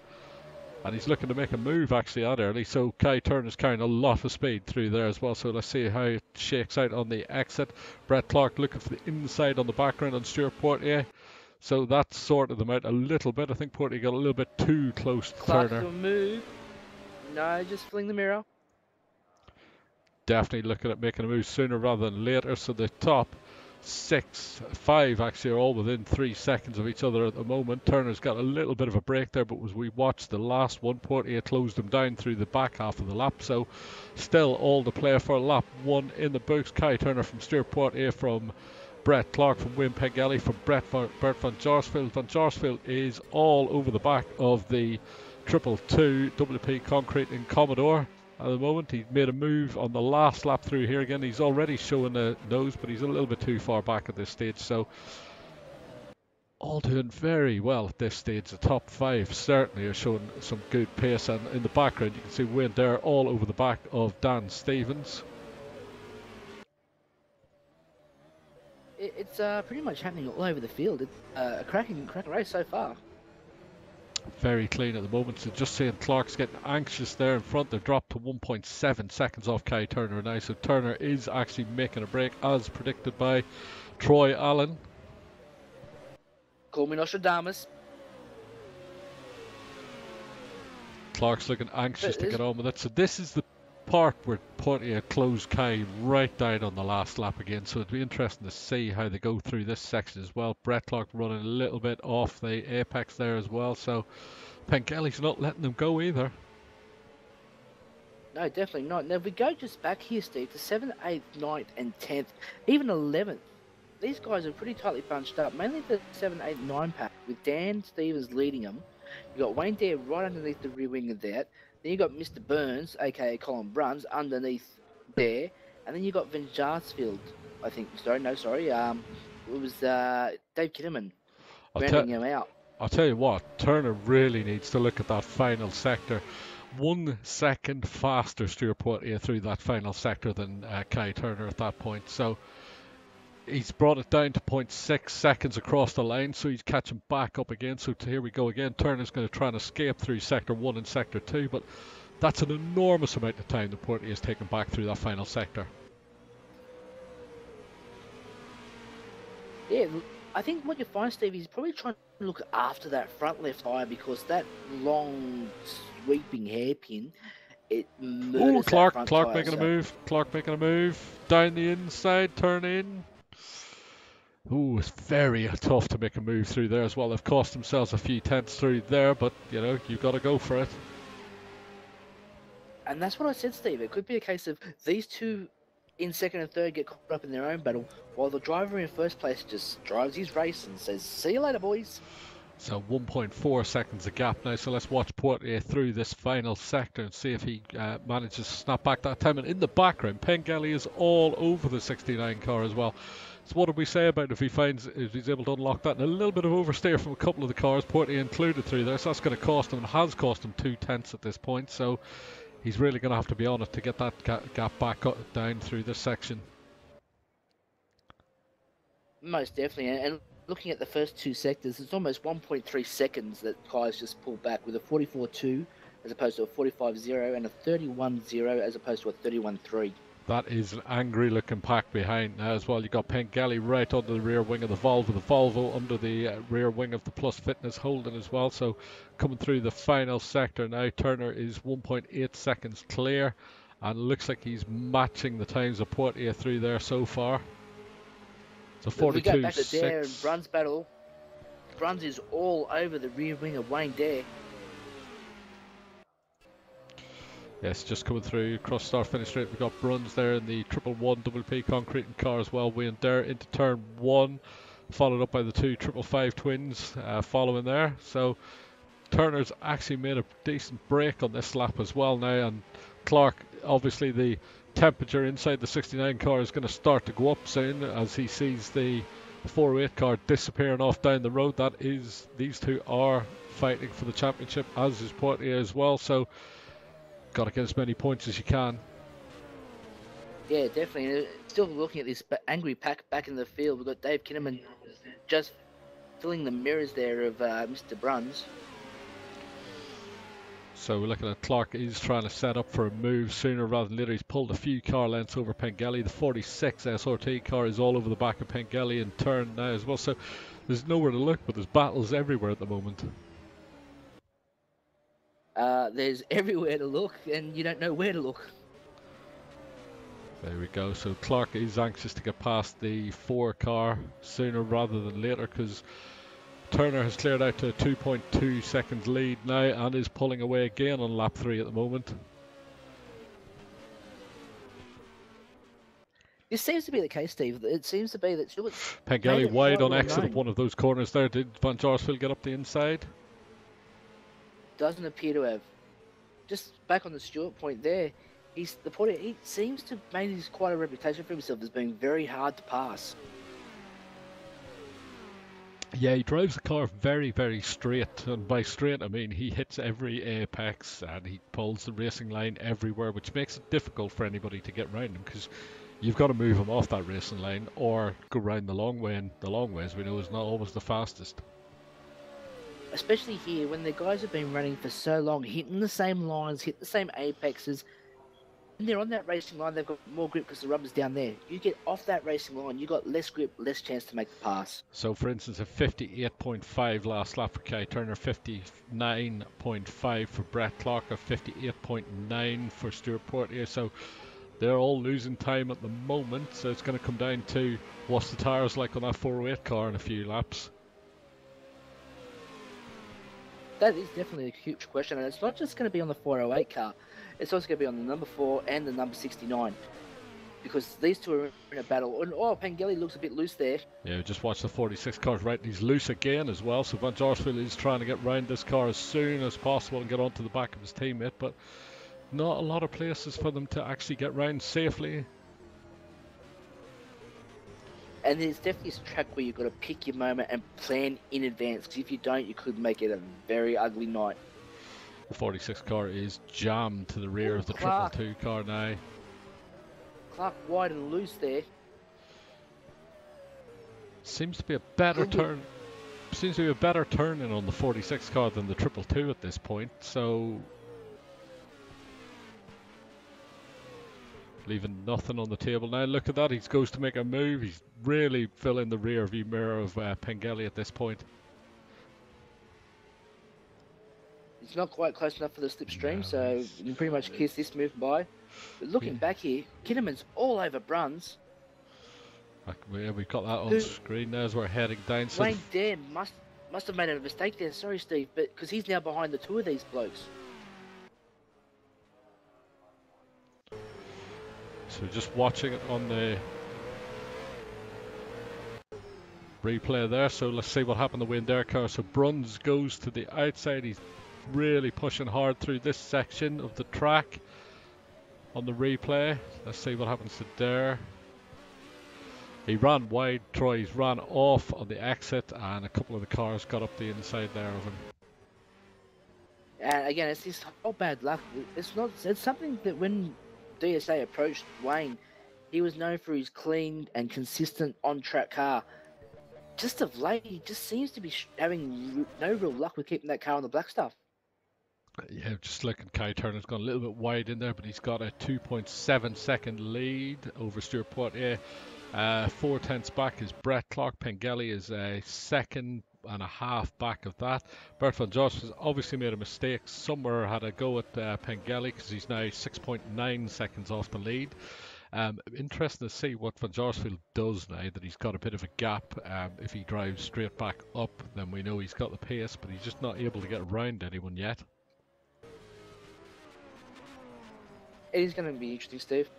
And he's looking to make a move actually that early, so Kai Turner's carrying a lot of speed through there as well, so let's see how it shakes out on the exit. Brett Clark looking for the inside on the background on Stuart Poitier. So that sorted them out a little bit. I think Poitier got a little bit too close to Clark Turner. to a move. No, just filling the mirror. Definitely looking at making a move sooner rather than later. So the top 5 actually are all within 3 seconds of each other at the moment. Turner's got a little bit of a break there, but as we watched the last one, Poitier closed him down through the back half of the lap. So still all to play for lap 1 in the books. Kai Turner from Stuart Poitier, from Brett Clark, from Wayne Pengelly, from Bert van Jarsfield. Van Jarsfield is all over the back of the 222 WP Concrete in Commodore at the moment. He made a move on the last lap through here again. He's already showing a nose, but he's a little bit too far back at this stage. So all doing very well at this stage. The top 5 certainly are showing some good pace, and in the background you can see Wayne there all over the back of Dan Stevens. It's pretty much happening all over the field. It's a cracking race so far. Very clean at the moment. So just seeing Clark's getting anxious there in front. They've dropped to 1.7 seconds off Kai Turner now. So Turner is actually making a break as predicted by Troy Allen. Call me Nostradamus. Clark's looking anxious to get on with it. So this is the part where Poitier closed Kai right down on the last lap again. So it'd be interesting to see how they go through this section as well. Brett Clark running a little bit off the apex there as well. So Pengelly's not letting them go either. No, definitely not. Now, if we go just back here, Steve, to 7th, 8th, 9th, and 10th, even 11th, these guys are pretty tightly bunched up. Mainly the 7, 8, 9 pack, with Dan Stevens leading them. You got Wayne Dare right underneath the rear wing of that. Then you got Mr. Burns, aka Colin Bruns, underneath there. And then you got Vin Jarsfield, I think. Sorry. It was Dave Kinnaman rounding him out. I'll tell you what, Turner really needs to look at that final sector. 1 second faster Stuart Poitier through that final sector than Kai Turner at that point. So he's brought it down to 0.6 seconds across the line, so he's catching back up again. So here we go again. Turner's going to try and escape through Sector 1 and Sector 2, but that's an enormous amount of time that Poitier is taking back through that final sector. Yeah, I think what you find, Steve, is probably trying to look after that front left tyre because that long sweeping hairpin, it murders that Clark front tyre, making a move. Clark making a move. Down the inside, turn in. Ooh, it's very tough to make a move through there as well. They've cost themselves a few tenths through there, but, you know, you've got to go for it. And that's what I said, Steve. It could be a case of these two in second and third get caught up in their own battle, while the driver in first place just drives his race and says, "See you later, boys." So 1.4 seconds of gap now, so let's watch Poitier through this final sector and see if he manages to snap back that time. And in the background, Pengelly is all over the 69 car as well. So what did we say about if he's able to unlock that? And a little bit of oversteer from a couple of the cars, Poitier included through there, so that's going to cost him, and has cost him 2 tenths at this point. So he's really going to have to be on it to get that gap back down through this section. Most definitely, and looking at the first two sectors, it's almost 1.3 seconds that Kai's just pulled back with a 44.2 as opposed to a 45.0 and a 31.0 as opposed to a 31.3. That is an angry looking pack behind now as well. You've got Pengelly right under the rear wing of the Volvo, under the rear wing of the Plus Fitness Holden as well. So coming through the final sector now, Turner is 1.8 seconds clear, and looks like he's matching the times of Poitier through there so far. So 42.6. We go back to Dare and Bruns battle. Bruns is all over the rear wing of Wayne Dare. Yes, just coming through across start finish straight. We've got Bruns there in the 111 WP concrete car as well. Wayne Dare into turn 1, followed up by the 2 555 twins following there. So Turner's actually made a decent break on this lap as well now, and Clark, obviously the temperature inside the 69 car is going to start to go up soon as he sees the 408 car disappearing off down the road. That is, these two are fighting for the championship, as is Poitier as well, so got to get as many points as you can. Yeah, definitely. Still looking at this angry pack back in the field. We've got Dave Kinnaman just filling the mirrors there of Mr. Bruns. So we're looking at Clark is trying to set up for a move sooner rather than later. He's pulled a few car lengths over Pengelly. The 46 SRT car is all over the back of Pengelly in turn now as well. So there's nowhere to look, but there's battles everywhere at the moment. There's everywhere to look, and you don't know where to look. There we go. So Clark is anxious to get past the 4 car sooner rather than later, because Turner has cleared out to a 2.2 seconds lead now and is pulling away again on lap 3 at the moment. This seems to be the case, Steve. It seems to be that Pengelly wide on exit of one of those corners there. Did Van Jarsfield get up the inside? Doesn't appear to have. Just back on the Stewart point there, he seems to have made quite a reputation for himself as being very hard to pass. Yeah, he drives the car very, very straight, and by straight I mean he hits every apex and he pulls the racing line everywhere, which makes it difficult for anybody to get round him, because you've got to move him off that racing line or go round the long way, and the long way, as we know, is not always the fastest. Especially here, when the guys have been running for so long, hitting the same lines, hit the same apexes, and they're on that racing line, they've got more grip because the rubber's down there. You get off that racing line, you got less grip, less chance to make the pass. So, for instance, a 58.5 last lap for Kai Turner, 59.5 for Brett Clark, a 58.9 for Stuart Poitier. So they're all losing time at the moment. So it's going to come down to what's the tyres like on that 408 car in a few laps. That is definitely a huge question, and it's not just going to be on the 408 car. It's also going to be on the number 4 and the number 69. Because these two are in a battle. And, Pengelly looks a bit loose there. Yeah, just watch the 46 cars right. He's loose again as well. So Van Jaarsveld is trying to get round this car as soon as possible and get onto the back of his teammate. But not a lot of places for them to actually get round safely. And there's definitely a track where you've got to pick your moment and plan in advance. Because if you don't, you could make it a very ugly night. The 46 car is jammed to the rear of the Clark. 222 car now. Clark wide and loose there. Seems to be a better turn. Seems to be a better turning on the 46 car than the 222 at this point. So leaving nothing on the table now. Look at that. He goes to make a move. He's really filling the rear view mirror of Pengelly at this point. It's not quite close enough for the slipstream, so you can pretty much kiss this move by. But looking back here, Kinnaman's all over Bruns. Yeah, we've got that on screen now as we're heading down. So Wayne Dam must have made a mistake there. Sorry, Steve, but because he's now behind the two of these blokes. So just watching it on the replay there. So let's see what happened to win their car. So Bruns goes to the outside. He's really pushing hard through this section of the track on the replay. Let's see what happens to Dare. He ran wide, Troy's ran off on the exit, and a couple of the cars got up the inside there of him. And again, it's this whole bad luck. It's something that when DSA approached Wayne, he was known for his clean and consistent on-track car. Just of late, he just seems to be having no real luck with keeping that car on the black stuff. Yeah, just looking, Kai Turner's gone a little bit wide in there, but he's got a 2.7 second lead over Stuart Poitier. 4 tenths back is Brett Clark. Pengelly is a second and a half back of that. Bert Van Jost has obviously made a mistake somewhere, had a go at Pengelly because he's now 6.9 seconds off the lead. Interesting to see what Van Jaarsveld does now that he's got a bit of a gap. If he drives straight back up, then we know he's got the pace, but he's just not able to get around anyone yet. It is going to be interesting, Steve.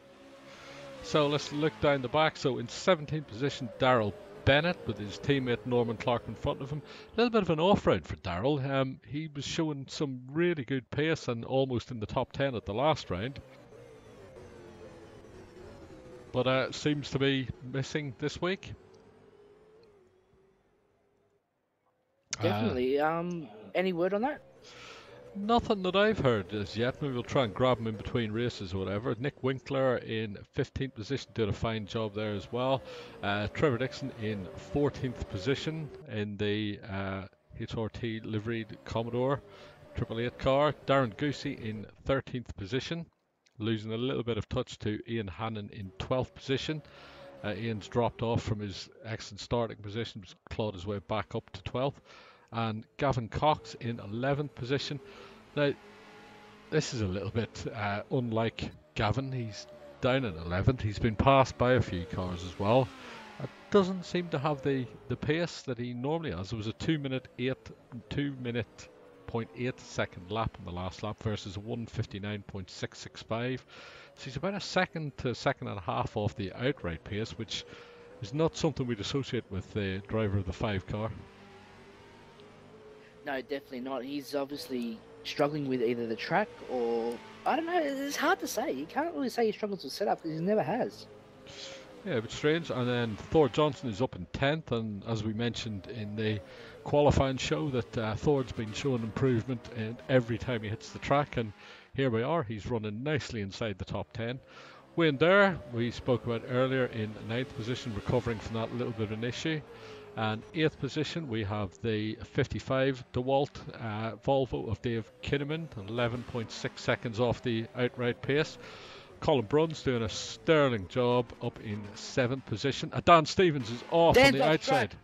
So let's look down the back. So in 17th position, Darrell Bennett with his teammate Norman Clark in front of him. A little bit of an off-road for Darrell. He was showing some really good pace and almost in the top 10 at the last round. But seems to be missing this week. Definitely. Any word on that? Nothing that I've heard as yet. Maybe we'll try and grab him in between races or whatever. Nick Winkler in 15th position did a fine job there as well. Trevor Dixon in 14th position in the HRT liveried Commodore 888 car. Darren Goosey in 13th position, losing a little bit of touch to Ian Hannon in 12th position. Ian's dropped off from his excellent starting position, just clawed his way back up to 12th. And Gavin Cox in 11th position. Now, this is a little bit unlike Gavin. He's down in 11th. He's been passed by a few cars as well. Doesn't seem to have the pace that he normally has. There was a 2 minute 0.8 second lap in the last lap versus a 1:59.665. So he's about a second to a second and a half off the outright pace, which is not something we'd associate with the driver of the 5 car. No, definitely not. He's obviously struggling with either the track or... I don't know, it's hard to say. You can't really say he struggles with setup because he never has. Yeah, a bit strange. And then Thor Johnson is up in 10th, and as we mentioned in the qualifying show, that Thor's been showing improvement every time he hits the track, and here we are. He's running nicely inside the top 10. Wayne Dare, we spoke about earlier, in 9th position, recovering from that little bit of an issue. And 8th position, we have the 55 DeWalt Volvo of Dave Kinnaman, 11.6 seconds off the outright pace. Colin Bruns doing a sterling job up in 7th position. Dan Stevens is off on the outside.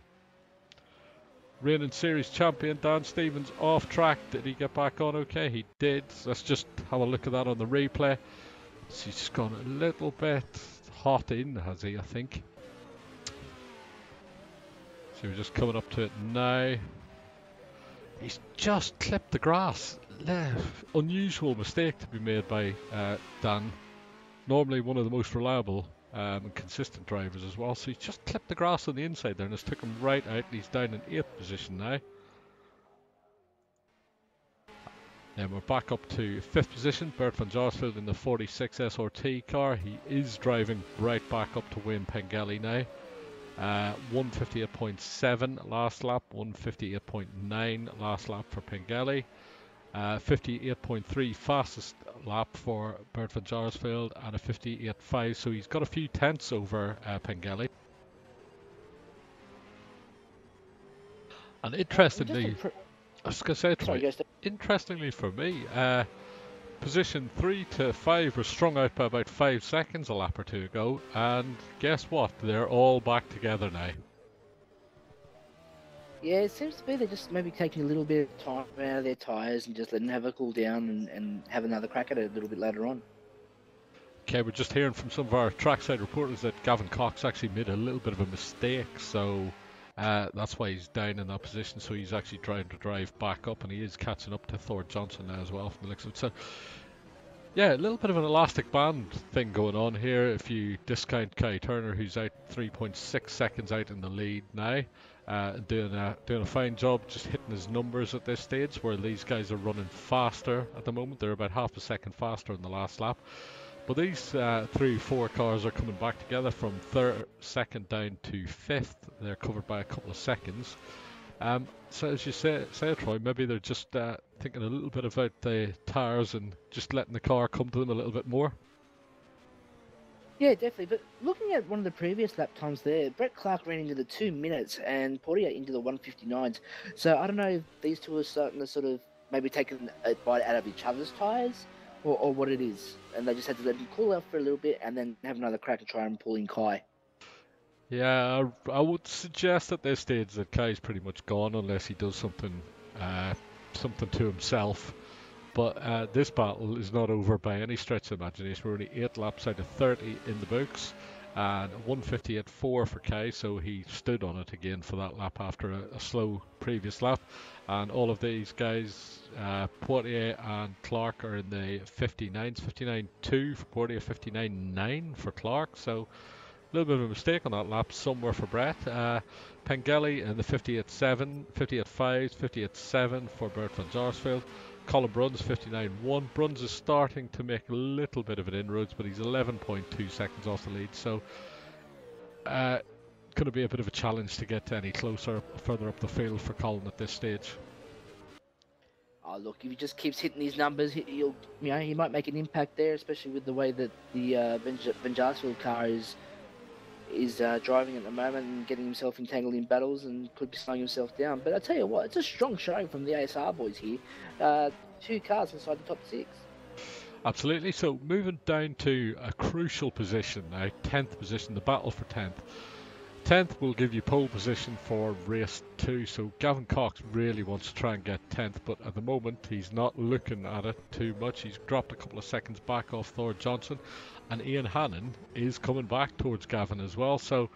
Reigning series champion Dan Stevens off track. Did he get back on okay? He did. Let's just have a look at that on the replay. So he's just gone a little bit hot in, has he, I think. So we're just coming up to it now. He's just clipped the grass. Unusual mistake to be made by Dan. Normally one of the most reliable and consistent drivers as well. So he's just clipped the grass on the inside there and it's took him right out. And he's down in 8th position now. And we're back up to 5th position. Bert van Jaarsveld in the 46 SRT car. He is driving right back up to Wayne Pengelly now. 158.7 last lap, 158.9 last lap for Pengelly. 58.3 fastest lap for Bert van Jaarsveld and a 58.5, so he's got a few tenths over Pengelly. And interestingly, I was going to say, interestingly for me, position 3 to 5 were strung out by about 5 seconds a lap or two ago, and guess what? They're all back together now. Yeah, it seems to be they're just maybe taking a little bit of time out of their tyres and just letting them have a cool down and have another crack at it a little bit later on. Okay, we're just hearing from some of our trackside reporters that Gavin Cox actually made a little bit of a mistake, so that's why he's down in that position. So he's actually trying to drive back up, and he is catching up to Thor Johnson now as well from the looks of it. So yeah, a little bit of an elastic band thing going on here if you discount Kai Turner, who's out 3.6 seconds out in the lead now. Doing a fine job just hitting his numbers at this stage, where these guys are running faster at the moment. They're about half a second faster in the last lap. But these 3-4 cars are coming back together from second down to 5th. They're covered by a couple of seconds. So as you say Troy, maybe they're just thinking a little bit about the tyres and just letting the car come to them a little bit more. Yeah, definitely. But looking at one of the previous lap times there, Brett Clark ran into the 2 minutes and Portier into the 1:59s. So I don't know if these two are starting to sort of maybe taking a bite out of each other's tyres or what it is. And they just had to let him cool out for a little bit and then have another crack and try and pull in Kai. Yeah, I would suggest at this stage that Kai's pretty much gone unless he does something to himself. But this battle is not over by any stretch of imagination. We're only 8 laps out of 30 in the books, and 158.4 for Kai, so he stood on it again for that lap after a slow previous lap. And all of these guys, Poitier and Clark, are in the 59s, 59.2 for Poitier, 59.9 for Clark, so a little bit of a mistake on that lap somewhere for Brett. Pengelly in the 58.7, 58.5, 58.7 for Bert van Jaarsveld. Colin Bruns 59.1. Bruns is starting to make a little bit of an inroads, but he's 11.2 seconds off the lead, so going to be a bit of a challenge to get any closer, further up the field for Colin at this stage. Oh, look, if he just keeps hitting these numbers, he might make an impact there, especially with the way that the Van Jaarsveld car is driving at the moment and getting himself entangled in battles and could be slowing himself down. But I tell you what, it's a strong showing from the ASR boys here. 2 cars inside the top 6. Absolutely. So moving down to a crucial position now, 10th position, the battle for 10th. 10th will give you pole position for race 2, so Gavin Cox really wants to try and get 10th, but at the moment he's not looking at it too much. He's dropped a couple of seconds back off Thor Johnson, and Ian Hannon is coming back towards Gavin as well, so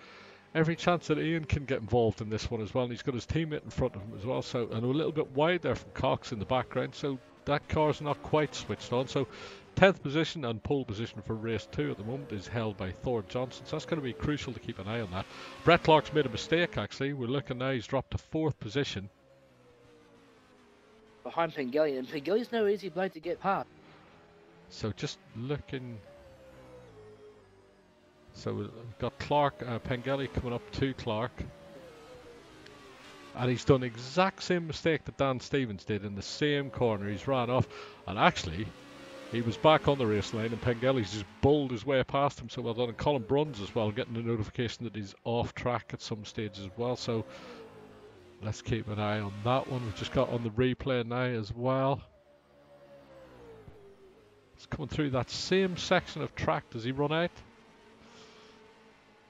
every chance that Ian can get involved in this one as well, and he's got his teammate in front of him as well, so, and a little bit wide there from Cox in the background, so that car's not quite switched on. So 10th position and pole position for race 2 at the moment is held by Thor Johnson, so that's going to be crucial to keep an eye on that. Brett Clark's made a mistake actually. We're looking now, he's dropped to 4th position. Behind Pengelly, and Pengelly's no easy bloke to get past. So just looking, so we've got Clark, Pengelly coming up to Clark. And he's done the exact same mistake that Dan Stevens did in the same corner. He's ran off, and actually he was back on the race lane, and Pengelly's just bowled his way past him, so well done. And Colin Bruns as well, getting a notification that he's off track at some stage as well, so let's keep an eye on that one. We've just got on the replay now as well. It's coming through that same section of track. Does he run out?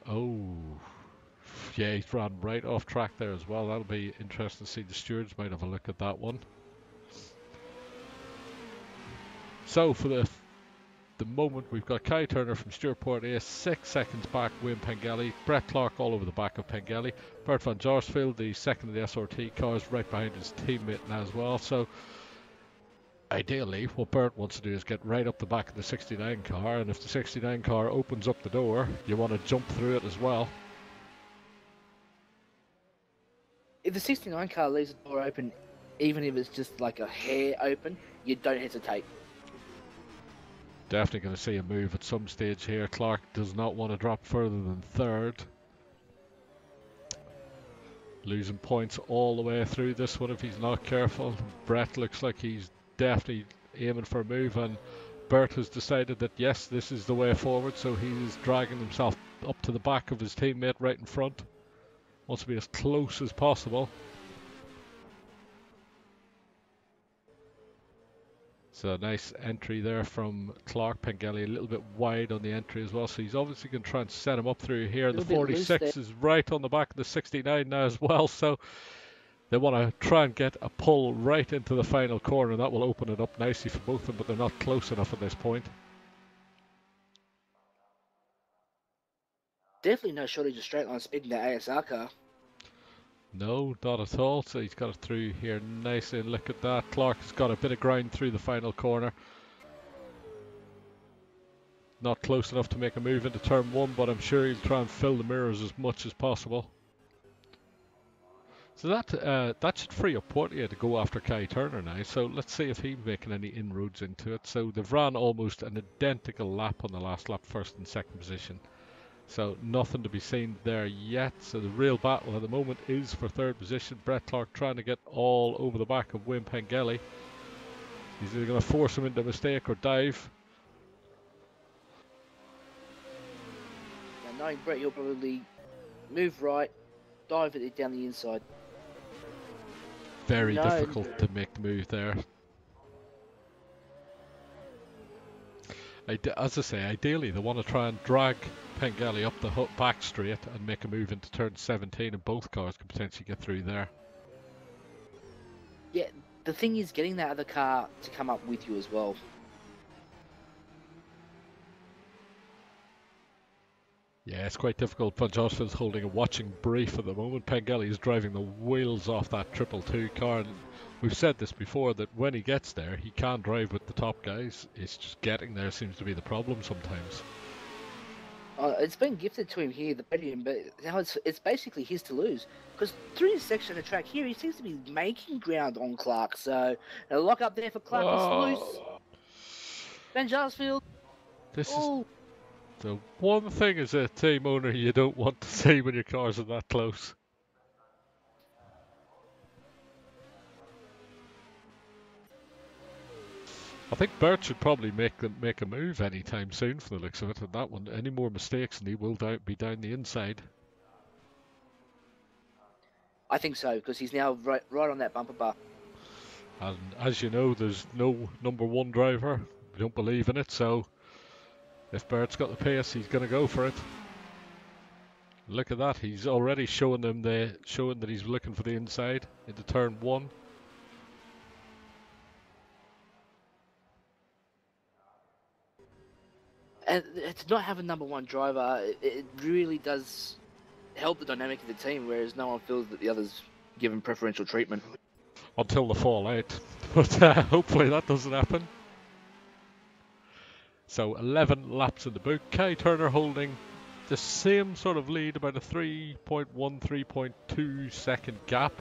Oh, yeah, he's ran right off track there as well. That'll be interesting to see. The stewards might have a look at that one. So for the the moment we've got Kai Turner from Stuart Portier 6 seconds back, Wayne Pengelly, Brett Clark all over the back of Pengelly, Bert van Jaarsveld, the second of the SRT cars, right behind his teammate now as well. So ideally what Bert wants to do is get right up the back of the 69 car, and if the 69 car opens up the door, you want to jump through it as well. If the 69 car leaves the door open, even if it's just like a hair open, you don't hesitate. Definitely going to see a move at some stage here. Clark does not want to drop further than third. Losing points all the way through this one if he's not careful. Brett looks like he's definitely aiming for a move, and Bert has decided that yes, this is the way forward, so he's dragging himself up to the back of his teammate right in front. Wants to be as close as possible. So nice entry there from Clark. Pengelly a little bit wide on the entry as well, so he's obviously going to try and set him up through here. The 46 is right on the back of the 69 now as well, so they want to try and get a pull right into the final corner. That will open it up nicely for both of them, but they're not close enough at this point. Definitely no shortage of straight line speed in the ASR car. No, not at all. So he's got it through here nicely. And look at that. Clark has got a bit of grind through the final corner. Not close enough to make a move into turn one, but I'm sure he'll try and fill the mirrors as much as possible. So that should free up Portier to go after Kai Turner now. So let's see if he's making any inroads into it. So they've ran almost an identical lap on the last lap, first and second position. So nothing to be seen there yet. So the real battle at the moment is for third position. Brett Clark trying to get all over the back of Wayne Pengelly. He's either going to force him into a mistake or dive. Now knowing Brett, he'll probably move right, dive it down the inside. Very difficult to make the move there. As I say, ideally they want to try and drag Pengelly up the back straight and make a move into turn 17, and both cars could potentially get through there. Yeah, the thing is getting that other car to come up with you as well. Yeah, it's quite difficult. Van Jaarsveld's holding a watching brief at the moment. Pengelly is driving the wheels off that 222 car, and we've said this before that when he gets there, he can drive with the top guys. It's just getting there seems to be the problem sometimes. It's been gifted to him here, the podium, but now it's basically his to lose. Because through this section of track here, he seems to be making ground on Clark. So a lock up there for Clark is loose. Van Jaarsveld. This is the one thing as a team owner you don't want to see when your cars are that close. I think Bert should probably make a move anytime soon from the looks of it. And that one, any more mistakes and he will be down the inside. I think so, because he's now right on that bumper bar. And as you know, there's no number one driver. We don't believe in it, so if Bert's got the pace, he's going to go for it. Look at that, he's already showing that he's looking for the inside into turn one. And to not have a number one driver, it really does help the dynamic of the team, whereas no one feels that the others given preferential treatment. Until the fall out, but hopefully that doesn't happen. So 11 laps in the book. Kai Turner holding the same sort of lead, about a 3.1, 3.2 second gap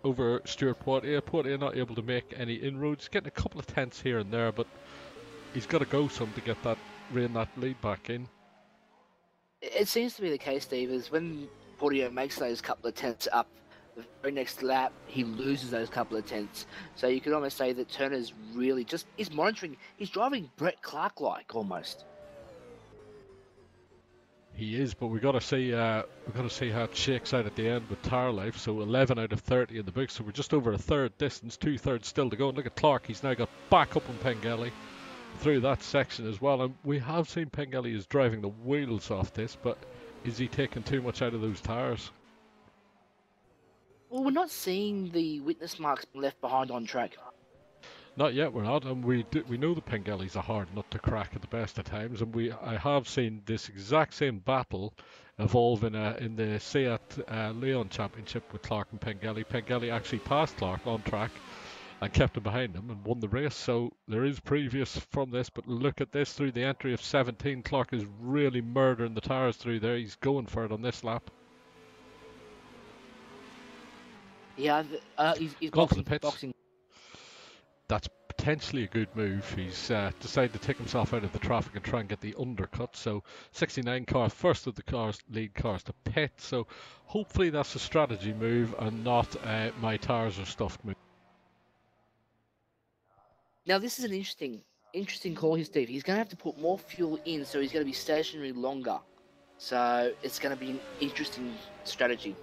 over Stuart Portier. Portier not able to make any inroads, getting a couple of tenths here and there, but he's got to go some to get that rein that lead back in. It seems to be the case, Steve, is when Portier makes those couple of tenths up, the very next lap he loses those couple of tenths. So you could almost say that Turner's really he's monitoring, he's driving Brett Clark like almost. He is, but we've got to see how it shakes out at the end with tire life. So 11 out of 30 in the book, so we're just over a third distance, 2/3 still to go. And look at Clark, he's now got back up on Pengelly through that section as well. And we have seen Pengelly is driving the wheels off this, but is he taking too much out of those tires? Well, we're not seeing the witness marks left behind on track. Not yet, we're not, and we know the Pengelly's a hard nut to crack at the best of times, and I have seen this exact same battle evolve in the Seat Leon Championship with Clark and Pengelly. Pengelly actually passed Clark on track and kept him behind him and won the race. So there is previous from this, but look at this through the entry of 17. Clark is really murdering the tires through there. He's going for it on this lap. Yeah, he's gone to the pits. boxing. That's potentially a good move. He's decided to take himself out of the traffic and try and get the undercut. So 69 car, first of the lead cars to pit. So hopefully that's a strategy move and not my tires are stuffed move. Now this is an interesting call here, Steve. He's going to have to put more fuel in, so he's going to be stationary longer. So it's going to be an interesting strategy.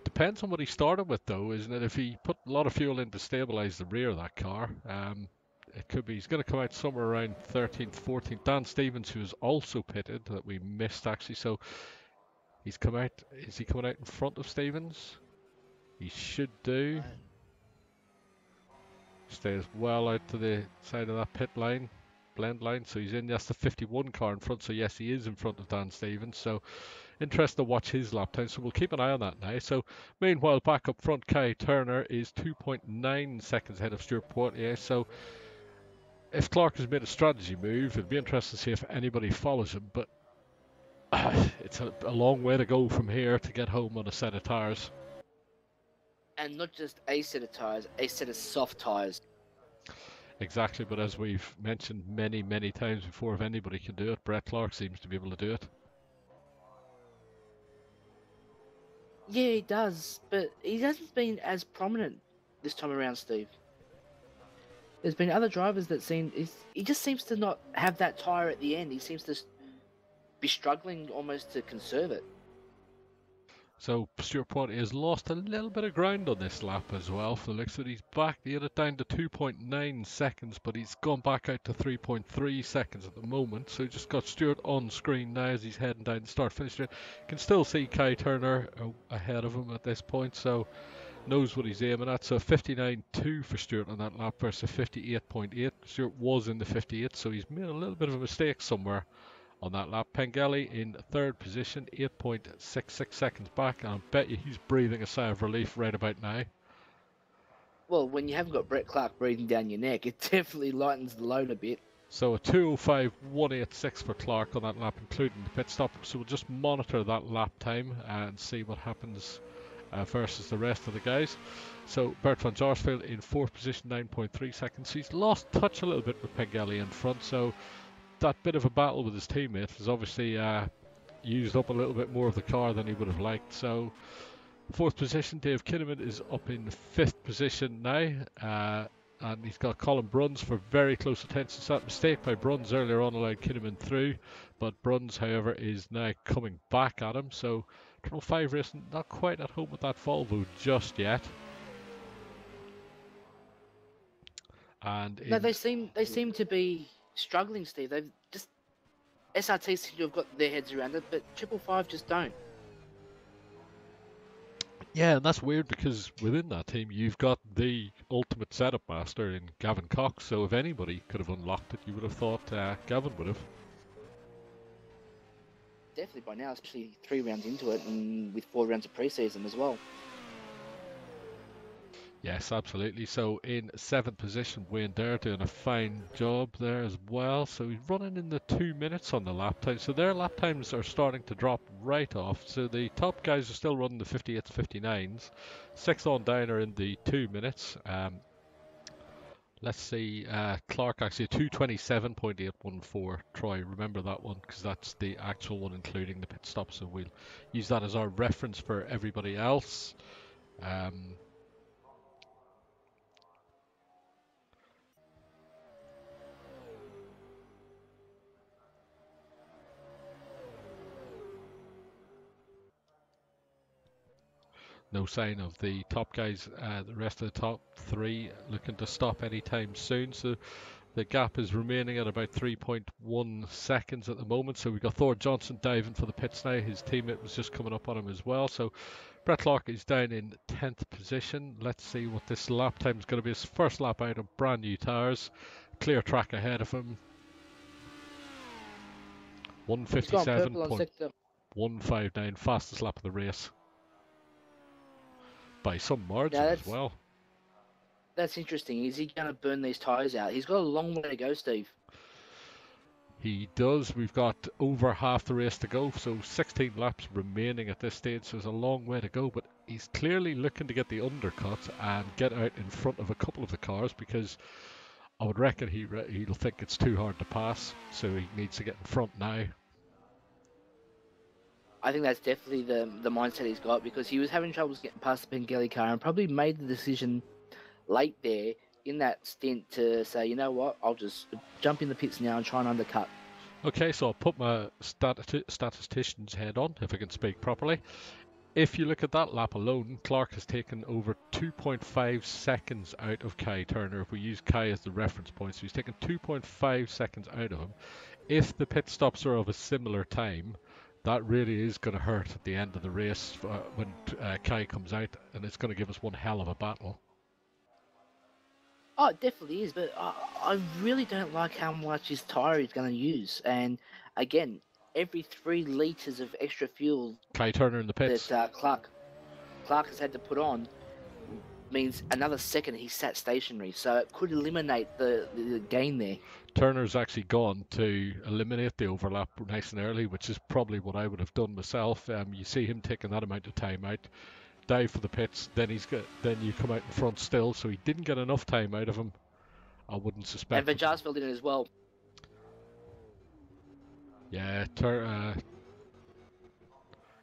Depends on what he started with, though, isn't it? If he put a lot of fuel in to stabilise the rear of that car, it could be he's going to come out somewhere around 13th, 14th. Dan Stevens, who is also pitted, that we missed actually, so he's come out. Is he coming out in front of Stevens? He should do. Stays well out to the side of that pit line, blend line, so he's in. That's the 51 car in front, so yes, he is in front of Dan Stevens. So interesting to watch his lap time, so we'll keep an eye on that now. So meanwhile, back up front, Kai Turner is 2.9 seconds ahead of Stuart Poitier. So if Clark has made a strategy move, it'd be interesting to see if anybody follows him, but it's a long way to go from here to get home on a set of tyres. And not just a set of tyres, a set of soft tyres. Exactly, but as we've mentioned many, many times before, if anybody can do it, Brett Clark seems to be able to do it. Yeah, he does, but he hasn't been as prominent this time around, Steve. There's been other drivers that he just seems to not have that tyre at the end. He seems to be struggling almost to conserve it. So Stuart Poitier has lost a little bit of ground on this lap as well. For the looks of it, he's back. He had it down to 2.9 seconds, but he's gone back out to 3.3 seconds at the moment. So just got Stuart on screen now as he's heading down the start-finish straight. Can still see Kai Turner ahead of him at this point, so knows what he's aiming at. So 59.2 for Stuart on that lap versus 58.8. Stuart was in the 58, so he's made a little bit of a mistake somewhere on that lap. Pengelly in third position, 8.66 seconds back, and I bet you he's breathing a sigh of relief right about now. Well, when you haven't got Brett Clark breathing down your neck, it definitely lightens the load a bit. So a 2:05.186 for Clark on that lap, including the pit stop. So we'll just monitor that lap time and see what happens versus the rest of the guys. So Bert van Jaarsveld in fourth position, 9.3 seconds. He's lost touch a little bit with Pengelly in front, so that bit of a battle with his teammate has obviously used up a little bit more of the car than he would have liked. So fourth position, Dave Kinnaman is up in fifth position now, and he's got Colin Bruns for very close attention. So that mistake by Bruns earlier on allowed Kinnaman through, but Bruns, however, is now coming back at him. So Triple 5 Racing not quite at home with that Volvo just yet. And no, they seem to be struggling, Steve. They've just SRT seem to have got their heads around it, but 555 just don't. Yeah, and that's weird because within that team you've got the ultimate setup master in Gavin Cox. So if anybody could have unlocked it, you would have thought Gavin would have. Definitely by now, especially 3 rounds into it, and with 4 rounds of pre-season as well. Yes, absolutely. So in 7th position, Wayne Dare doing a fine job there as well. So he's running in the 2 minutes on the lap time. So their lap times are starting to drop right off. So the top guys are still running the 58s, 59s. 6th on down are in the 2 minutes. Let's see, Clark actually 2:27.814. Troy, remember that one because that's the actual one including the pit stop. So we'll use that as our reference for everybody else. No sign of the top guys, the rest of the top 3 looking to stop anytime soon. So The gap is remaining at about 3.1 seconds at the moment. So we've got Thor Johnson diving for the pits now. His teammate was just coming up on him as well. So Brett Clark is down in 10th position. Let's see what this lap time is going to be. His first lap out of brand new tyres. Clear track ahead of him. 157.159, fastest lap of the race. By some margin as well. That's interesting. Is he going to burn these tyres out? He's got a long way to go, Steve. He does. We've got over half the race to go, so 16 laps remaining at this stage, so there's a long way to go, but he's clearly looking to get the undercut and get out in front of a couple of the cars, because I would reckon he'll think it's too hard to pass, so he needs to get in front now. I think that's definitely the mindset he's got, because he was having troubles getting past the Pengelly car and probably made the decision late there in that stint to say, you know what, I'll just jump in the pits now and try and undercut. Okay, so I'll put my statistician's head on, if I can speak properly. If you look at that lap alone, Clark has taken over 2.5 seconds out of Kai Turner. If we use Kai as the reference point, so he's taken 2.5 seconds out of him. If the pit stops are of a similar time, that really is going to hurt at the end of the race when Kai comes out, and it's going to give us one hell of a battle. Oh, it definitely is, but I really don't like how much his tyre he's going to use. And again, every 3 litres of extra fuel Kai Turner in the pits that Clark has had to put on means another second he sat stationary, so it could eliminate the gain there. Turner's actually gone to eliminate the overlap nice and early, which is probably what I would have done myself. You see him taking that amount of time out, dive for the pits, then then you come out in front still, so he didn't get enough time out of him. I wouldn't suspect. And Vajarsfeld did it as well. Yeah,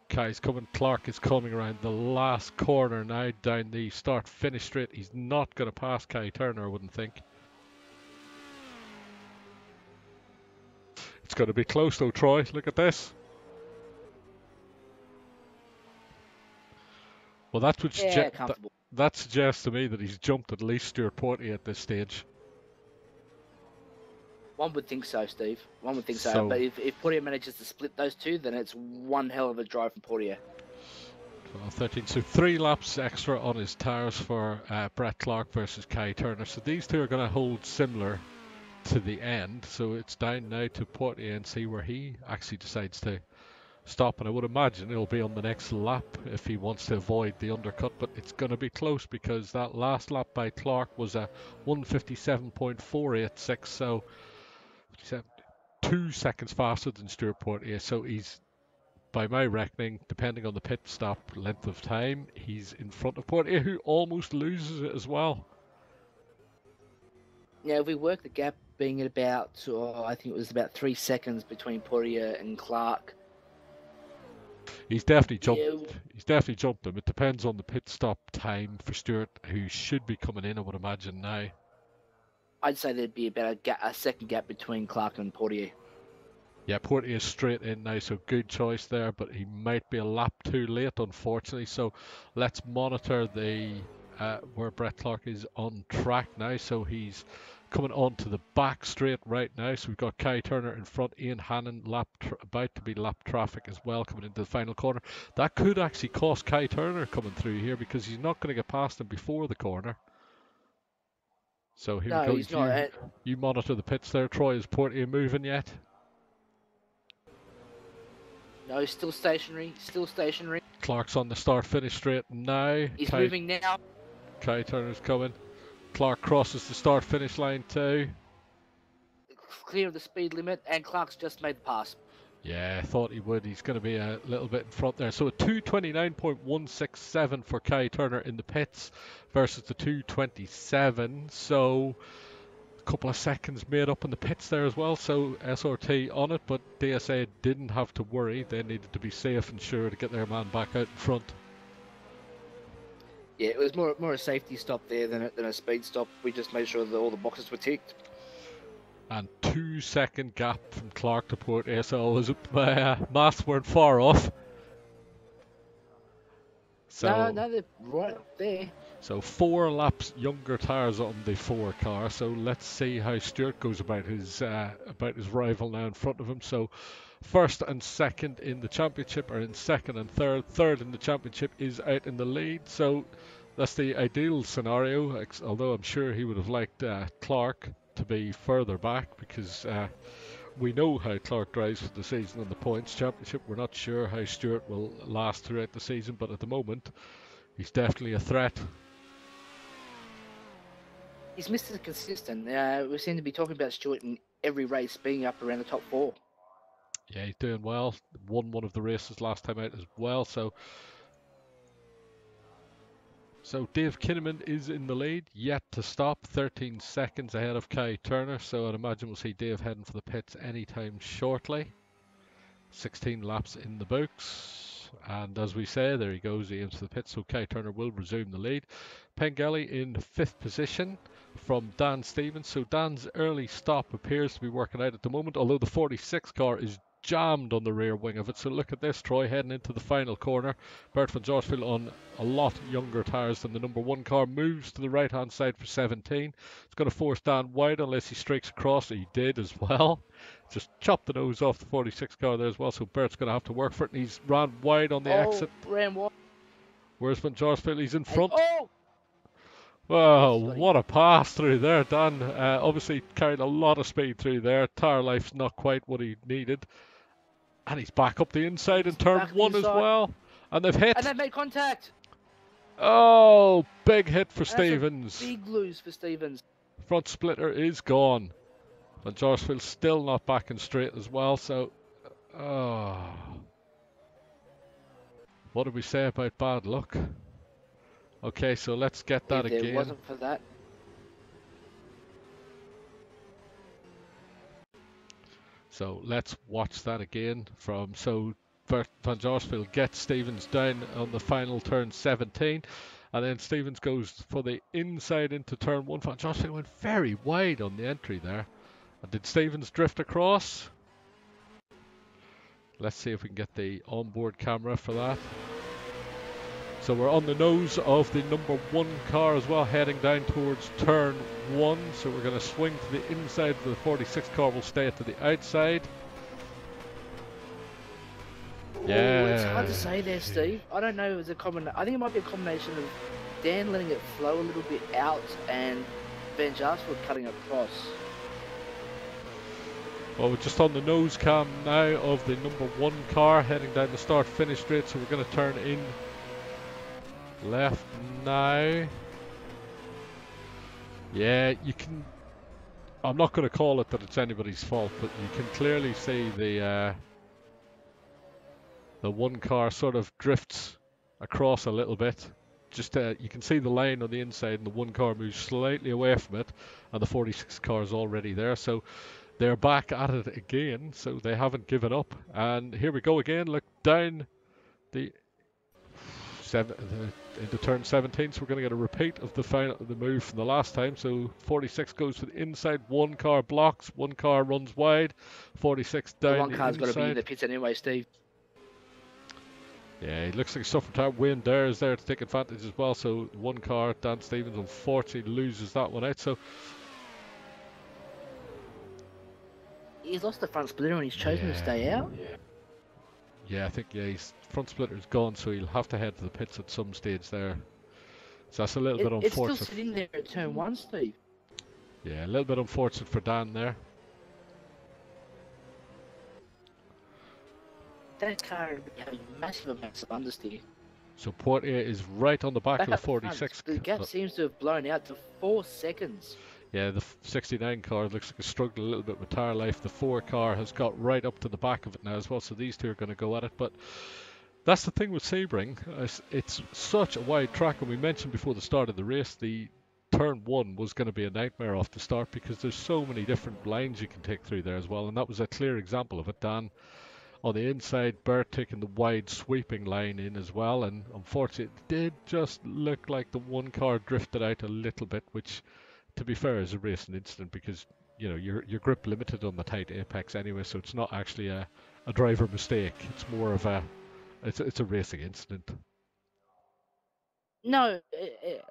Kai's coming. Clark is coming around the last corner now down the start-finish straight. He's not going to pass Kai Turner, I wouldn't think. It's going to be close though, Troy. Look at this. Well, that suggests to me that he's jumped at least Stuart Portier at this stage. One would think so, Steve. One would think so. But if Portier manages to split those two, then it's one hell of a drive from Portier. 12, 13. So 3 laps extra on his tyres for Brett Clark versus Kai Turner. So these two are going to hold similar to the end. So it's down now to Portier and see where he actually decides to stop. And I would imagine it'll be on the next lap if he wants to avoid the undercut. But it's going to be close, because that last lap by Clark was a 157.486. So 2 seconds faster than Stuart Portier, so he's, by my reckoning, depending on the pit stop length of time, he's in front of Portier, who almost loses it as well. Yeah, if we work the gap being at about, I think it was about 3 seconds between Portier and Clark. He's definitely jumped. Yeah. He's definitely jumped him. It depends on the pit stop time for Stuart, who should be coming in, I would imagine now. I'd say there'd be about a second gap between Clark and Portier. Yeah, Portier's straight in now, so good choice there, but he might be a lap too late, unfortunately. So let's monitor the where Brett Clark is on track now. So he's coming onto the back straight right now. So we've got Kai Turner in front, Ian Hannon about to be lap traffic as well, coming into the final corner. That could actually cost Kai Turner coming through here, because he's not going to get past him before the corner. So here we go. You monitor the pits there, Troy. Is Portier moving yet? No, he's still stationary. Still stationary. Clark's on the start-finish straight now. He's moving now. Kai Turner's coming. Clark crosses the start-finish line too. Clear of the speed limit, and Clark's just made the pass. Yeah, I thought he would. He's going to be a little bit in front there. So a 2:29.167 for Kai Turner in the pits versus the 2:27. So a couple of seconds made up in the pits there as well. So SRT on it, but DSA didn't have to worry. They needed to be safe and sure to get their man back out in front. Yeah, it was more a safety stop there than a speed stop. We just made sure that all the boxes were ticked. And 2 second gap from Clark to Portier, so my maths weren't far off. So, no, they're right there. So 4 laps younger tyres on the 4 car. So let's see how Stewart goes about his rival now in front of him. So first and second in the championship are in second and third. Third in the championship is out in the lead. So that's the ideal scenario, although I'm sure he would have liked Clark to be further back, because we know how Clark drives for the season in the points championship. We're not sure how Stewart will last throughout the season, but at the moment he's definitely a threat. He's Mr. Consistent. We seem to be talking about Stewart in every race being up around the top 4. Yeah, he's doing well. Won one of the races last time out as well. So Dave Kinnaman is in the lead, yet to stop, 13 seconds ahead of Kai Turner. So I'd imagine we'll see Dave heading for the pits anytime shortly. 16 laps in the books. And as we say, there he goes, he aims for the pits. So Kai Turner will resume the lead. Pengelly in 5th position from Dan Stevens. So Dan's early stop appears to be working out at the moment, although the 46 car is jammed on the rear wing of it. So look at this, Troy, heading into the final corner. Bert van Jaarsveld on a lot younger tyres than the number 1 car, moves to the right hand side for 17. It's going to force Dan wide unless he streaks across. He did as well. Just chopped the nose off the 46 car there as well, so Bert's going to have to work for it, and he's ran wide on the exit. Ran wide. Where's van Jaarsveld? He's in front. Oh, what a pass through there, Dan. Obviously carried a lot of speed through there. Tyre life's not quite what he needed. And he's back up the inside in turn 1 as well. And they've hit. And they've made contact. Oh, big hit for Stevens. Big lose for Stevens. Front splitter is gone. Van Jaarsveld's still not back in straight as well, so... What did we say about bad luck? Okay, so let's get that again. If it wasn't for that. So let's watch that again so Van Jaarsveld gets Stevens down on the final turn 17, and then Stevens goes for the inside into turn 1. Van Jaarsveld went very wide on the entry there. And did Stevens drift across? Let's see if we can get the onboard camera for that. So we're on the nose of the number 1 car as well, heading down towards turn 1. So we're going to swing to the inside. The 46 car will stay to the outside. Yeah. It's hard to say there, Steve. I don't know if it's a combination. I think it might be a combination of Dan letting it flow a little bit out and Van Jaarsveld cutting across. Well, we're just on the nose cam now of the number 1 car, heading down the start-finish straight. So we're going to turn in left now. Yeah, you can... I'm not going to call it that it's anybody's fault, but you can clearly see the 1 car sort of drifts across a little bit. Just you can see the line on the inside, and the 1 car moves slightly away from it, and the 46 car is already there. So they're back at it again, so they haven't given up. And here we go again. Look down the into turn 17, so we're going to get a repeat of the move from the last time. So 46 goes to the inside, 1 car blocks, 1 car runs wide, 46 down. 1 car's got to be in the pits anyway, Steve. Yeah, he looks like a suffered time. Wayne Dare is there to take advantage as well. So 1 car, Dan Stevens, unfortunately loses that one out. So he's lost the front splitter and he's chosen to stay out. Yeah, I think his front splitter is gone, so he'll have to head to the pits at some stage there. So that's a little bit unfortunate. It's still sitting there at turn 1, Steve. Yeah, a little bit unfortunate for Dan there. That car would be having massive amounts of understeer. So Portier is right on the back of the 46. The gap seems to have blown out to 4 seconds. Yeah, the 69 car looks like it's struggled a little bit with tyre life. The 4 car has got right up to the back of it now as well, so these two are going to go at it. But that's the thing with Sebring. It's such a wide track, and we mentioned before the start of the race, the turn 1 was going to be a nightmare off the start because there's so many different lines you can take through there as well, and that was a clear example of it. Dan on the inside, Bert taking the wide sweeping line in as well, and unfortunately it did just look like the 1 car drifted out a little bit, which to be fair is a racing incident because you know your grip limited on the tight apex anyway, so it's not actually a driver mistake. It's more of it's a racing incident. No,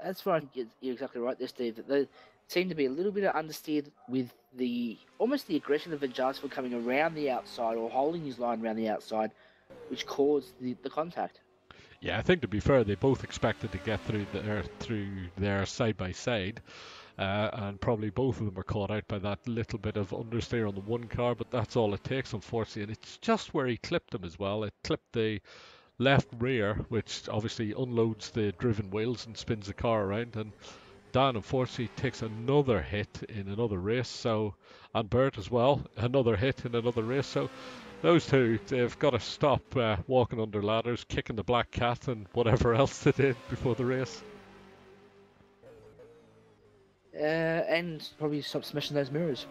that's right. You're exactly right there, Steve. That they seem to be a little bit understeered with almost the aggression of Jarvis coming around the outside or holding his line around the outside, which caused the contact. Yeah, I think to be fair, they both expected to get through there side by side, and probably both of them were caught out by that little bit of understeer on the one car. But that's all it takes, unfortunately, and it's just where he clipped him as well. It clipped the left rear, which obviously unloads the driven wheels and spins the car around. And Dan, unfortunately, takes another hit in another race. So, and Bert as well, another hit in another race. So, those two, they've got to stop walking under ladders, kicking the black cat, and whatever else they did before the race. And probably stop smashing those mirrors.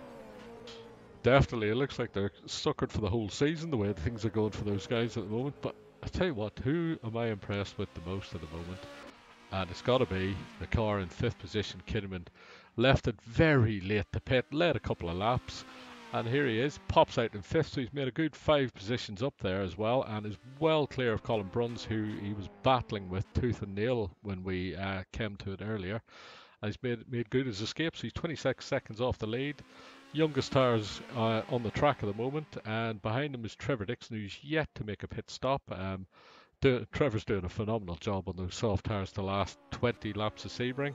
Definitely, it looks like they're suckered for the whole season, the way things are going for those guys at the moment. But I tell you what, who am I impressed with the most at the moment? And it's got to be the car in 5th position, Kinnaman. Left it very late to pit, led a couple of laps, and here he is, pops out in 5th, so he's made a good 5 positions up there as well, and is well clear of Colin Bruns, who he was battling with tooth and nail when we came to it earlier. And he's made good his escape, so he's 26 seconds off the lead. Youngest tires on the track at the moment, and behind him is Trevor Dixon, who's yet to make a pit stop. Trevor's doing a phenomenal job on those soft tires the last 20 laps of Sebring.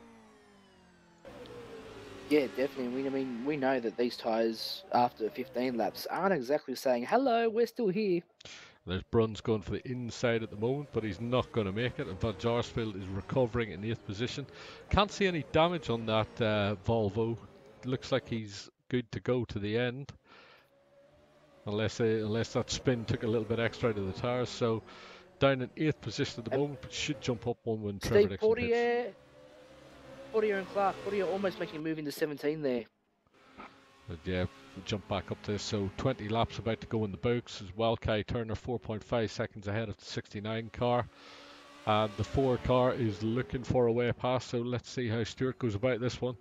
Yeah, definitely. We know that these tires after 15 laps aren't exactly saying, hello, we're still here. There's Bruns going for the inside at the moment, but he's not going to make it. And Van Jarsfield is recovering in 8th position. Can't see any damage on that Volvo. Looks like he's good to go to the end. Unless that spin took a little bit extra out of the tires. So down in 8th position at the moment, but should jump up one when Trevor Dixon pits. Portier and Clark. Portier almost making a move into 17 there. But yeah, we'll jump back up there. So 20 laps about to go in the books as well. Kai Turner 4.5 seconds ahead of the 69 car. And the 4 car is looking for a way past, so let's see how Stewart goes about this one.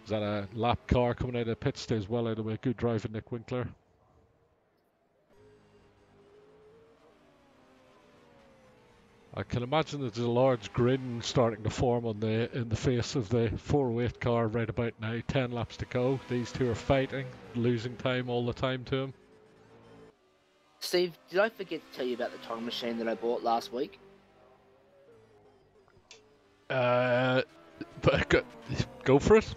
Is that a lap car coming out of the pit? Stays well out of the way. Good driving, Nick Winkler. I can imagine there's a large grin starting to form on in the face of the 408 car right about now. 10 laps to go. These two are fighting, losing time all the time to him. Steve, did I forget to tell you about the time machine that I bought last week? But go for it.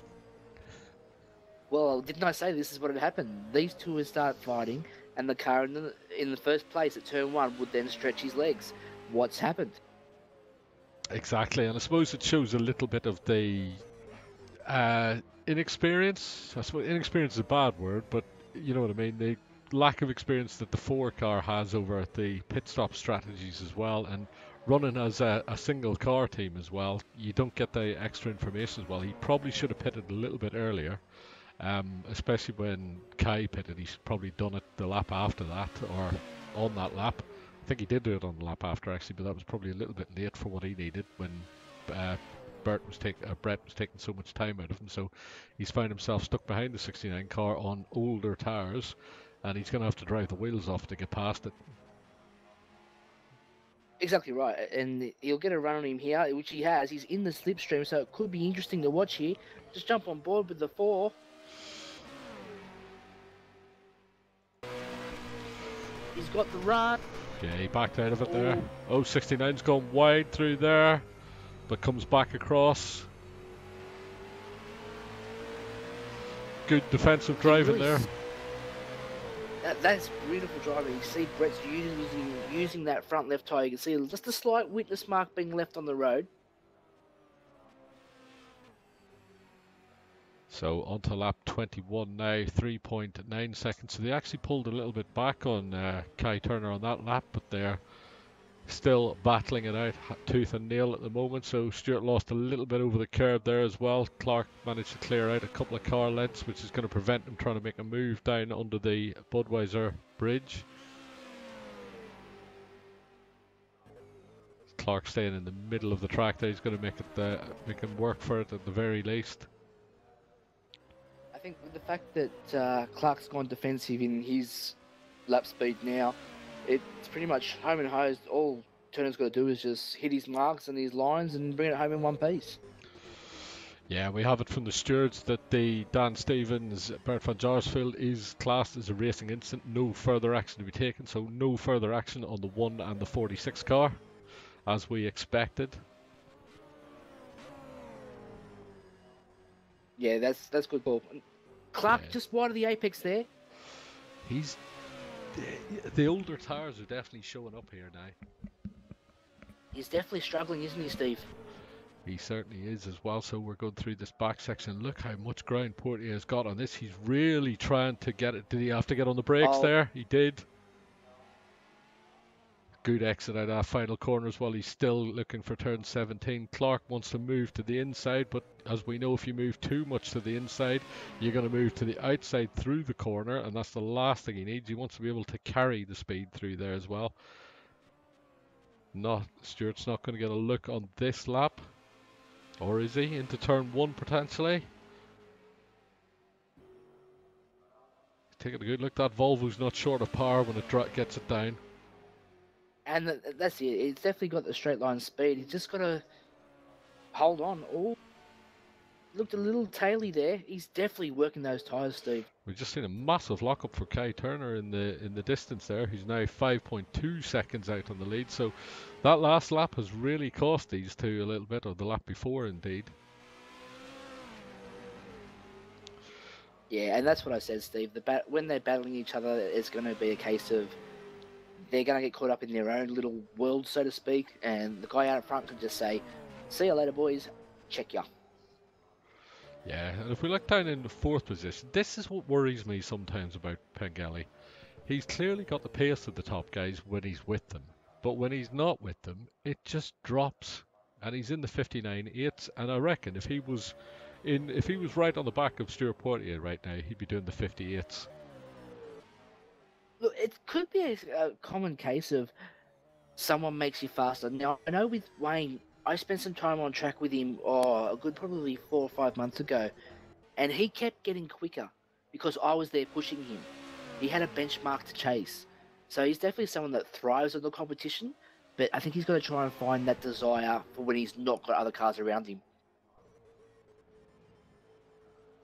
Well, didn't I say this is what had happened? These two would start fighting, and the car in the first place at turn 1 would then stretch his legs. What's happened? Exactly, and I suppose it shows a little bit of the inexperience. I suppose inexperience is a bad word, but you know what I mean. The lack of experience that the 4 car has over the pit stop strategies as well, and running as a single car team as well. You don't get the extra information as well. He probably should have pitted a little bit earlier, especially when Kai pitted. He's probably done it the lap after that or on that lap. I think he did do it on the lap after actually, but that was probably a little bit late for what he needed when Brett was taking so much time out of him. So he's found himself stuck behind the 69 car on older tires, and he's going to have to drive the wheels off to get past it. Exactly right, and he'll get a run on him here, which he has. He's in the slipstream, so it could be interesting to watch here. Just jump on board with the 4. He's got the run. Yeah, he backed out of it there. Oh, 69's gone wide through there, but comes back across. Good defensive driving there. That's beautiful driving. You see Brett's using that front left tyre. You can see just a slight witness mark being left on the road. So onto lap 21 now, 3.9 seconds. So they actually pulled a little bit back on Kai Turner on that lap, but they're still battling it out tooth and nail at the moment. So Stewart lost a little bit over the curb there as well. Clark managed to clear out a couple of car lengths, which is going to prevent him trying to make a move down under the Budweiser bridge. Clark staying in the middle of the track there. He's going to make him work for it at the very least. I think with the fact that Clark's gone defensive in his lap speed now, it's pretty much home and hosed all Turner's got to do is just hit his marks and his lines and bring it home in one piece. Yeah, we have it from the stewards that the Dan Stevens Bert van Jaarsveld is classed as a racing incident. No further action to be taken, so no further action on the 1 and the 46 car, as we expected. Yeah, that's good call. Clark just wide of the apex there. He's the older tires are definitely showing up here now. He's definitely struggling, isn't he, Steve? He certainly is as well. So we're going through this back section. Look how much ground Portier has got on this. He's really trying to get it. Did he have to get on the brakes there? He did. Good exit out of that final corner as well. He's still looking for turn 17. Clark wants to move to the inside, but as we know, if you move too much to the inside, you're going to move to the outside through the corner, and that's the last thing he needs. He wants to be able to carry the speed through there as well. Stewart's not going to get a look on this lap. Or is he? Into turn 1 potentially? Taking a good look. That Volvo's not short of power when it gets it down. And that's it. It's definitely got the straight line speed. He's just got to hold on. Oh, looked a little taily there. He's definitely working those tyres, Steve. We've just seen a massive lockup for Kai Turner in the distance there. He's now 5.2 seconds out on the lead. So that last lap has really cost these two a little bit, or the lap before indeed. Yeah, and that's what I said, Steve. When they're battling each other, it's going to be a case of they're going to get caught up in their own little world, so to speak, and the guy out front can just say, "See you later, boys. Check ya." Yeah, and if we look down in the 4th position, this is what worries me sometimes about Pengelly. He's clearly got the pace of the top guys when he's with them, but when he's not with them, it just drops. And he's in the 59.8s, and I reckon if he was right on the back of Stuart Portier right now, he'd be doing the 58s. Look, it could be a common case of someone makes you faster. Now, I know with Wayne, I spent some time on track with him, a good probably 4 or 5 months ago, and he kept getting quicker because I was there pushing him. He had a benchmark to chase. So he's definitely someone that thrives on the competition, but I think he's got to try and find that desire for when he's not got other cars around him.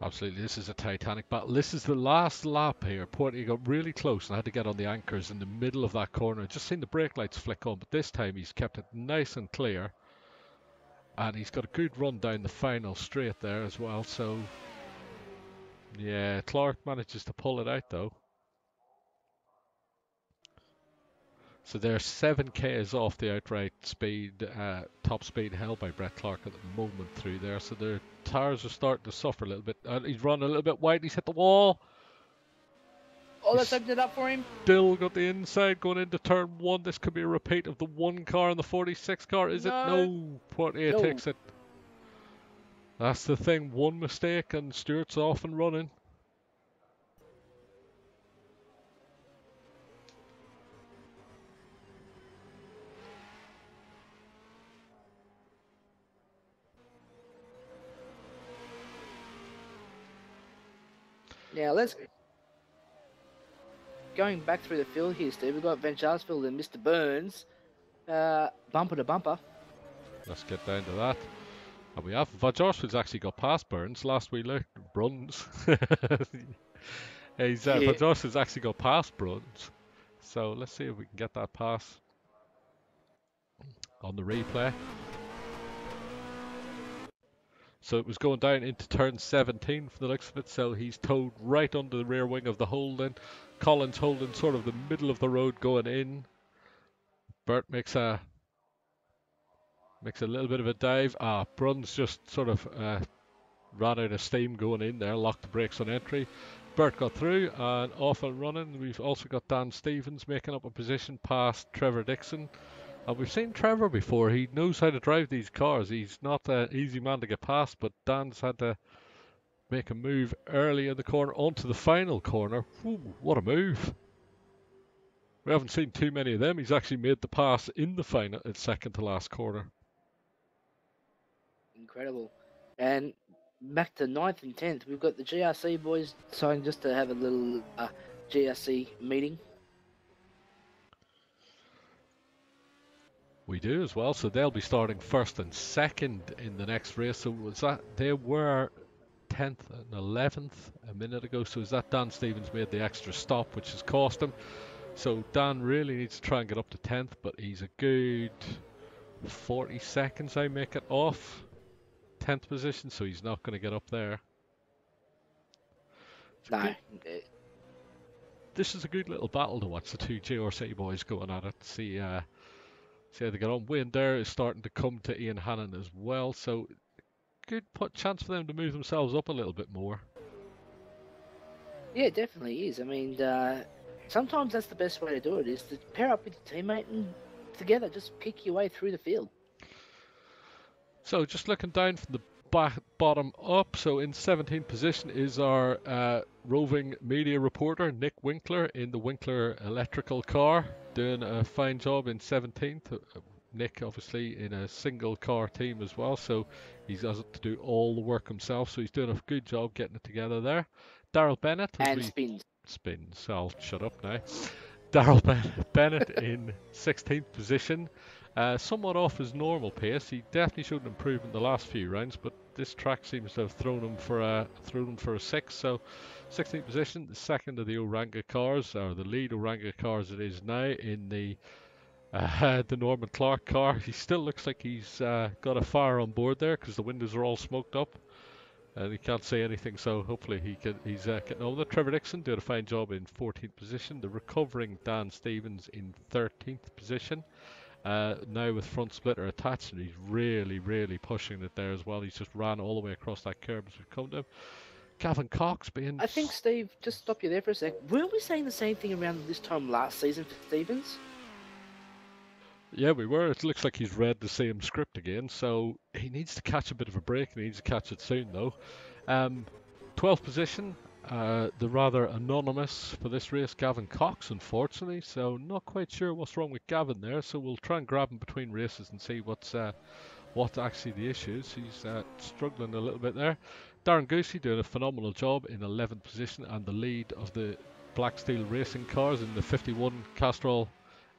Absolutely, this is a titanic battle. This is the last lap here. Portier got really close and had to get on the anchors in the middle of that corner. Just seen the brake lights flick on, but this time he's kept it nice and clear. And he's got a good run down the final straight there as well. So, yeah, Clark manages to pull it out though. So they're 7Ks off the outright speed, top speed held by Brett Clark at the moment through there. So their tyres are starting to suffer a little bit. He's running a little bit wide. He's hit the wall. Oh, let's open it up for him. Still got the inside going into turn 1. This could be a repeat of the 1 car and the 46 car. Is it? No. Portier takes it. That's the thing. One mistake and Stewart's off and running. Now let's going back through the field here, Steve. We've got Van Jaarsveld and Mr. Burns, bumper to bumper. Let's get down to that. And we have Van Jaarsveld's actually got past Burns. Last we looked, Bruns. Van Jaarsveld's actually got past Bruns. So let's see if we can get that pass on the replay. So it was going down into turn 17 from the looks of it, so he's towed right under the rear wing of the Holden. Collins Holden sort of the middle of the road going in. Bert makes a little bit of a dive. Bruns just sort of ran out of steam going in there, locked the brakes on entry. Bert got through and off and running. We've also got Dan Stevens making up a position past Trevor Dixon. And we've seen Trevor before. He knows how to drive these cars. He's not an easy man to get past, but Dan's had to make a move early in the corner onto the final corner. Ooh, what a move. We haven't seen too many of them. He's actually made the pass in the final at second to last corner. Incredible. And back to 9th and 10th, we've got the GRC boys deciding just to have a little GRC meeting. We do as well, so they'll be starting first and second in the next race. So was that they were 10th and 11th a minute ago, so is that Dan Stevens made the extra stop, which has cost him. So Dan really needs to try and get up to 10th, but he's a good 40 seconds, I make it, off 10th position, so he's not going to get up there. No. This is a good little battle to watch, the two JRC boys going at it. See how they get on. Wayne there is starting to come to Ian Hannon as well, so good chance for them to move themselves up a little bit more. Yeah, it definitely is. I mean, sometimes that's the best way to do it, is to pair up with your teammate and together just pick your way through the field. So just looking down from the bottom up, so in 17th position is our roving media reporter Nick Winkler in the Winkler electrical car, doing a fine job in 17th. Nick obviously in a single car team as well, so he has to do all the work himself, so he's doing a good job getting it together there. Daryl Bennett and spins. I'll shut up now. Daryl Bennett in 16th position, somewhat off his normal pace. He definitely showed an improvement in the last few rounds, but this track seems to have thrown him for a 6. So 16th position, the second of the Oranga cars, or the lead Oranga cars it is now, in the Norman Clark car. He still looks like he's got a fire on board there because the windows are all smoked up and he can't say anything, so hopefully he's getting on with it. Trevor Dixon doing a fine job in 14th position. The recovering Dan Stevens in 13th position. Now with front splitter attached, and he's really pushing it there as well. He's just ran all the way across that curb as we've come to him. Gavin Cox being... I think, Steve, just stop you there for a sec. Weren't we saying the same thing around this time last season for Stevens? Yeah, we were. It looks like he's read the same script again, so he needs to catch a bit of a break, and he needs to catch it soon, though. 12th position, the rather anonymous for this race, Gavin Cox, unfortunately, so not quite sure what's wrong with Gavin there, so we'll try and grab him between races and see what's actually the issue is. He's struggling a little bit there. Darren Goosey doing a phenomenal job in 11th position and the lead of the Black Steel Racing cars in the 51 Castrol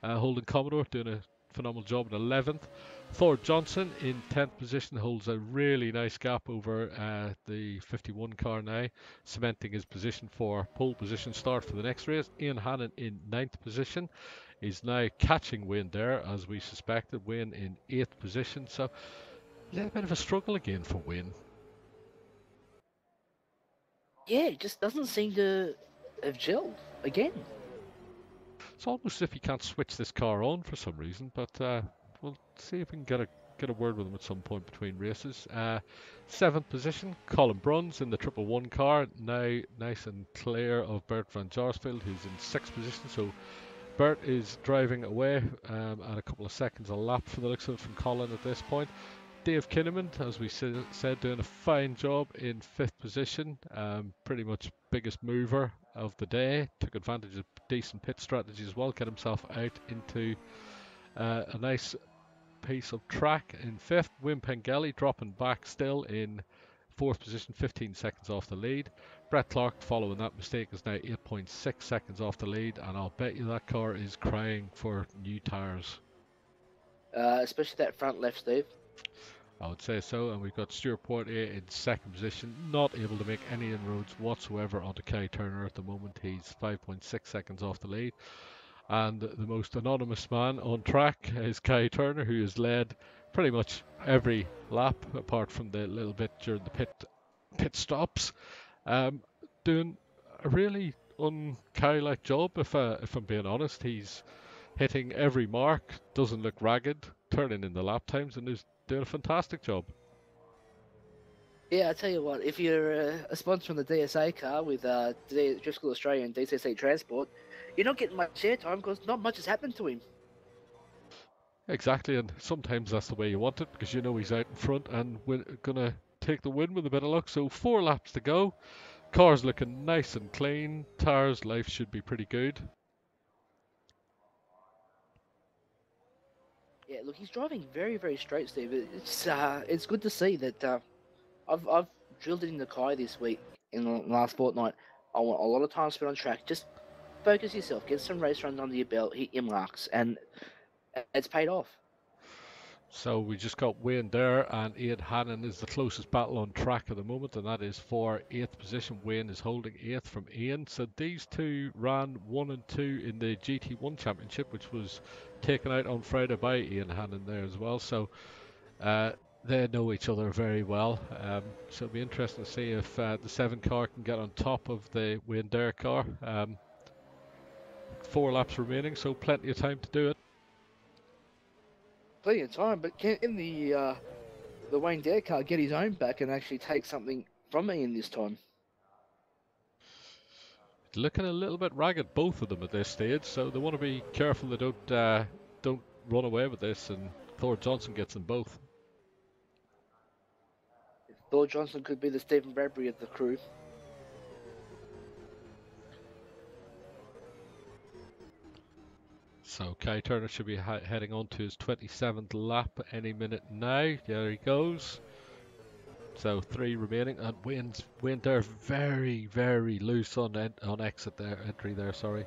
Holden Commodore, doing a phenomenal job in 11th. Thor Johnson in 10th position holds a really nice gap over the 51 car now, cementing his position for pole position start for the next race. Ian Hannon in 9th position is now catching Wayne there, as we suspected. Wayne in 8th position, so a little bit of a struggle again for Wayne. Yeah, it just doesn't seem to have gelled again. It's almost as if he can't switch this car on for some reason, but we'll see if we can get a word with him at some point between races. 7th position, Colin Bruns in the 111 car, now nice and clear of Bert van Jaarsveld, who's in 6th position. So Bert is driving away at a couple of seconds a lap for the looks of it from Colin at this point. Dave Kinnaman, as we said, doing a fine job in 5th position, pretty much biggest mover of the day, took advantage of decent pit strategy as well, get himself out into a nice piece of track in 5th. Wim Pengelly dropping back still in 4th position, 15 seconds off the lead. Brett Clark, following that mistake, is now 8.6 seconds off the lead, and I'll bet you that car is crying for new tyres. Especially that front left, Steve. I would say so, and we've got Stuart Portier in 2nd position, not able to make any inroads whatsoever onto Kai Turner at the moment. He's 5.6 seconds off the lead, and the most anonymous man on track is Kai Turner, who has led pretty much every lap apart from the little bit during the pit stops, doing a really un-Kai-like job. If I'm being honest, he's hitting every mark, doesn't look ragged, turning in the lap times, and is doing a fantastic job. Yeah, I tell you what, if you're a sponsor on the DSA car with Drift School Australia and DCC Transport, you're not getting much airtime because not much has happened to him. Exactly, and sometimes that's the way you want it, because you know he's out in front and gonna take the win with a bit of luck. So 4 laps to go. Car's looking nice and clean. Tyres life should be pretty good. Yeah, look, he's driving very straight, Steve. It's good to see that. I've drilled it in the Kai this week in the last fortnight. I want a lot of time spent on track. Just focus yourself, get some race runs under your belt, hit your marks, and it's paid off. So we just got Wayne there, and Ian Hannon is the closest battle on track at the moment, and that is for 8th position. Wayne is holding 8th from Ian. So these two ran 1 and 2 in the GT1 Championship, which was taken out on Friday by Ian Hannon there as well. So they know each other very well. So it'll be interesting to see if the 7 car can get on top of the Wayne Dare car. 4 laps remaining, so plenty of time to do it. Plenty of time, but can the Wayne Dare car get his own back and actually take something from Ian this time? Looking a little bit ragged, both of them at this stage, so they want to be careful they don't run away with this, and Thor Johnson gets them both. Thor Johnson could be the Stephen Bradbury of the crew. So Kai Turner should be heading on to his 27th lap any minute now. There he goes. So 3 remaining, and Wayne Dare very, very loose on exit there, entry there. Sorry.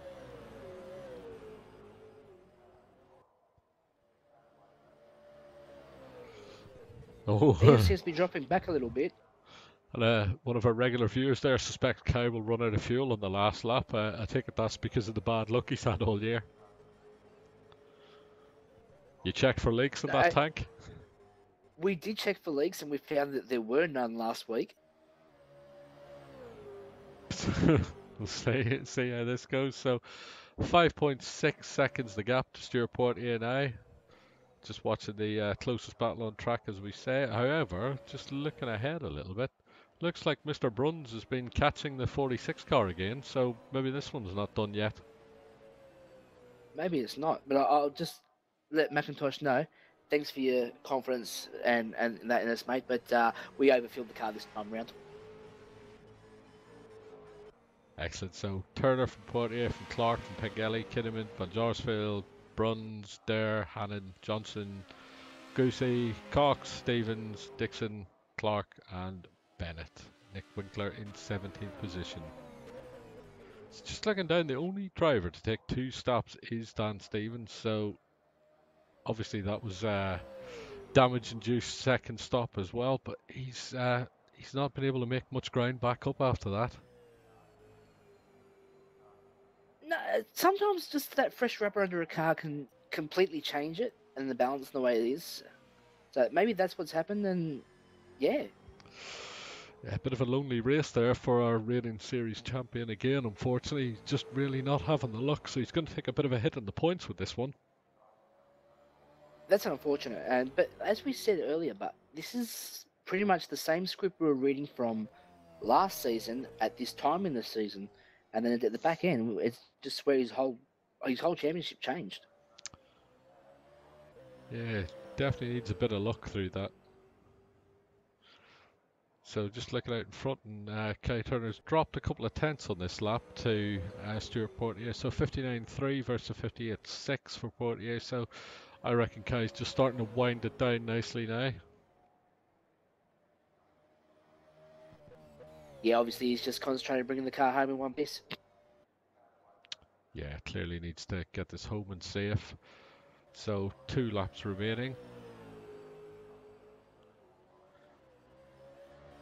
Oh, He seems to be dropping back a little bit. And one of our regular viewers there suspects Kai will run out of fuel on the last lap. I take it that's because of the bad luck he's had all year. You checked for leaks in that tank? We did check for leaks, and we found that there were none last week. We'll see how this goes. So 5.6 seconds the gap to Stuart Portier now. Just watching the closest battle on track, as we say. However, just looking ahead a little bit, looks like Mr. Bruns has been catching the 46 car again, so maybe this one's not done yet. Maybe it's not, but I'll just let McIntosh know. Thanks for your confidence and that in us, mate, but we overfilled the car this time round. Excellent. So Turner from Portier, from Clark, from Pengelly, Kinnaman, Van Jorsfield, Bruns, Dare, Hannon, Johnson, Goosey, Cox, Stevens, Dixon, Clark, and Bennett. Nick Winkler in 17th position. So just looking down, the only driver to take 2 stops is Dan Stevens, so obviously that was damage-induced second stop as well, but he's not been able to make much ground back up after that. No, sometimes just that fresh rubber under a car can completely change it and the balance the way it is. So maybe that's what's happened, and yeah. Yeah, a bit of a lonely race there for our Rating Series champion again. Unfortunately, he's just really not having the luck, so he's going to take a bit of a hit on the points with this one. That's unfortunate, but as we said earlier, but this is pretty much the same script we were reading from last season at this time in the season, and then at the back end, it's just where his whole championship changed. Yeah, definitely needs a bit of luck through that. So just looking out in front, and Kai Turner's dropped a couple of tenths on this lap to Stuart Portier. So 59.3 versus 58.6 for Portier. So I reckon Kai's just starting to wind it down nicely now. Yeah, obviously he's just concentrating on bringing the car home in one piece. Yeah, clearly needs to get this home and safe. So 2 laps remaining.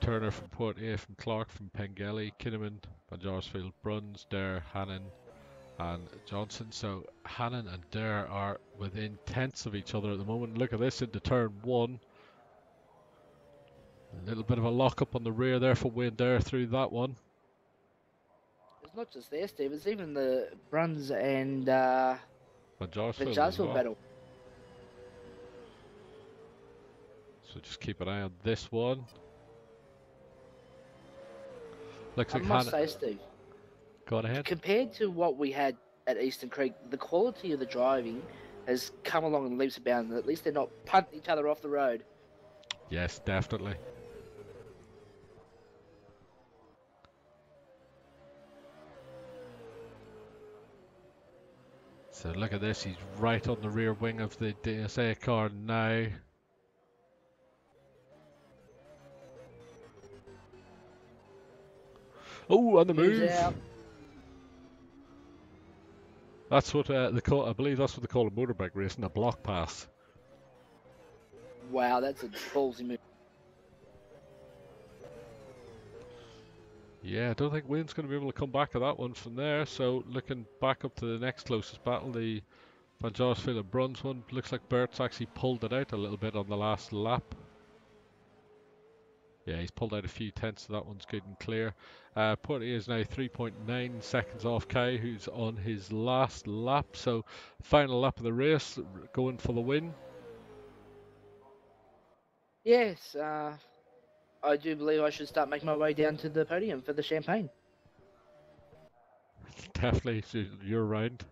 Turner from Portier, from Clark, from Pengelly, Kinnaman, Van Jorsfield, Bruns, Dare, Hannon, and Johnson. So Hannon and Dare are within tenths of each other at the moment. Look at this into turn 1. A little bit of a lock-up on the rear there for Wayne Dare through that one. It's not just there, Steve. It's even the Bruns and Van Jorsfield battle. So just keep an eye on this one. Looks I like must say, Steve, go on ahead. Compared to what we had at Eastern Creek, the quality of the driving has come along in leaps and bounds. At least they're not punting each other off the road. Yes, definitely. So look at this, he's right on the rear wing of the DSA car now. Oh, on the move. Out. That's what they call. I believe that's what they call a motorbike racing, a block pass. Wow, that's a ballsy move. Yeah, I don't think Wayne's going to be able to come back at that one from there. So looking back up to the next closest battle, the Van Jorsfield and Bruns one. Looks like Bert's actually pulled it out a little bit on the last lap. Yeah, he's pulled out a few tenths, so that one's good and clear. Portier is now 3.9 seconds off Kai, who's on his last lap. So final lap of the race, going for the win. Yes, I do believe I should start making my way down to the podium for the champagne. Definitely, so you're round.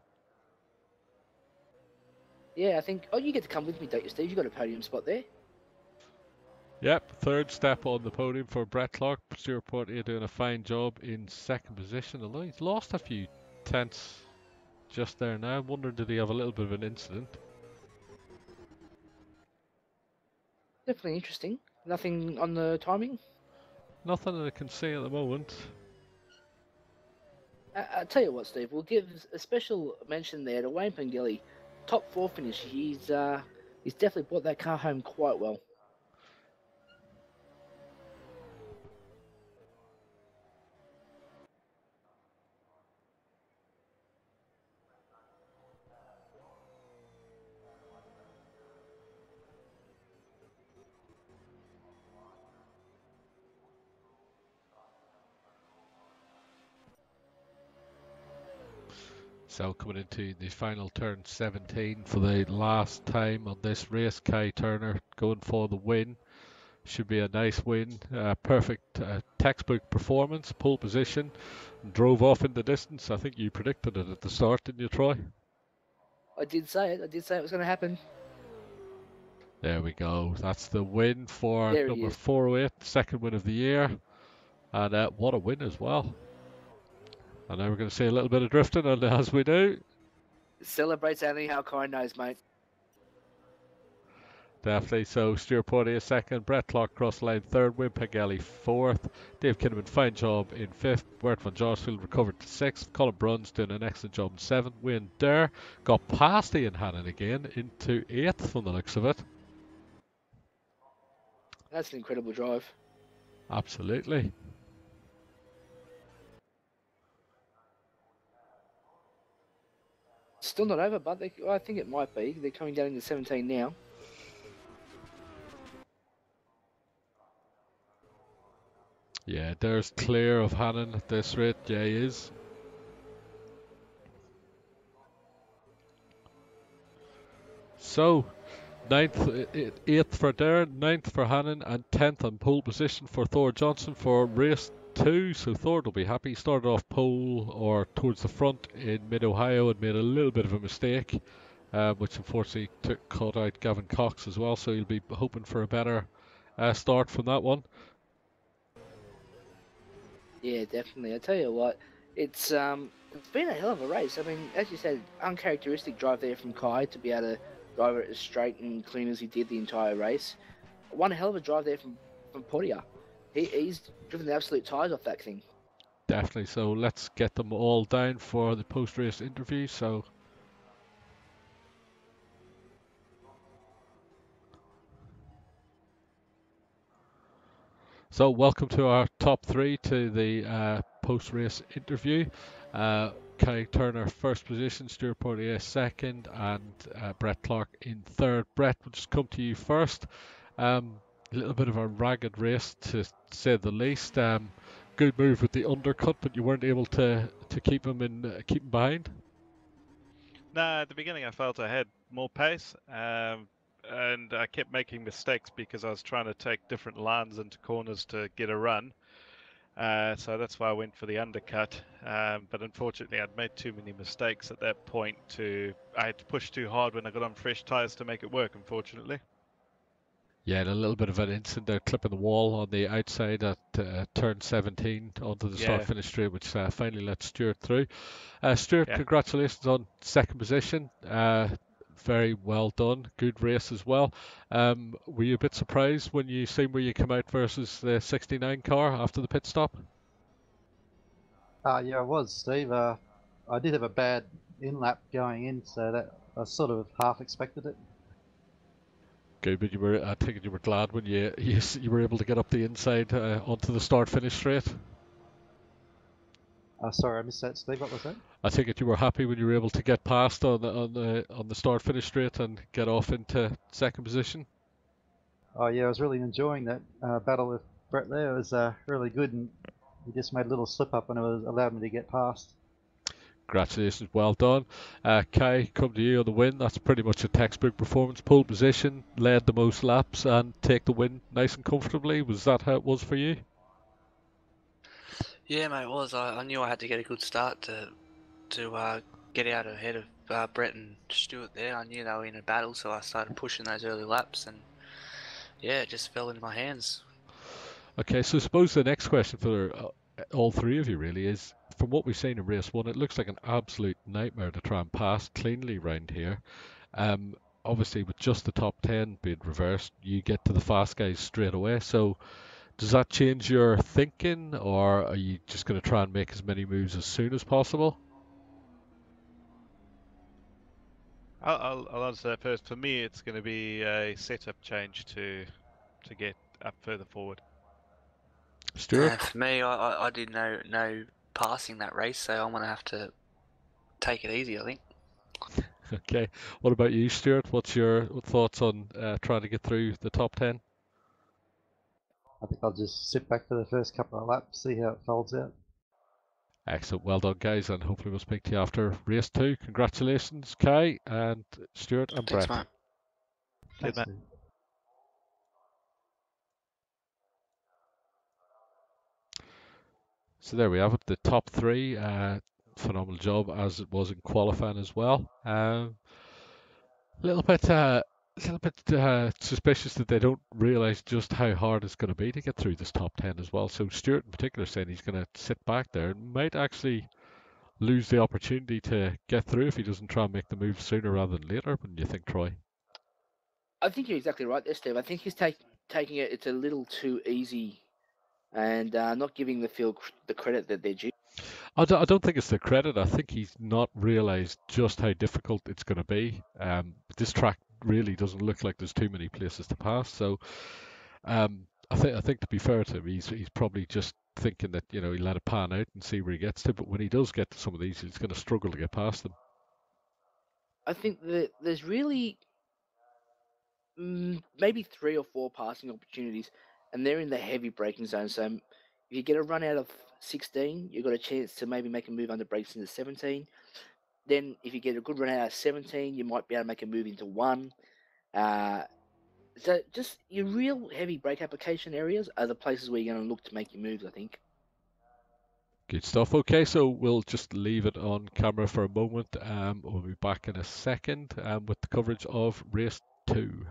Yeah, I think. Oh, you get to come with me, don't you, Steve? You got a podium spot there. Yep, third step on the podium for Brett Clark. Stuart Portier doing a fine job in second position, although he's lost a few tenths just there now. I'm wondering, did he have a little bit of an incident? Definitely interesting. Nothing on the timing? Nothing that I can see at the moment. I'll tell you what, Steve. We'll give a special mention there to Wayne Pengelly. Top 4 finish. He's definitely brought that car home quite well. So coming into the final turn 17 for the last time on this race, Kai Turner going for the win. Should be a nice win. Perfect textbook performance, pole position, and drove off in the distance. I think you predicted it at the start, didn't you, Troy? I did say it. I did say it was going to happen. There we go. That's the win for There number 408, second win of the year. And what a win as well. And now we're going to see a little bit of drifting, and as we do, Celebrates anyhow Kai knows, mate. definitely. So Stuart Portier second, Brett Clark cross the line third, Wayne Pengelly fourth, Dave Kinnaman fine job in fifth, Bert Van Jorsfield recovered to sixth, Colin Bruns doing an excellent job in seventh, Wayne Dare got past Ian Hannon again into eighth from the looks of it. That's an incredible drive. Absolutely. Still not over, but I think it might be. They're coming down into 17 now. Yeah, there's clear of Hannon at this rate. Yeah, he is. So, 8th for Darren, 9th for Hannon, and 10th on pole position for Thor Johnson for race 2. So Thor will be happy. He started off pole or towards the front in mid-Ohio and made a little bit of a mistake, which unfortunately caught out Gavin Cox as well. So he'll be hoping for a better start from that one. Yeah, definitely. I tell you what, it's been a hell of a race. I mean, as you said, uncharacteristic drive there from Kai to be able to drive it as straight and clean as he did the entire race. One hell of a drive there from Portier. He's driven the absolute tires off that thing. Definitely. So let's get them all down for the post-race interview. So welcome to our top 3 to the post-race interview. Kai Turner first position, Stuart Portier second, and Brett Clark in third. Brett, we'll just come to you first. A little bit of a ragged race to say the least. Good move with the undercut, but you weren't able to keep him keep him behind. No, at the beginning I felt I had more pace, and I kept making mistakes because I was trying to take different lines into corners to get a run. So that's why I went for the undercut. But unfortunately, I'd made too many mistakes at that point. I had to push too hard when I got on fresh tyres to make it work, unfortunately. Yeah, and a little bit of an incident there, clipping the wall on the outside at turn 17 onto the start-finish straight, which finally let Stuart through. Stuart, congratulations on second position. Very well done. Good race as well. Were you a bit surprised when you seen where you come out versus the 69 car after the pit stop? Yeah, I was, Steve. I did have a bad in lap going in, so that I sort of half expected it. Good, but I think you were glad when you were able to get up the inside onto the start-finish straight. Sorry, I missed that, Steve. What was that? I think that you were happy when you were able to get past on the start-finish straight and get off into second position. Oh yeah, I was really enjoying that battle with Brett there. It was really good, and he just made a little slip up, and it allowed me to get past. Congratulations, well done. Kai, come to you on the win. That's pretty much a textbook performance. Pole position, led the most laps, and take the win nice and comfortably. Was that how it was for you? Yeah, mate, it was. I knew I had to get a good start to get out ahead of Brett and Stuart there. I knew they were in a battle, so I started pushing those early laps, and yeah, it just fell into my hands. Okay, so I suppose the next question for all three of you really is, from what we've seen in race one, it looks like an absolute nightmare to try and pass cleanly round here. Obviously, with just the top 10 being reversed, you get to the fast guys straight away. So does that change your thinking, or are you just going to try and make as many moves as soon as possible? I'll answer that first. For me, it's going to be a setup change to get up further forward. Stuart? For me, I did no passing that race, so I'm going to have to take it easy, I think. Okay. What about you, Stuart? What's your thoughts on trying to get through the top 10? I think I'll just sit back for the first couple of laps, see how it folds out. Excellent. Well done, guys, and hopefully we'll speak to you after race 2. Congratulations, Kai and Stuart and Thanks, Brett. mate. Thanks, mate. Steve. So there we have it, the top 3. Phenomenal job, as it was in qualifying as well. A little bit suspicious that they don't realise just how hard it's going to be to get through this top 10 as well. So Stuart in particular saying he's going to sit back there and might actually lose the opportunity to get through if he doesn't try and make the move sooner rather than later. Wouldn't you think, Troy? I think you're exactly right there, Steve. I think he's taking it. It's a little too easy, and not giving the field the credit that they're due. I don't think it's the credit. I think he's not realised just how difficult it's going to be. This track really doesn't look like there's too many places to pass. So I think to be fair to him, he's probably just thinking that he let it pan out and see where he gets to. But when he does get to some of these, he's going to struggle to get past them. I think that there's really maybe 3 or 4 passing opportunities, and they're in the heavy braking zone. So if you get a run out of 16, you've got a chance to maybe make a move under brakes into 17. Then if you get a good run out of 17, you might be able to make a move into 1. So just your real heavy brake application areas are the places where you're going to look to make your moves, I think. Good stuff. Okay, so we'll just leave it on camera for a moment. We'll be back in a second with the coverage of race 2.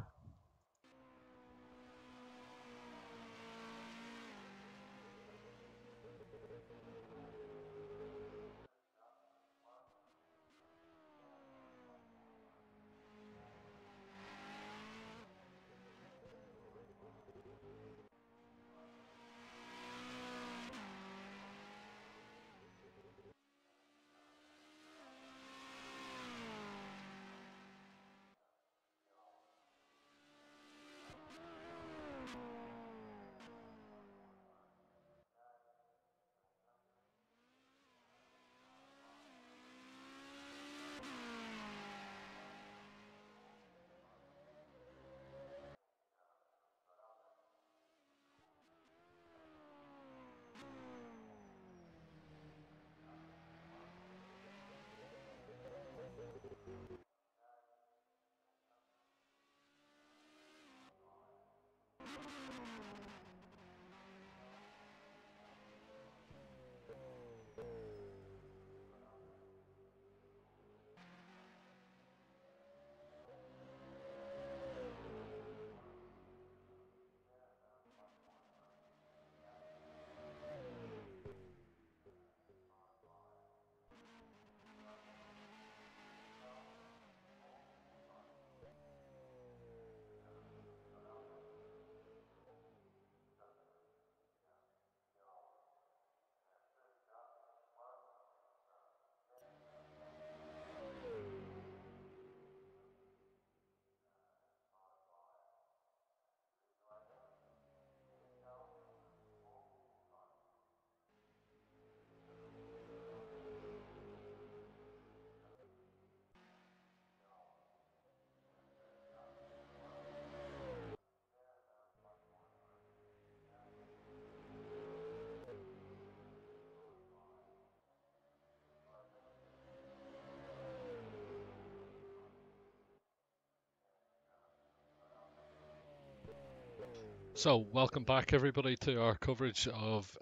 So, welcome back everybody to our coverage of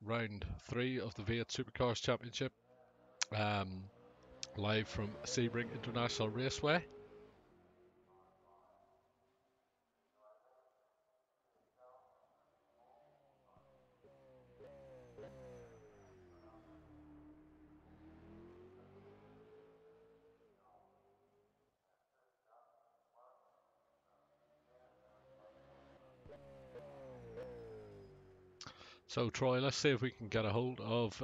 round 3 of the V8 Supercars Championship, live from Sebring International Raceway. So Troy, let's see if we can get a hold of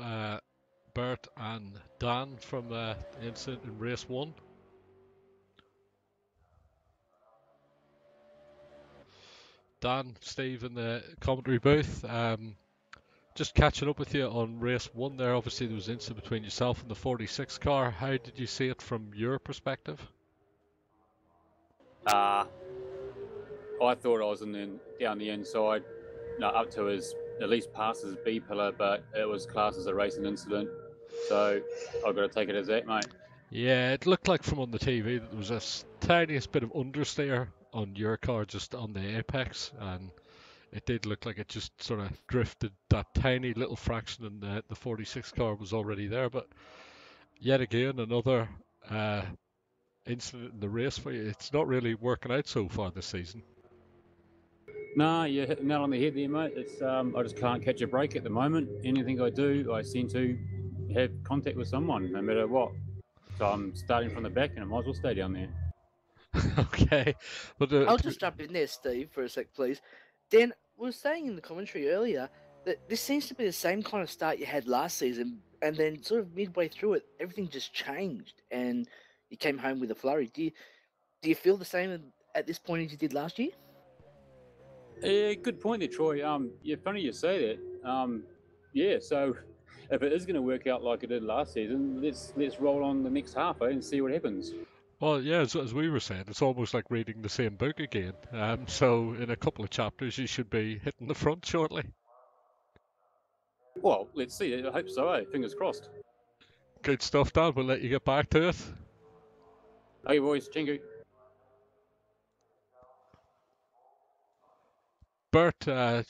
Bert and Dan from the incident in race 1. Dan, Steve in the commentary booth. Just catching up with you on race 1 there. Obviously there was an incident between yourself and the 46 car. How did you see it from your perspective? I thought I was down the inside, up to at least past his B pillar, but it was classed as a racing incident. So I've got to take it as that, mate. Yeah, it looked like from on the TV that there was a tiniest bit of understeer on your car just on the apex, and it did look like it just sort of drifted that tiny little fraction, and the 46 car was already there. But yet again, another incident in the race for you. It's not really working out so far this season. No, you're hitting that on the head there, mate. It's I just can't catch a break at the moment. Anything I do, I seem to have contact with someone, no matter what. So I'm starting from the back, and I might as well stay down there. Okay, but I'll just jump in there, Steve, for a sec, please. Dan was saying in the commentary earlier that this seems to be the same kind of start you had last season, and then sort of midway through it, everything just changed, and you came home with a flurry. Do you feel the same at this point as you did last year? Yeah, good point there, Troy. Yeah, funny you say that. Yeah, so if it is going to work out like it did last season, let's roll on the next half and see what happens. Well, yeah, as we were saying, it's almost like reading the same book again. So in a couple of chapters, you should be hitting the front shortly. Well, let's see. I hope so. Fingers crossed. Good stuff, Dan. We'll let you get back to it. Hey, boys. Chingu. Bert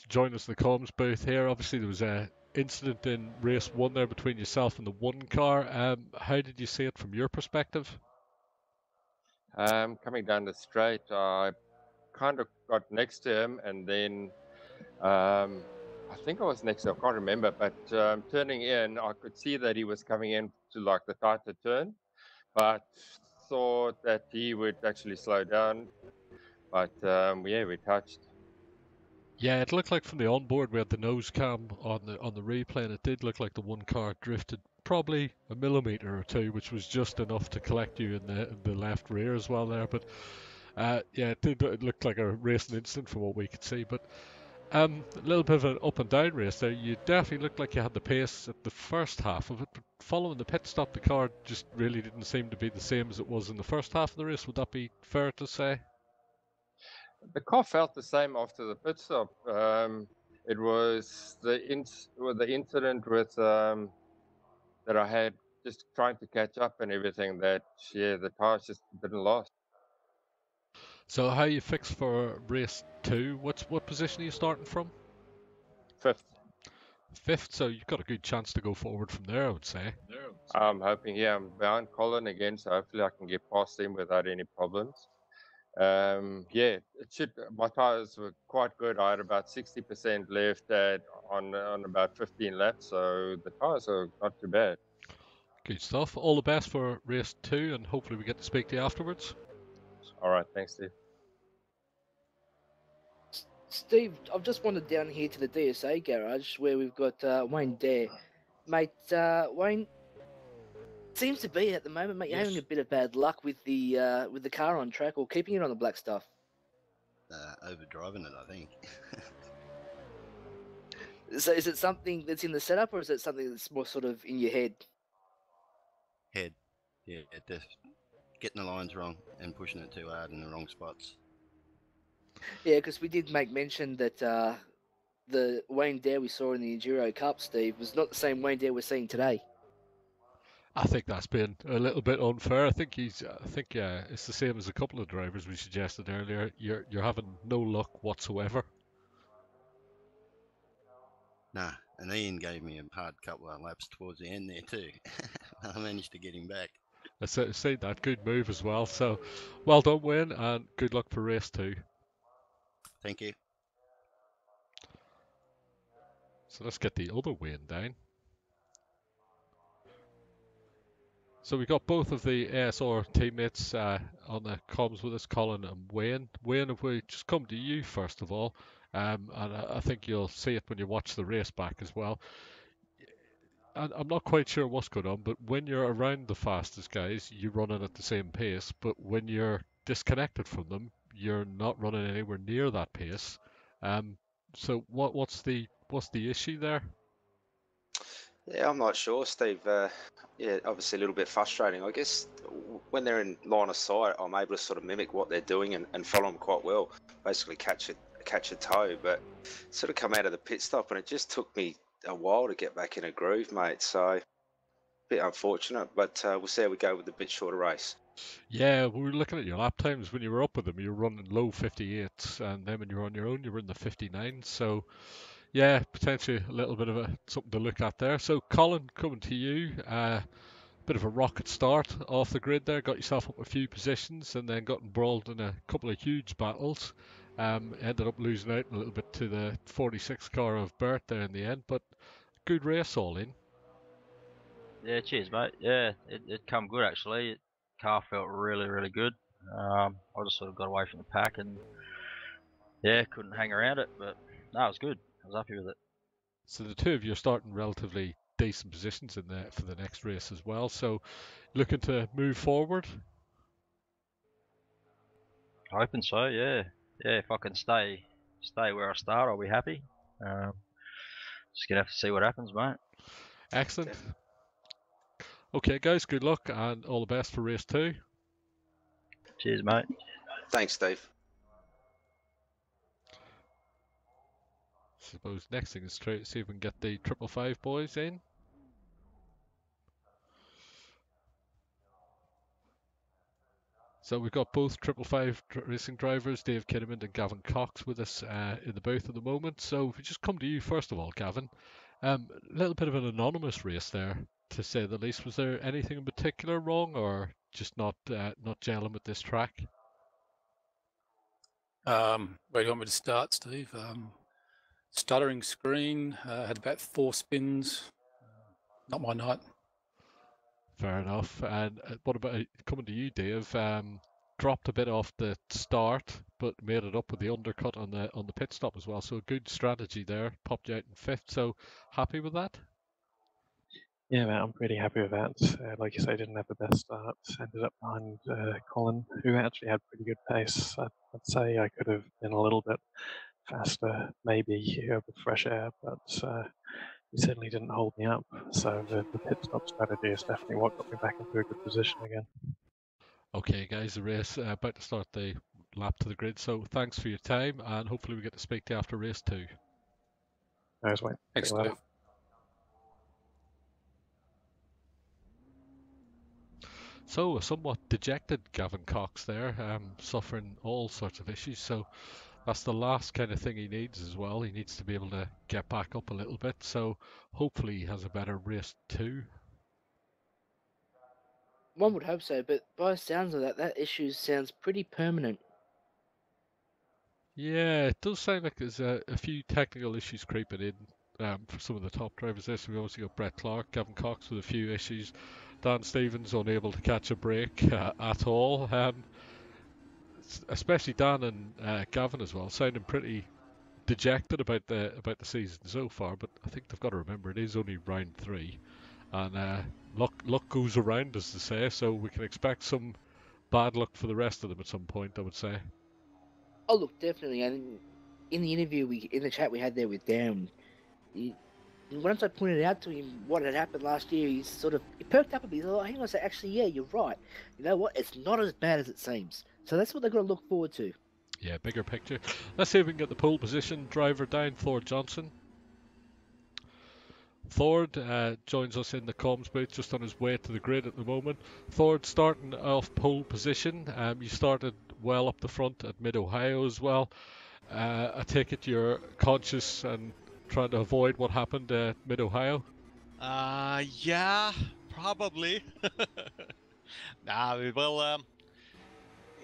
joined us in the comms booth here. Obviously, there was an incident in race 1 there between yourself and the 1 car. How did you see it from your perspective? Coming down the straight, I kind of got next to him, and then I think I was next to him, I can't remember, but turning in, I could see that he was coming in to like the tighter turn, but thought that he would actually slow down. But yeah, we touched. Yeah, it looked like from the onboard we had the nose cam on the replay, and it did look like the 1 car drifted probably a millimetre or 2, which was just enough to collect you in the left rear as well there. But yeah, it looked like a racing incident from what we could see. But a little bit of an up and down race there. You definitely looked like you had the pace at the first half of it, but following the pit stop, the car just really didn't seem to be the same as it was in the first half of the race. Would that be fair to say? The car felt the same after the pit stop. It was the incident with that I had just trying to catch up and everything that, yeah, the tires just didn't last. So how you fixed for race 2? What position are you starting from? 5th. 5th, so you've got a good chance to go forward from there, I would say. I'm hoping, yeah, I'm behind Colin again, so hopefully I can get past him without any problems. Yeah, my tires were quite good. I had about 60% left on about 15 laps, so the tires are not too bad. Good stuff. All the best for race 2, and hopefully we get to speak to you afterwards. All right, thanks, Steve. Steve, I've just wandered down here to the DSA garage where we've got Wayne Dare. Mate, Wayne, seems to be at the moment, mate, you're having a bit of bad luck with the car on track or keeping it on the black stuff. Overdriving it, I think. So is it something that's in the setup, or is it something that's more sort of in your head? Head. Yeah, just getting the lines wrong and pushing it too hard in the wrong spots. Yeah, because we did make mention that the Wayne Dare we saw in the Enduro Cup, Steve, was not the same Wayne Dare we're seeing today. I think that's been a little bit unfair. I think it's the same as a couple of drivers we suggested earlier. You're having no luck whatsoever. Nah, and Ian gave me a hard couple of laps towards the end there too. I managed to get him back. I see that. Good move as well. So, well done, Wayne, and good luck for race 2. Thank you. So let's get the other Wayne down. So we got both of the ASR teammates on the comms with us, Colin and Wayne. Wayne, if we just come to you first of all, and I think you'll see it when you watch the race back as well. And I'm not quite sure what's going on, but when you're around the fastest guys, you're running at the same pace. But when you're disconnected from them, you're not running anywhere near that pace. So what's the issue there? Yeah, I'm not sure, Steve. Yeah, obviously a little bit frustrating. I guess when they're in line of sight, I'm able to sort of mimic what they're doing and follow them quite well. Basically catch a toe, but sort of come out of the pit stop, and it just took me a while to get back in a groove, mate. So a bit unfortunate, but we'll see how we go with the bit shorter race. Yeah, we were looking at your lap times when you were up with them. You were running low 58s, and then when you were on your own, you were in the 59s. So, yeah, potentially a little bit of something to look at there. So, Colin, coming to you, bit of a rocket start off the grid there. Got yourself up a few positions, and then got embroiled in a couple of huge battles. Ended up losing out a little bit to the 46 car of Bert there in the end, but good race all in. Yeah, cheers, mate. Yeah, it come good actually. Car felt really, really good. I just sort of got away from the pack and yeah, couldn't hang around it, but no, it was good. I was happy with it. So the two of you are starting relatively decent positions in there for the next race as well. So looking to move forward. Hoping so, yeah. Yeah, if I can stay where I start, I'll be happy. Just gonna have to see what happens, mate. Excellent. Okay, guys, good luck and all the best for race 2. Cheers, mate. Thanks, Steve. Suppose next thing is try to see if we can get the 555 boys in. So we've got both 555 racing drivers, Dave Kinnaman and Gavin Cox, with us in the booth at the moment. So if we just come to you first of all, Gavin, a little bit of an anonymous race there, to say the least. Was there anything in particular wrong, or just not gelling with this track? Where do you want me to start, Steve? Stuttering screen, had about 4 spins. Not my night. Fair enough. And what about coming to you, Dave? Dropped a bit off the start, but made it up with the undercut on the pit stop as well. So a good strategy there. Popped you out in 5th. So happy with that? Yeah, mate, I'm pretty happy with that. Like you say, didn't have the best start. Ended up behind Colin, who actually had pretty good pace. I'd say I could have been a little bit faster, maybe with fresh air, but he certainly didn't hold me up. So the pit stop strategy is definitely what got me back into a good position again. Okay, guys, the race about to start the lap to the grid. So thanks for your time, and hopefully we get to speak to you after race 2. Thanks, mate. Thanks, Steve. So a somewhat dejected Gavin Cox there, suffering all sorts of issues. So that's the last kind of thing he needs as well. He needs to be able to get back up a little bit. So hopefully he has a better race 2. One would hope so, but by the sounds of that issue sounds pretty permanent. Yeah, it does sound like there's a few technical issues creeping in for some of the top drivers there. So we obviously got Brett Clark, Gavin Cox with a few issues, Dan Stevens unable to catch a break at all. Especially Dan and Gavin as well, sounding pretty dejected about the season so far. But I think they've got to remember it is only round 3, and luck goes around, as they say. So we can expect some bad luck for the rest of them at some point, I would say. Oh, look, definitely. And in the interview, in the chat we had there with Dan, once I pointed out to him what had happened last year, he perked up a bit. He's like, hang on a sec, actually, yeah, you're right. You know what? It's not as bad as it seems. So that's what they've got to look forward to. Yeah, bigger picture. Let's see if we can get the pole position driver down, Thord Johnson. Thord joins us in the comms booth, just on his way to the grid at the moment. Thord, starting off pole position. You started well up the front at Mid-Ohio as well. I take it you're conscious and trying to avoid what happened at Mid-Ohio? Yeah, probably. Nah, well,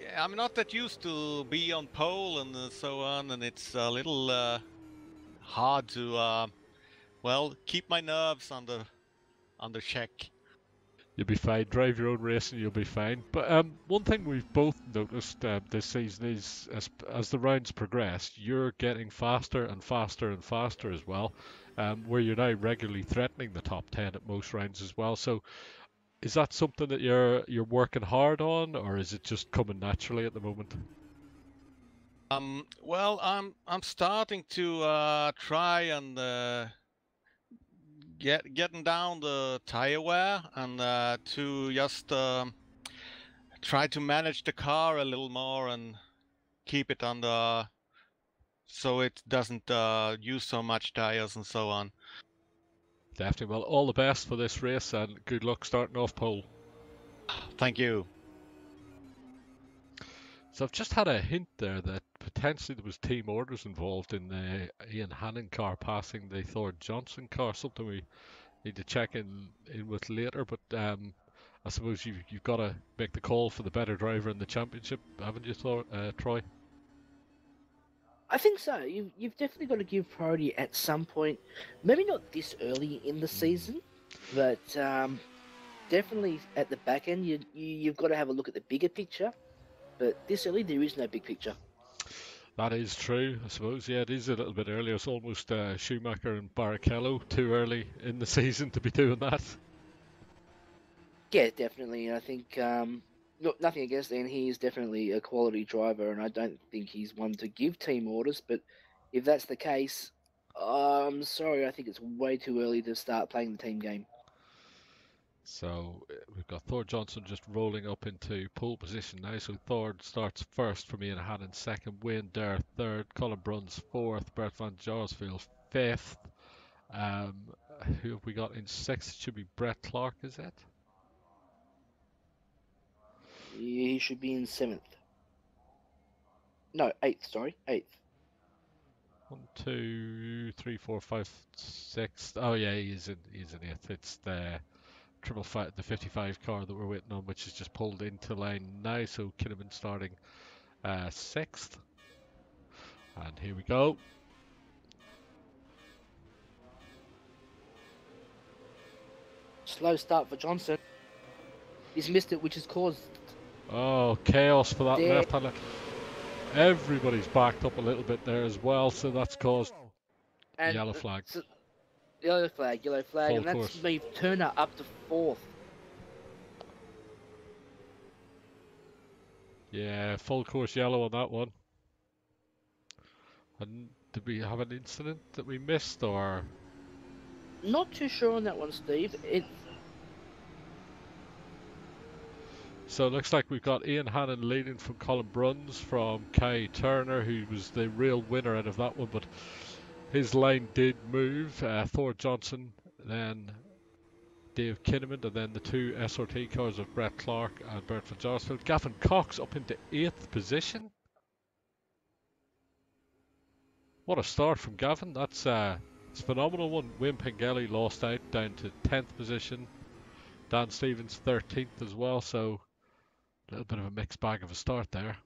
yeah, I'm not that used to be on pole and so on, and it's a little hard to, well, keep my nerves under check. You'll be fine. Drive your own race and you'll be fine. But one thing we've both noticed this season is as the rounds progress, you're getting faster and faster and faster as well, where you're now regularly threatening the top 10 at most rounds as well. So is that something that you're working hard on, or is it just coming naturally at the moment? Well, I'm starting to try and getting down the tire wear and to just try to manage the car a little more and keep it under so it doesn't use so much tires and so on. Definitely. Well, all the best for this race and good luck starting off pole. Thank you. So I've just had a hint there that potentially there was team orders involved in the Ian Hannon car passing the Thor Johnson car, something we need to check in with later, but I suppose you've got to make the call for the better driver in the championship, haven't you, Troy? I think so. You've definitely got to give priority at some point. Maybe not this early in the season, but definitely at the back end, you've got to have a look at the bigger picture. But this early, there is no big picture. That is true, I suppose. Yeah, it is a little bit earlier. It's almost Schumacher and Barrichello too early in the season to be doing that. Yeah, definitely. I think nothing against Ian. He is definitely a quality driver, and I don't think he's one to give team orders. But if that's the case, I'm sorry. I think it's way too early to start playing the team game. So we've got Thor Johnson just rolling up into pole position now. So Thor starts first for Ian Hannon, second, Wayne Dare third, Colin Bruns fourth, Bert van Jarsveld fifth. Who have we got in sixth? It should be Brett Clark, is it? He should be in seventh. No, eighth. Sorry, eighth. 1, 2, 3, 4, 5, 6. Oh yeah, he's in eighth. It's the the 55 car that we're waiting on, which is just pulled into line now. So Kinnaman starting sixth. And here we go. Slow start for Johnson. He's missed it, which has caused... Oh, chaos for that there. left hand. Everybody's backed up a little bit there as well, so that's caused and yellow flag. Yellow flag, Full and that's course. moved Turner up to fourth. Yeah, full course yellow on that one. And did we have an incident that we missed, or? Not too sure on that one, Steve. So it looks like we've got Ian Hannon leading from Colin Bruns, from Kai Turner, who was the real winner out of that one, but his line did move. Thor Johnson, then Dave Kinnaman, and then the two SRT cars of Brett Clark and Bert van Jarsveld. Gavin Cox up into 8th position. What a start from Gavin. That's it's a phenomenal one. Wayne Pengelly lost out down to 10th position. Dan Stevens 13th as well, so a little bit of a mixed bag of a start there.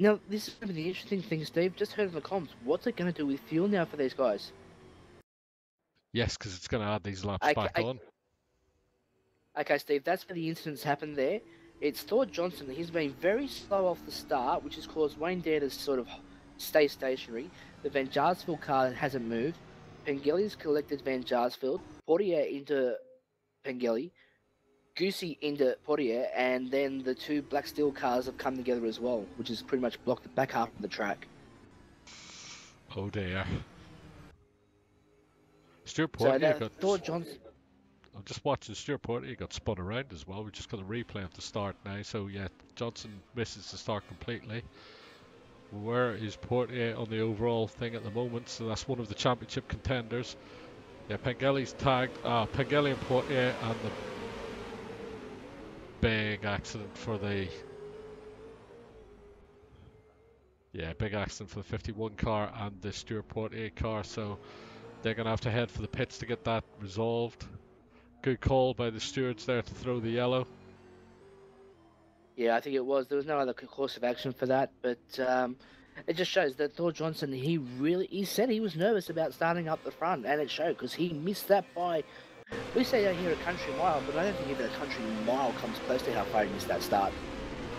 Now, this is going to be the interesting thing, Steve. Just heard in the comms. What's it going to do with fuel now for these guys? Yes, because it's going to add these laps back on. Okay, Steve, that's where the incidents happened there. It's Thor Johnson. He's been very slow off the start, which has caused Wayne Dare to sort of stay stationary. The Van Jarsveld car hasn't moved. Pengelly's collected Van Jarsveld. Portier into Pengelly. Goosey into Portier, and then the two Black Steel cars have come together as well, which has pretty much blocked the back half of the track. Oh dear. Stuart Portier got... Thor Johnson... I'm just watching Stuart Portier got spun around as well. We're just got a replay of the start now. So yeah, Johnson misses the start completely. Where is Portier on the overall thing at the moment? So that's one of the championship contenders. Yeah, Pengelly's tagged. Pengelly and Portier, and the big accident for the Yeah, big accident for the 51 car and the Stuart Portier car, so they're going to have to head for the pits to get that resolved. Good call by the stewards there to throw the yellow. Yeah, I think it was. There was no other course of action for that, but it just shows that Thor Johnson, he said he was nervous about starting up the front, and it showed because he missed that by, we say down here a country mile, but I don't think even a country mile comes close to how far he missed that start.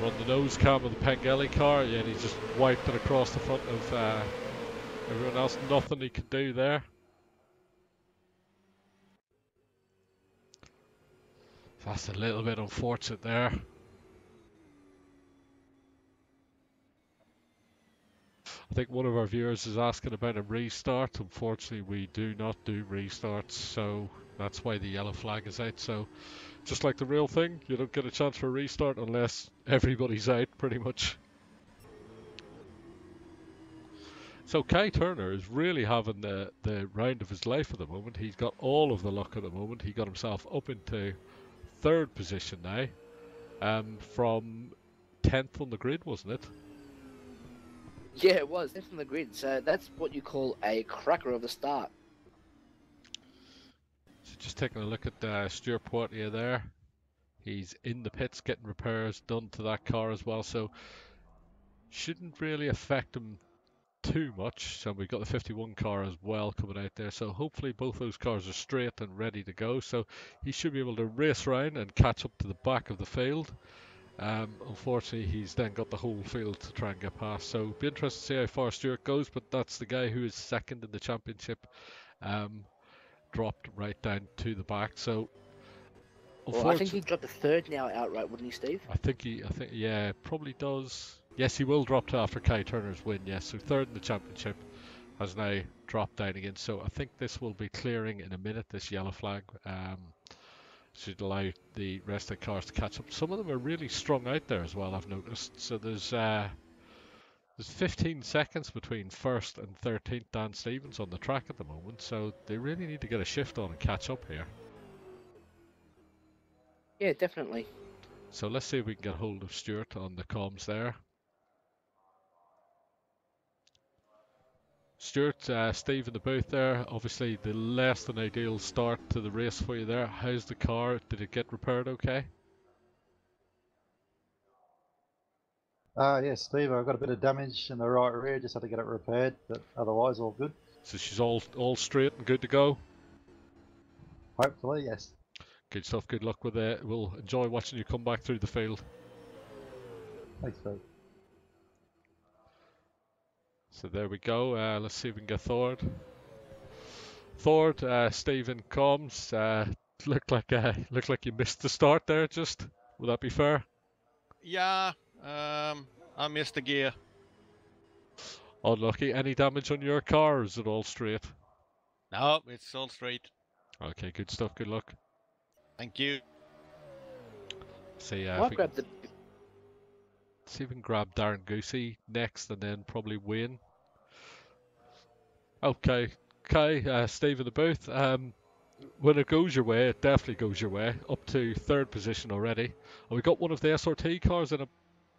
Run the nose cam of the Pengelly car, yeah, and he just wiped it across the front of everyone else. Nothing he could do there. That's a little bit unfortunate there. I think one of our viewers is asking about a restart. Unfortunately, we do not do restarts, so that's why the yellow flag is out. So, just like the real thing, you don't get a chance for a restart unless everybody's out, pretty much. So Kai Turner is really having the round of his life at the moment. He's got all of the luck at the moment. He got himself up into 3rd position now, from 10th on the grid, wasn't it? Yeah, it was. That's from the grid. So that's what you call a cracker of a start. So just taking a look at Stuart Portier there. He's in the pits getting repairs done to that car as well. So shouldn't really affect him too much. So we've got the 51 car as well coming out there. So hopefully both those cars are straight and ready to go. So he should be able to race around and catch up to the back of the field. Unfortunately, he's then got the whole field to try and get past. So it'll be interesting to see how far Stuart goes, but that's the guy who is 2nd in the championship. Dropped right down to the back. So well, I think he dropped the 3rd now outright, wouldn't he, Steve? I think yeah, probably does. Yes, he will drop to after Kai Turner's win, yes. So 3rd in the championship has now dropped down again. So I think this will be clearing in a minute, this yellow flag. Should allow the rest of the cars to catch up. Some of them are really strung out there as well, I've noticed. So there's 15 seconds between 1st and 13th Dan Stevens on the track at the moment. So they really need to get a shift on and catch up here. Yeah, definitely. So let's see if we can get hold of Stuart on the comms there. Stuart, Steve in the booth there. Obviously the less than ideal start to the race for you there. How's the car? Did it get repaired okay? Yeah, Steve, I've got a bit of damage in the right rear, just had to get it repaired, but otherwise all good. So she's all straight and good to go? Hopefully, yes. Good stuff, good luck with it. We'll enjoy watching you come back through the field. Thanks, Steve. So there we go. Let's see if we can get Thord. Thord, Stephen comms. Looked like you missed the start there. Just would that be fair? Yeah, I missed the gear. Unlucky. Any damage on your car, or is it all straight? No, it's all straight. Okay, good stuff. Good luck. Thank you. See, I'll grab the. See if we can grab Darren Goosey next, and then probably Wayne. Okay, Steve in the booth. When it goes your way, it definitely goes your way. Up to 3rd position already. And we got one of the SRT cars in a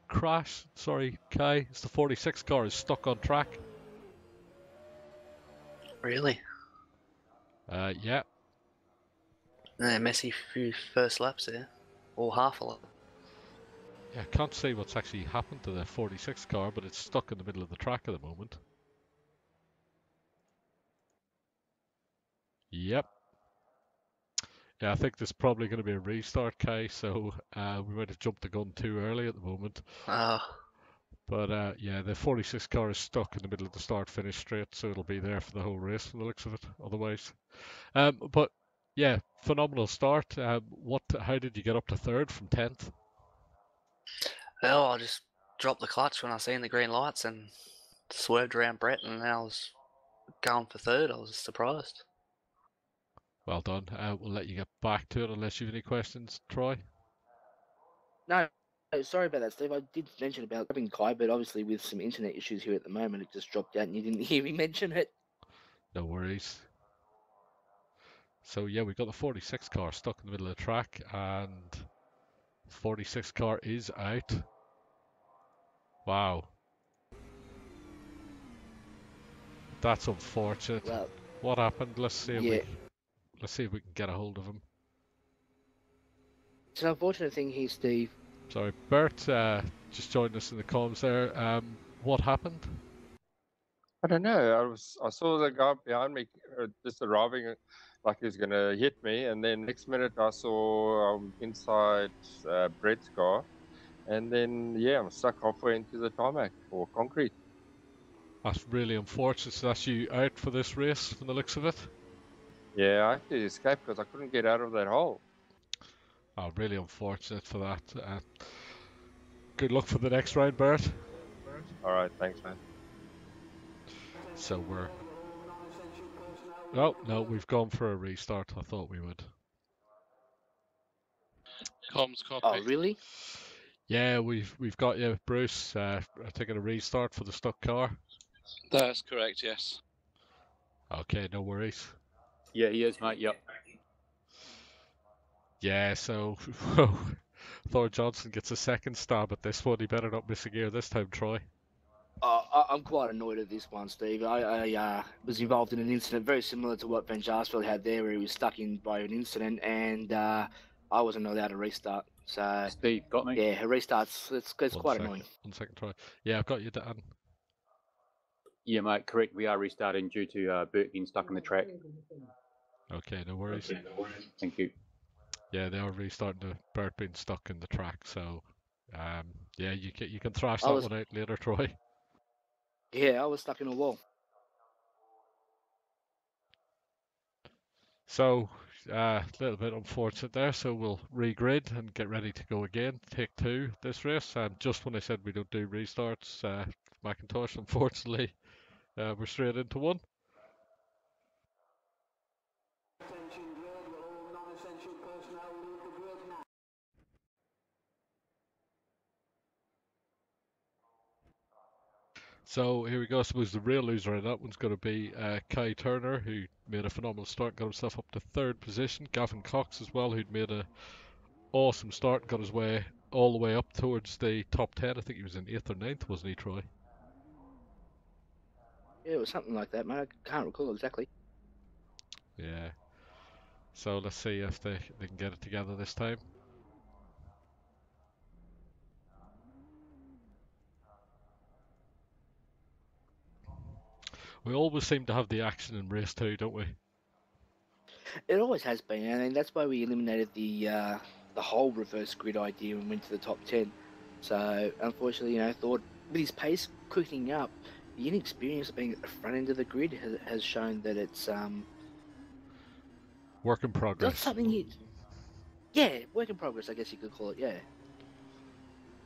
crash. Sorry, Kai. It's the 46 car is stuck on track. Really? Yeah. Messy few first laps there, or half a lap. Yeah, I can't say what's actually happened to the 46 car, but it's stuck in the middle of the track at the moment. Yep. Yeah, I think there's probably going to be a restart, Kai, so we might have jumped the gun too early at the moment. But yeah, the 46 car is stuck in the middle of the start-finish straight, so it'll be there for the whole race from the looks of it, otherwise. But yeah, phenomenal start. How did you get up to 3rd from 10th? Well, I just dropped the clutch when I seen the green lights and swerved around Brett, and then I was going for 3rd. I was surprised. Well done. We'll let you get back to it unless you have any questions, Troy. No, sorry about that, Steve. I did mention about grabbing Kai, but obviously with some internet issues here at the moment, it just dropped out and you didn't hear me mention it. No worries. So yeah, we've got the 46 car stuck in the middle of the track, and 46 car is out. Wow. That's unfortunate. Well, what happened? Let's see if yeah. let's see if we can get a hold of him. It's an unfortunate thing here, Steve. Sorry, Bert just joined us in the comms there. What happened? I don't know. I saw the guy behind me just arriving like he was going to hit me, and then next minute I saw inside Brett's car, and then yeah, I'm stuck halfway into the tarmac or concrete. That's really unfortunate. So that's you out for this race from the looks of it? Yeah, I had to escape because I couldn't get out of that hole. Oh, really unfortunate for that. Good luck for the next round, Bert. All right, thanks, man. So we're... Oh, no, we've gone for a restart. I thought we would. Comms copy. Oh, really? Yeah, we've got you, Bruce. Taking a restart for the stuck car. That's correct, yes. Okay, no worries. Yeah, he is, mate. Yep. Yeah, so Thor Johnson gets a second stab at this one. He better not miss a gear this time, Troy. I'm quite annoyed at this one, Steve. I was involved in an incident very similar to what Ben Jarsfield had there, where he was stuck in by an incident, and I wasn't allowed to restart. So Steve got me. Yeah, restarts. It's quite annoying. 1 second, Troy. Yeah, I've got you, Dan. Yeah, mate. Correct. We are restarting due to Bert getting stuck in the track. Okay, no worries. Thank you. Yeah, they are restarting the Bert being stuck in the track. So, yeah, you can thrash that one out later, Troy. Yeah, I was stuck in a wall. So, a little bit unfortunate there. So we'll regrid and get ready to go again. Take 2 this race. Just when I said we don't do restarts, Macintosh, unfortunately, we're straight into one. So here we go. I suppose the real loser in that one's going to be Kai Turner, who made a phenomenal start, got himself up to 3rd position. Gavin Cox as well, who'd made a awesome start, got his way all the way up towards the top 10. I think he was in 8th or 9th, wasn't he, Troy? Yeah, it was something like that, mate. I can't recall exactly. Yeah. So let's see if they can get it together this time. We always seem to have the action in race 2, don't we? It always has been, and I mean, that's why we eliminated the whole reverse grid idea and went to the top 10. So unfortunately, Thor, with his pace quickening up, the inexperience of being at the front end of the grid has shown that it's work in progress. Not something yeah, work in progress, I guess you could call it. Yeah.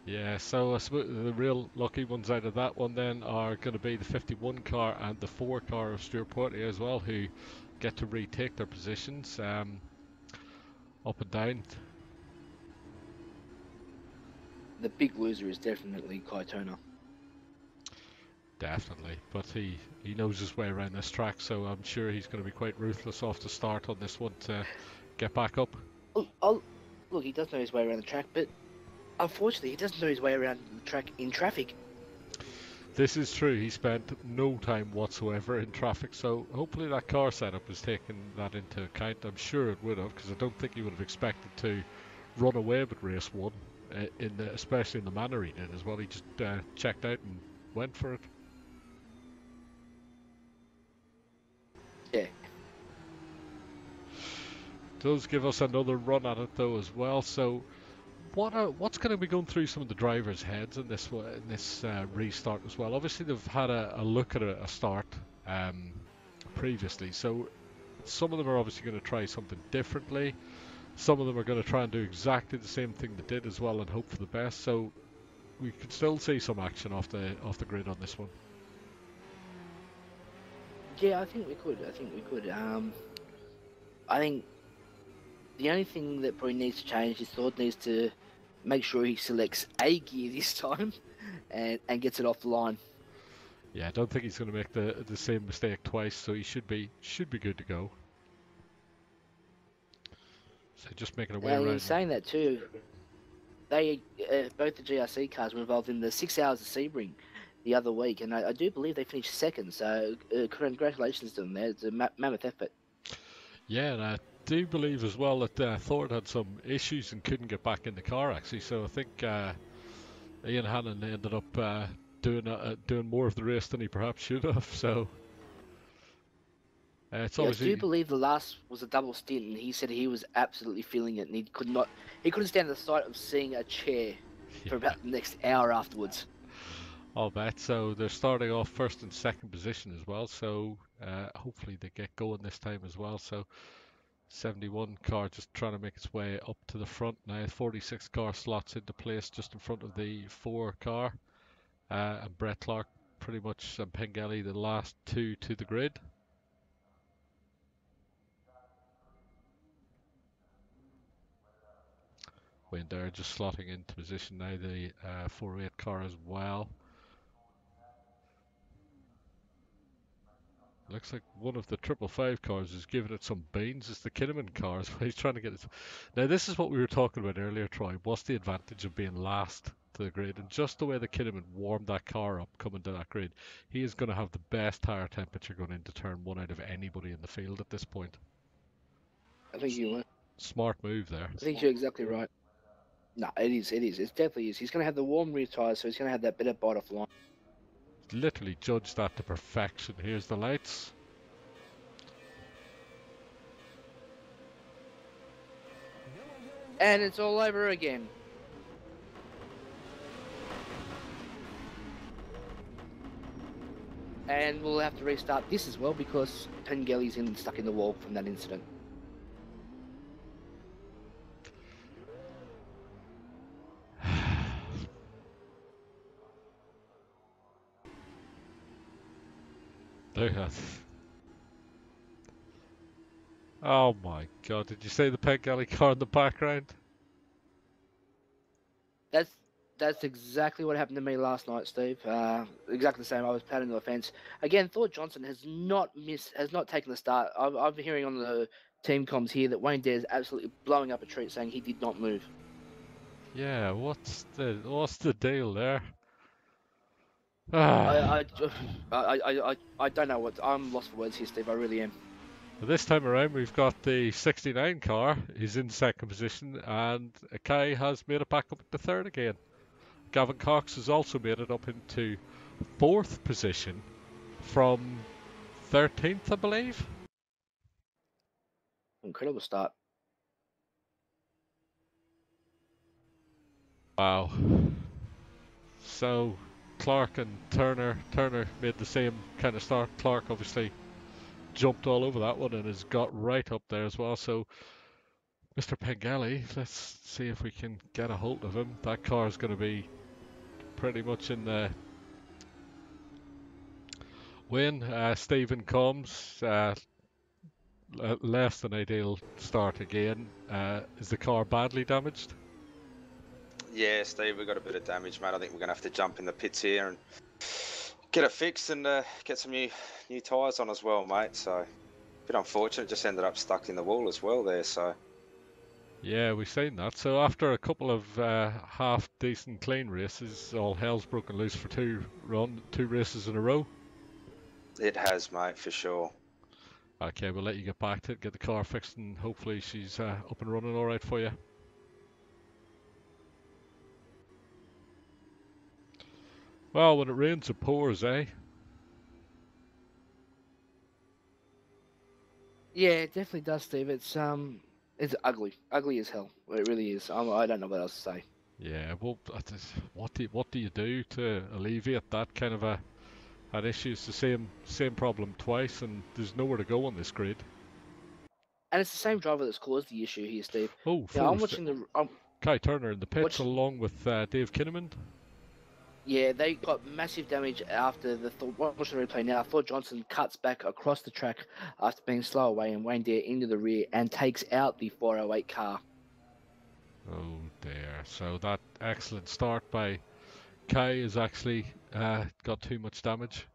Yeah, so I suppose the real lucky ones out of that one then are going to be the 51 car and the 4 car of Stuart Portley as well, who get to retake their positions up and down. The big loser is definitely Kai Turner. Definitely, but he knows his way around this track, so I'm sure he's going to be quite ruthless off the start on this one to get back up. Look, he does know his way around the track, but unfortunately, he doesn't know his way around the track in traffic. This is true. He spent no time whatsoever in traffic, so hopefully that car setup has taken that into account. I'm sure it would have, because I don't think he would have expected to run away with race 1, especially in the manner he did as well. He just checked out and went for it. Yeah. Does give us another run at it though as well. So what's going to be going through some of the drivers' heads in this restart as well? Obviously they've had a look at a start previously, so some of them are obviously going to try something differently. Some of them are going to try and do exactly the same thing they did as well and hope for the best. So we could still see some action off the grid on this one. Yeah, I think we could. I think the only thing that probably needs to change is Thor needs to make sure he selects a gear this time and gets it off the line. Yeah, I don't think he's going to make the same mistake twice, so he should be good to go. So just making a way around. In saying that too, they both the GRC cars were involved in the 6 hours of Sebring, the other week, and I do believe they finished second. So congratulations to them there. It's a mammoth effort. Yeah, and I do believe as well that Thorne had some issues and couldn't get back in the car actually. So I think Ian Hannon ended up doing more of the race than he perhaps should have. So it's Yeah, I obviously do believe the last was a double stint, and he said he was absolutely feeling it, and he couldn't stand the sight of seeing a chair for about the next hour afterwards. I'll bet. So they're starting off first and second position as well. So hopefully they get going this time as well. So 71 car just trying to make its way up to the front now. 46 car slots into place just in front of the 4 car. And Brett Clark pretty much and Pengelly the last 2 to the grid. They're just slotting into position now, the 408 car as well. Looks like one of the 555 cars is giving it some beans. It's the Kinnaman cars. He's trying to get it. Now this is what we were talking about earlier, Troy. What's the advantage of being last to the grid? And just the way the Kinnaman warmed that car up coming to that grid, he is going to have the best tire temperature going into turn 1 out of anybody in the field at this point. I think you were. Smart move there. I think you're exactly right. No, it is. It definitely is. He's going to have the warm rear tyres, so he's going to have that better bite off line. Literally judged that to perfection. Here's the lights. And it's all over again. And we'll have to restart this as well because Pengelly's stuck in the wall from that incident. Oh my god, did you say the Pengelly car in the background? That's exactly what happened to me last night, Steve. Exactly the same. I was padding the fence. Again, Thor Johnson has not taken the start. I'm hearing on the team comms here that Wayne Dare is absolutely blowing up a treat, saying he did not move. Yeah, what's the deal there? I don't know what. I'm lost for words here, Steve. I really am. This time around, we've got the 69 car. He's in second position, and Kai has made it back up to third again. Gavin Cox has also made it up into fourth position from 13th, I believe. Incredible start. Wow. So Clark and Turner made the same kind of start. Clark obviously jumped all over that one and has got right up there as well. So Mr. Pengelly, let's see if we can get a hold of him. That car is going to be pretty much in the win. Stephen Combs, less than ideal start again. Is the car badly damaged? Yeah, Steve, we've got a bit of damage, mate. I think we're going to have to jump in the pits here and get it fixed and get some new tyres on as well, mate. So, a bit unfortunate, just ended up stuck in the wall as well there, so... Yeah, we've seen that. So after a couple of half-decent clean races, all hell's broken loose for two races in a row. It has, mate, for sure. Okay, we'll let you get back to it, get the car fixed, and hopefully she's up and running all right for you. Well, when it rains, it pours, eh? Yeah, it definitely does, Steve. It's ugly as hell. It really is. I don't know what else to say. Yeah, well, what do you do to alleviate that kind of an issue? It's the same problem twice, and there's nowhere to go on this grid. And it's the same driver that's caused the issue here, Steve. Oh, yeah, I'm watching the. Kai Turner in the pits along with Dave Kinnaman. Yeah, they got massive damage after watch the replay now. Thor Johnson cuts back across the track after being slow away, and Wayne Dare into the rear and takes out the 408 car. Oh dear. So that excellent start by Kai has actually got too much damage.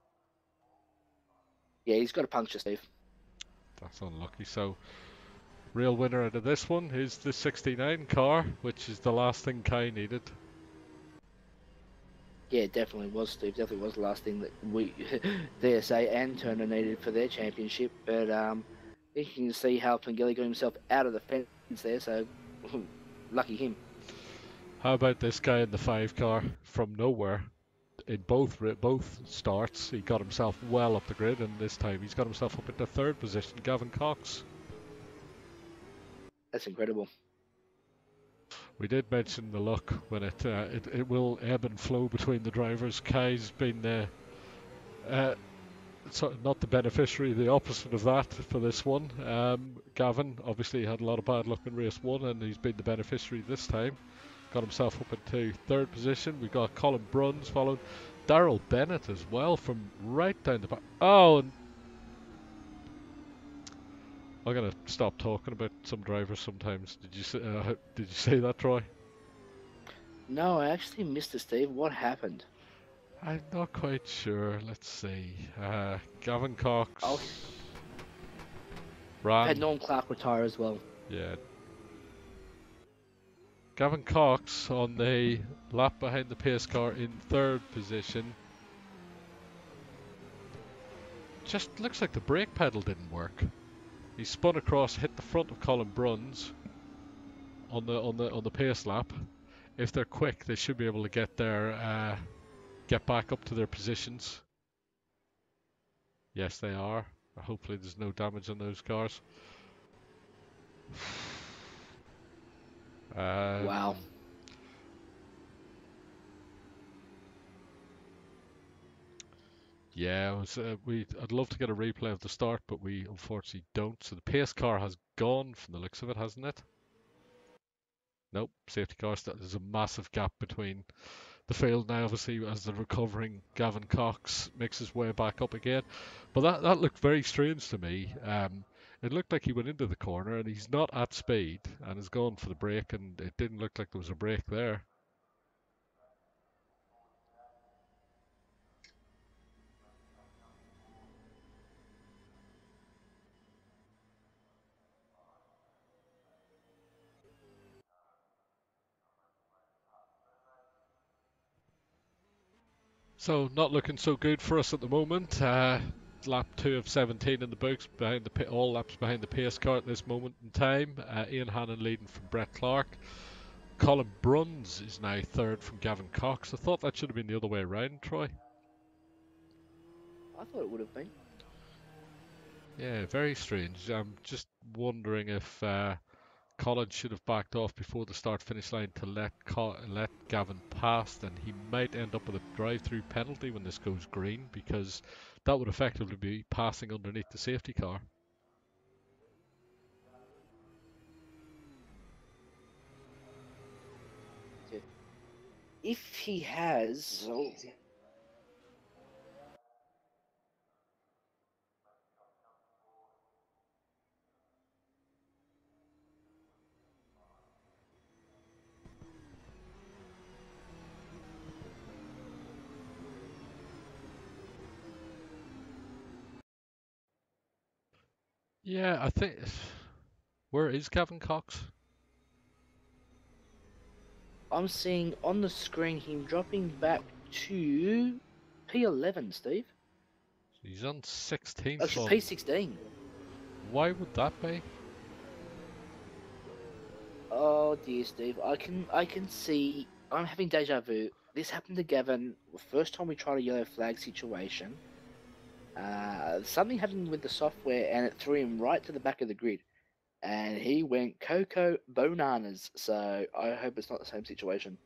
Yeah, he's got a puncture, Steve. That's unlucky. So real winner out of this one is the 69 car, which is the last thing Kai needed. Yeah, it definitely was, Steve. Definitely was the last thing that we, DSA and Turner needed for their championship. But interesting to see how Pengelly got himself out of the fence there. So lucky him. How about this guy in the 5 car from nowhere? In both starts, he got himself well up the grid, and this time he's got himself up into 3rd position. Gavin Cox. That's incredible. We did mention the luck when it will ebb and flow between the drivers. Kai's been not the beneficiary, the opposite of that for this one. Gavin obviously had a lot of bad luck in race 1, and he's been the beneficiary this time. Got himself up into 3rd position. We got Colin Bruns followed. Daryl Bennett as well from right down the back. Oh, and I'm gonna stop talking about some drivers sometimes. Did you say that, Troy? No, I actually missed it, Steve. What happened? I'm not quite sure. Let's see. Gavin Cox. Had Norm Clark retire as well. Yeah. Gavin Cox on the lap behind the pace car in 3rd position. Just looks like the brake pedal didn't work. He spun across, hit the front of Colin Bruns on the pace lap. If they're quick, they should be able to get back up to their positions. Yes, they are. Hopefully, there's no damage on those cars. Wow. Yeah, I'd love to get a replay of the start, but we unfortunately don't. So the pace car has gone from the looks of it, hasn't it? Nope, safety car. There's a massive gap between the field now, obviously, as the recovering Gavin Cox makes his way back up again. But that looked very strange to me. It looked like he went into the corner, and he's not at speed, and has gone for the brake, and it didn't look like there was a brake there. So not looking so good for us at the moment. Lap 2 of 17 in the books, all laps behind the pace car at this moment in time. Ian Hannon leading from Brett Clark. Colin Bruns is now 3rd from Gavin Cox. I thought that should have been the other way around, Troy. I thought it would have been. Yeah, very strange. I'm just wondering if Colin should have backed off before the start-finish line to let Gavin pass, then he might end up with a drive-through penalty when this goes green, because that would effectively be passing underneath the safety car. If he has... Yeah, I think... Where is Gavin Cox? I'm seeing on the screen him dropping back to P11, Steve. He's on 16th. Actually, P16. Why would that be? Oh dear, Steve. I can see. I'm having deja vu. This happened to Gavin the first time we tried a yellow flag situation. Something happened with the software, and it threw him right to the back of the grid, and he went Coco bananas. So I hope it's not the same situation.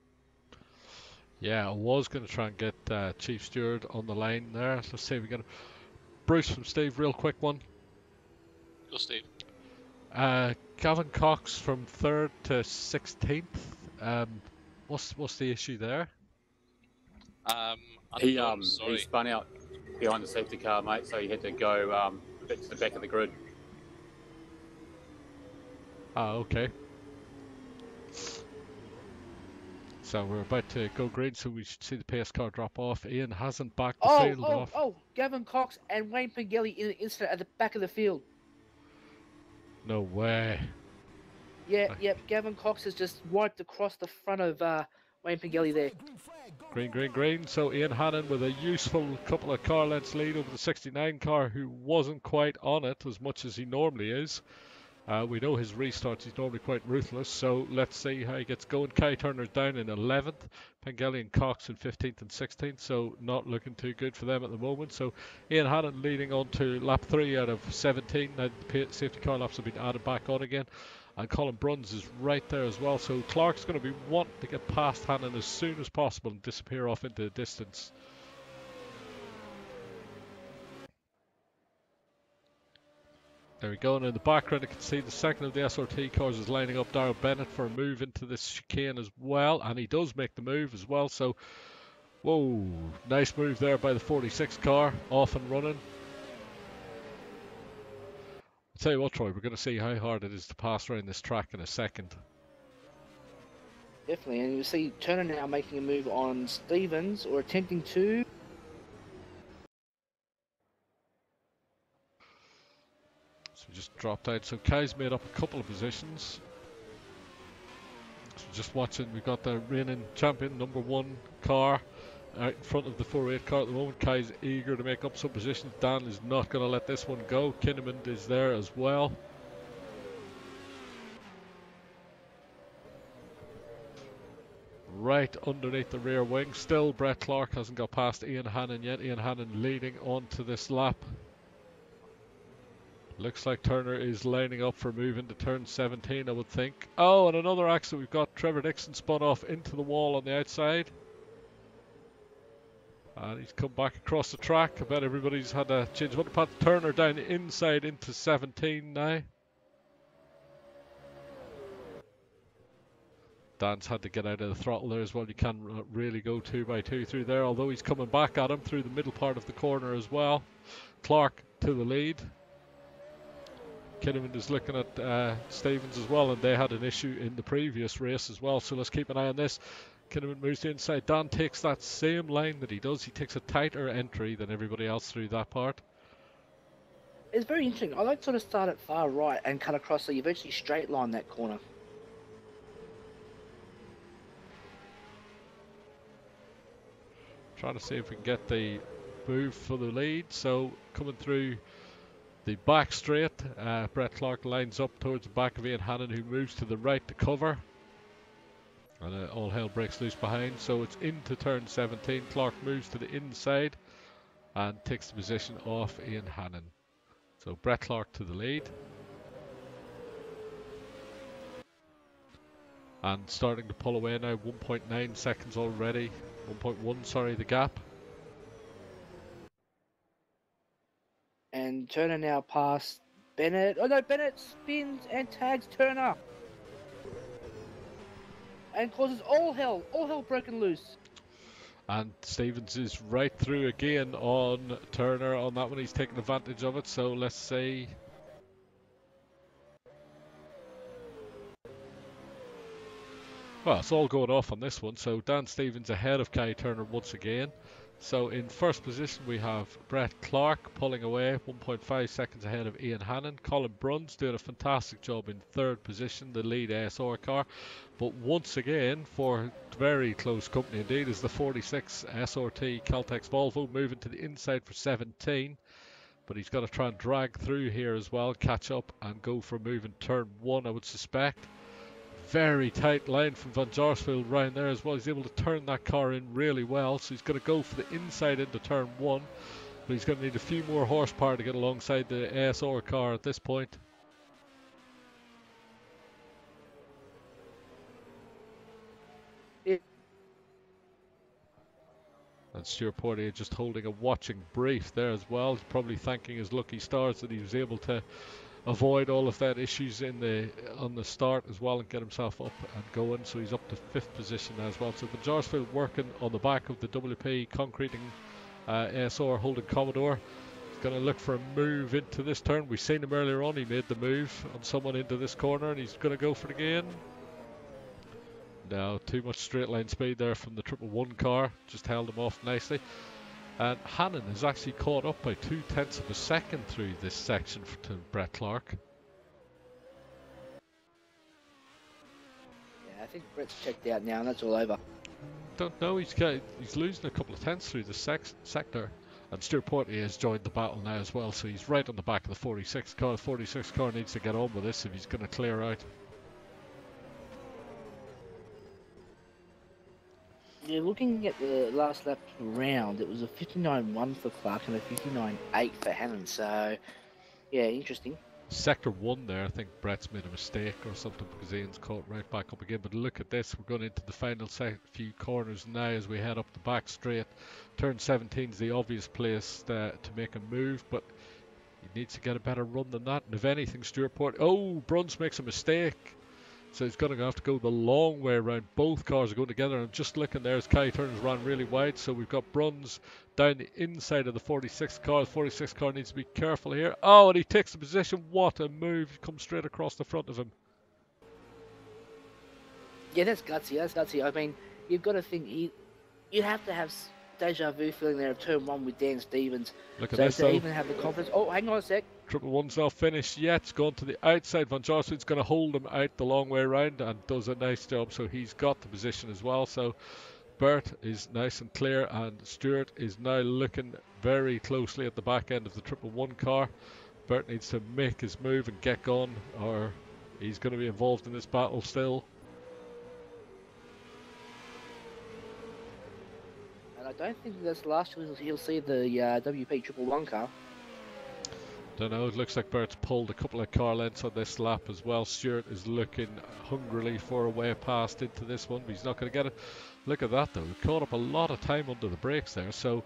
Yeah, I was going to try and get Chief Steward on the line there. Let's see if we get Bruce from Steve, real quick one. Go, Steve. Gavin Cox from 3rd to 16th. What's the issue there? He spun out behind the safety car, mate, so he had to go a bit to the back of the grid. Ah, okay. So we're about to go green, so we should see the pace car drop off. Ian hasn't backed the field off. Oh, Gavin Cox and Wayne Pengelly in an incident at the back of the field. No way. Yeah, Gavin Cox has just wiped across the front of Wayne Pengelly there. Green, green, green. So Ian Hannon with a useful couple of car lengths lead over the 69 car, who wasn't quite on it as much as he normally is. We know his restarts, he's normally quite ruthless, so let's see how he gets going. Kai Turner's down in 11th, Pengelly and Cox in 15th and 16th, so not looking too good for them at the moment. So Ian Hannon leading on to lap 3 out of 17. Now the safety car laps have been added back on again, and Colin Bruns is right there as well. So Clark's going to be wanting to get past Hannon as soon as possible and disappear off into the distance. There we go, and in the background you can see the second of the SRT cars is lining up Darrell Bennett for a move into this chicane as well, and he does make the move as well. So, whoa, nice move there by the 46 car, off and running. I'll tell you what, Troy, we're going to see how hard it is to pass around this track in a second. Definitely, and you see Turner now making a move on Stevens, or attempting to. So just dropped out. So Kai's made up a couple of positions. So just watching, we've got the reigning champion, number 1 car out in front of the 4-8 car at the moment. Kai's eager to make up some positions. Dan is not going to let this one go. Kinnaman is there as well. Right underneath the rear wing. Still Brett Clark hasn't got past Ian Hannon yet. Ian Hannon leading onto this lap. Looks like Turner is lining up for moving to turn 17, I would think. Oh, and another accident. We've got Trevor Dixon spun off into the wall on the outside. And he's come back across the track. I bet everybody's had a change. What about Turner down inside into 17 now? Dan's had to get out of the throttle there as well. You can't really go 2 by 2 through there, although he's coming back at him through the middle part of the corner as well. Clark to the lead. Kinnaman is looking at Stevens as well, and they had an issue in the previous race as well, so let's keep an eye on this. Kinnaman moves to inside. Dan takes that same line that he does. He takes a tighter entry than everybody else through that part. It's very interesting. I like to sort of start at far right and cut across, so you virtually straight line that corner. Trying to see if we can get the move for the lead. So coming through the back straight, Brett Clark lines up towards the back of Ian Hannon, who moves to the right to cover. And all hell breaks loose behind. So it's into turn 17. Clark moves to the inside and takes the position off Ian Hannon. So Brett Clark to the lead. And starting to pull away now, 1.9 seconds already. 1.1, sorry, the gap. And Turner now past Bennett. Oh no, Bennett spins and tags Turner. And causes all hell broken loose. And Stevens is right through again on Turner on that one. He's taking advantage of it, so let's see. Well, it's all going off on this one, so Dan Stevens ahead of Kai Turner once again. So in first position we have Brett Clark pulling away, 1.5 seconds ahead of Ian Hannon. Colin Bruns doing a fantastic job in third position, the lead ASR car. But once again, for very close company indeed, is the 46 SRT Caltex Volvo moving to the inside for 17. But he's got to try and drag through here as well, catch up and go for a move in turn 1, I would suspect. Very tight line from Van Jaarsveld round there as well. He's able to turn that car in really well, so he's going to go for the inside into turn 1, but he's going to need a few more horsepower to get alongside the ASR car at this point. And Stuart Portier just holding a watching brief there as well. He's probably thanking his lucky stars that he was able to avoid all of that issues on the start as well and get himself up and going. So he's up to 5th position as well. So Van Jaarsveld working on the back of the WP concreting ASR holding Commodore. He's going to look for a move into this turn. We've seen him earlier on. He made the move on someone into this corner and he's going to go for it again. Now too much straight line speed there from the 111 car. Just held him off nicely. And Hannon has actually caught up by 0.2 of a second through this section to Brett Clark. Yeah, I think Brett's checked out now and that's all over. don't know. He's losing a couple of tenths through the sector. And Stuart Portier has joined the battle now as well, so he's right on the back of the 46 car. The 46 car needs to get on with this if he's going to clear out. Yeah, looking at the last lap round, it was a 59.1 for Clark and a 59.8 for Hannon, so yeah, interesting. Sector 1 there, I think Brett's made a mistake or something because Ian's caught right back up again. But look at this, we're going into the final few corners now as we head up the back straight. Turn 17 is the obvious place to make a move, but he needs to get a better run than that. And if anything, Stuart Portier... Oh, Bruns makes a mistake. So he's going to have to go the long way around. Both cars are going together. And just looking there as Kai Turner's ran really wide. So we've got Bruns down the inside of the 46 car. The 46 car needs to be careful here. Oh, and he takes the position. What a move. He comes straight across the front of him. Yeah, that's gutsy. That's gutsy. I mean, you've got to think you have to have deja vu feeling there of turn 1 with Dan Stevens. Look at so this, to though. even have the confidence. Oh, hang on a sec. Triple One's not finished yet. It's gone to the outside. Van Jorswin's going to hold him out the long way around and does a nice job. So he's got the position as well. So Bert is nice and clear, and Stuart is now looking very closely at the back end of the Triple One car. Bert needs to make his move and get gone, or he's going to be involved in this battle still. And I don't think that's the last time he'll see the WP Triple One car. Don't know, it looks like Bert's pulled a couple of car lengths on this lap as well. Stuart is looking hungrily for a way past into this one, but he's not going to get it. Look at that though, he caught up a lot of time under the brakes there. So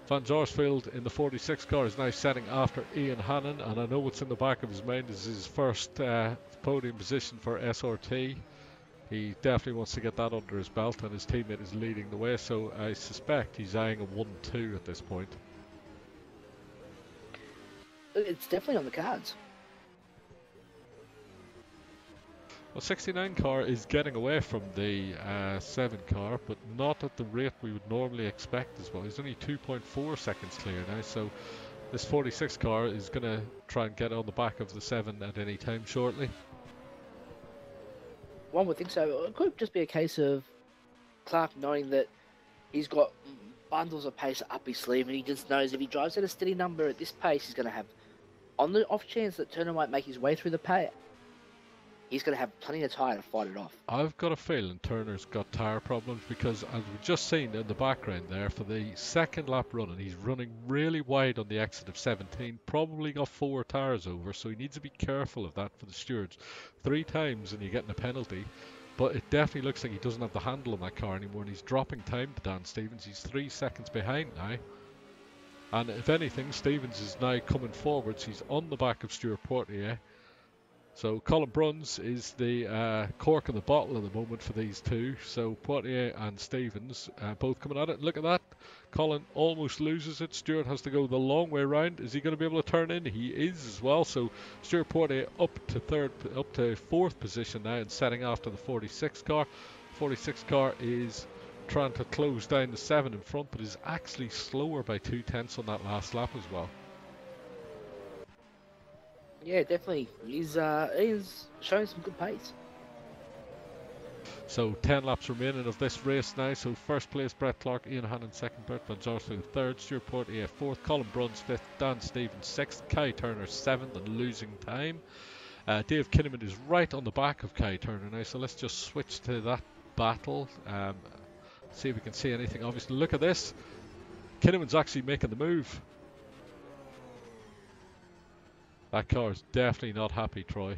Van Jorsfield in the 46 car is now setting after Ian Hannon, and I know what's in the back of his mind is his first podium position for SRT. He definitely wants to get that under his belt, and his teammate is leading the way, so I suspect he's eyeing a 1-2 at this point. It's definitely on the cards. Well, 69 car is getting away from the 7 car, but not at the rate we would normally expect as well. He's only 2.4 seconds clear now, so this 46 car is going to try and get on the back of the 7 at any time shortly. One would think so. It could just be a case of Clark knowing that he's got bundles of pace up his sleeve, and he just knows if he drives at a steady number at this pace, he's going to have, on the off chance that Turner might make his way through the pace, he's going to have plenty of tyre to fight it off. I've got a feeling Turner's got tyre problems because, as we've just seen in the background there, for the second lap running, he's running really wide on the exit of 17, probably got 4 tyres over, so he needs to be careful of that for the stewards. 3 times and you're getting a penalty, but it definitely looks like he doesn't have the handle on that car anymore, and he's dropping time to Dan Stevens. He's 3 seconds behind now. And if anything, Stevens is now coming forwards. He's on the back of Stuart Portier. So Colin Bruns is the cork in the bottle at the moment for these two. So Portier and Stevens both coming at it. Look at that. Colin almost loses it. Stuart has to go the long way around. Is he going to be able to turn in? He is as well. So Stuart Portier up to 4th position now and setting after the 46 car. 46 car is trying to close down the 7 in front, but is actually slower by 2 tenths on that last lap as well. Yeah, definitely. He's showing some good pace. So 10 laps remaining of this race now. So first place Brett Clark, Ian Hannon 2nd, Bert Van Jorsfield 3rd, Stuart Portier 4th, Colin Bruns 5th, Dan Stevens 6th, Kai Turner 7th and losing time. Dave Kinnaman is right on the back of Kai Turner now, so let's just switch to that battle. See if we can see anything. Obviously, look at this. Kinnaman's actually making the move. That car is definitely not happy, Troy.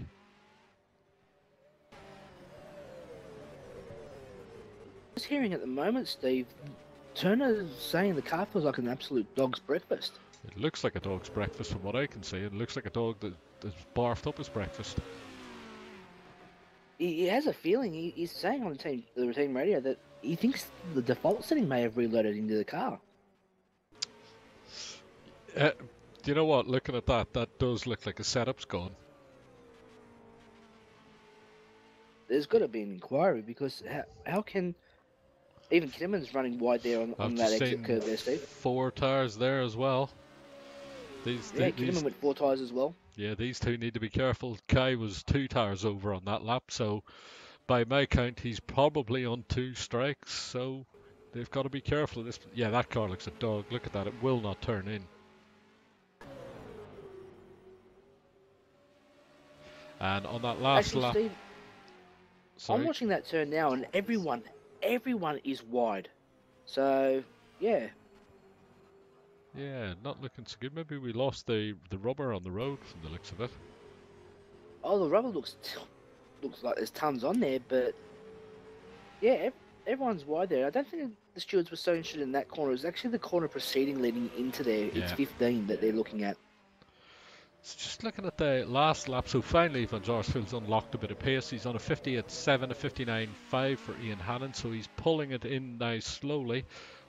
Just hearing at the moment, Steve, Turner's saying the car feels like an absolute dog's breakfast. It looks like a dog's breakfast from what I can see. It looks like a dog that's barfed up his breakfast. He has a feeling, he's saying on the team radio that he thinks the default setting may have reloaded into the car. Do you know what? Looking at that, that does look like a setup's gone. There's got to be an inquiry, because how can... Even Kinnaman's running wide there on that exit curve there, Steve. 4 tyres there as well. Kinnaman with 4 tyres as well. Yeah, these two need to be careful. Kai was 2 tyres over on that lap, so by my count, he's probably on 2 strikes. So They've got to be careful of this. Yeah, that car looks a dog. Look at that. It will not turn in. And on that last lap... Steve, sorry? I'm watching that turn now, and everyone is wide. So, yeah. Yeah, not looking so good. Maybe we lost the rubber on the road from the looks of it. Oh, the rubber looks like there's tons on there, but yeah, everyone's wide there. I don't think the stewards were so interested in that corner. It was actually the corner preceding leading into there. Yeah. It's 15 that they're looking at. So just looking at the last lap, so finally Van Jaarsveld's unlocked a bit of pace. He's on a 58.7, a 59.5 for Ian Hannon, so he's pulling it in now slowly.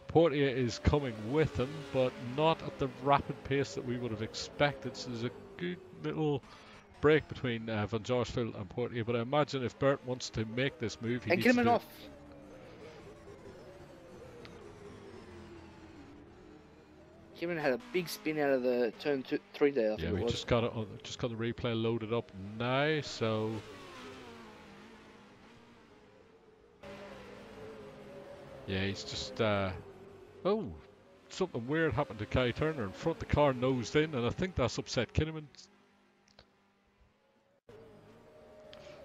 Portier is coming with him, but not at the rapid pace that we would have expected. So there's a good little break between Van Jaarsveld and Portier. But I imagine if Bert wants to make this move, he and needs get to him do off. Kieran had a big spin out of the turn 3 there. I think we just got it. Just got the replay loaded up now. So. Yeah, he's just. Oh, something weird happened to Kai Turner in front. The car nosed in, and I think that's upset Kinnaman.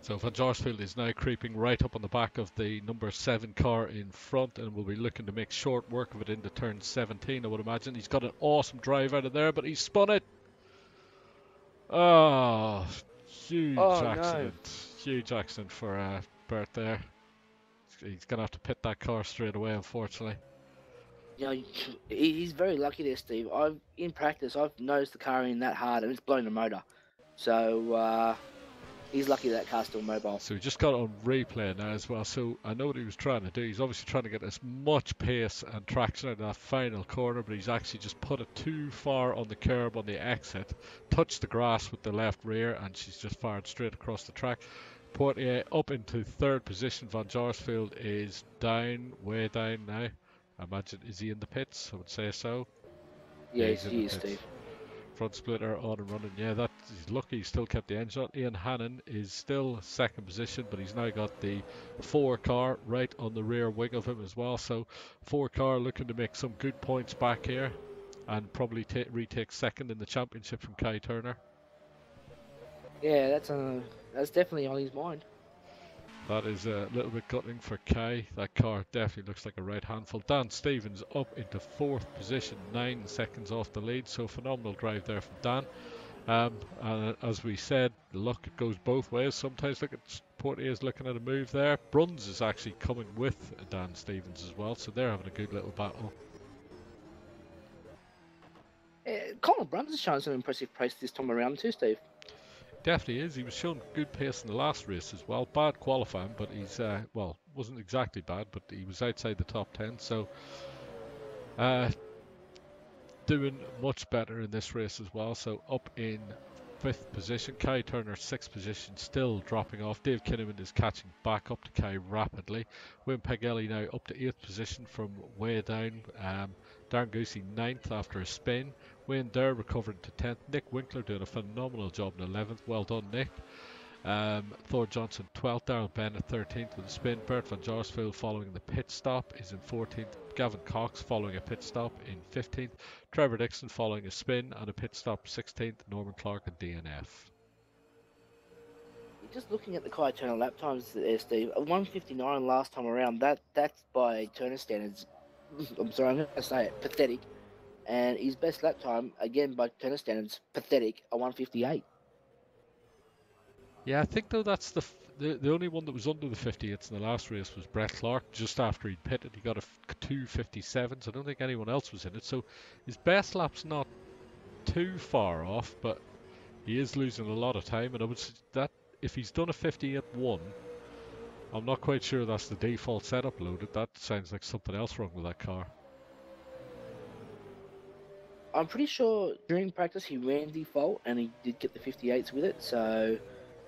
So Van Jaarsveld is now creeping right up on the back of the number 7 car in front, and will be looking to make short work of it into turn 17, I would imagine. He's got an awesome drive out of there, but he's spun it. Oh, huge accident. No. Huge accident for Bert there. He's going to have to pit that car straight away, unfortunately. Yeah, he's very lucky there, Steve. In practice, I've nosed the car in that hard, and it's blown the motor. So, he's lucky that car's still mobile. So we just got it on replay now as well. So I know what he was trying to do. He's obviously trying to get as much pace and traction out of that final corner, but he's actually just put it too far on the curb on the exit, touched the grass with the left rear, and she's just fired straight across the track. Portier up into 3rd position. Van Jaarsveld is down, way down now. I imagine, is he in the pits? I would say so. Yeah, he is, Steve. Front splitter on and running. Yeah, he's lucky he still kept the engine on. Ian Hannon is still 2nd position, but he's now got the 4 car right on the rear wing of him as well. So 4 car looking to make some good points back here, and probably retake 2nd in the championship from Kai Turner. Yeah, that's definitely on his mind. That is a little bit gutting for Kai. That car definitely looks like a right handful. Dan Stevens up into 4th position, 9 seconds off the lead. So phenomenal drive there from Dan. And as we said, luck goes both ways. Sometimes look at Portier's looking at a move there. Bruns is actually coming with Dan Stevens as well. So they're having a good little battle. Colin Bruns is showing some impressive pace this time around too, Steve. Definitely is. He was showing good pace in the last race as well. Bad qualifying, but he's well, wasn't exactly bad, but he was outside the top 10. So doing much better in this race as well. So up in 5th position. Kai Turner 6th position, still dropping off. Dave Kinnaman is catching back up to Kai rapidly. Wayne Pagelli now up to 8th position from way down. Darren Goosey 9th after a spin. Wayne Durr recovering to 10th. Nick Winkler doing a phenomenal job in 11th. Well done, Nick. Thor Johnson 12th. Darrell Bennett 13th with a spin. Bert Van Jaarsveld following the pit stop is in 14th. Gavin Cox following a pit stop in 15th. Trevor Dixon following a spin and a pit stop 16th. Norman Clark and DNF. Just looking at the Kai Turner lap times there, Steve. 1:59 last time around. That's by Turner standards. I'm sorry, I'm going to say it. Pathetic. And his best lap time, again by Turner standards, pathetic, a 1:58. Yeah, I think though that's the only one that was under the 58s in the last race was Brett Clark. Just after he'd pitted, he got a 2:57s. I don't think anyone else was in it. So his best lap's not too far off, but he is losing a lot of time. And I would say that if he's done a 58.1, I'm not quite sure that's the default setup loaded. That sounds like something else wrong with that car. I'm pretty sure during practice he ran default and he did get the 58s with it. So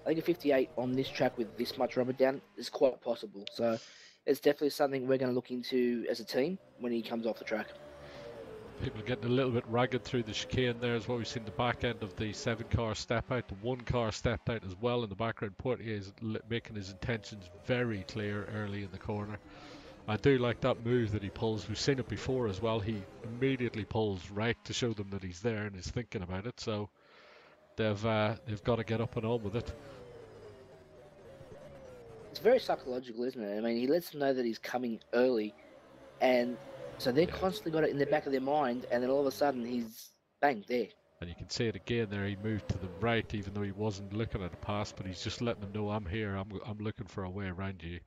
I think a 58 on this track with this much rubber down is quite possible. So it's definitely something we're going to look into as a team when he comes off the track. People getting a little bit ragged through the chicane there as well. We've seen the back end of the 7 car step out. The 1 car stepped out as well in the background. Portier is making his intentions very clear early in the corner. I do like that move that he pulls. We've seen it before as well. He immediately pulls right to show them that he's there and is thinking about it. So they've got to get up and on with it. It's very psychological, isn't it? I mean, he lets them know that he's coming early, and so they're constantly got it in the back of their mind, and then all of a sudden he's bang there. And you can see it again there. He moved to the right, even though he wasn't looking at a pass, but he's just letting them know, I'm here. I'm looking for a way around you.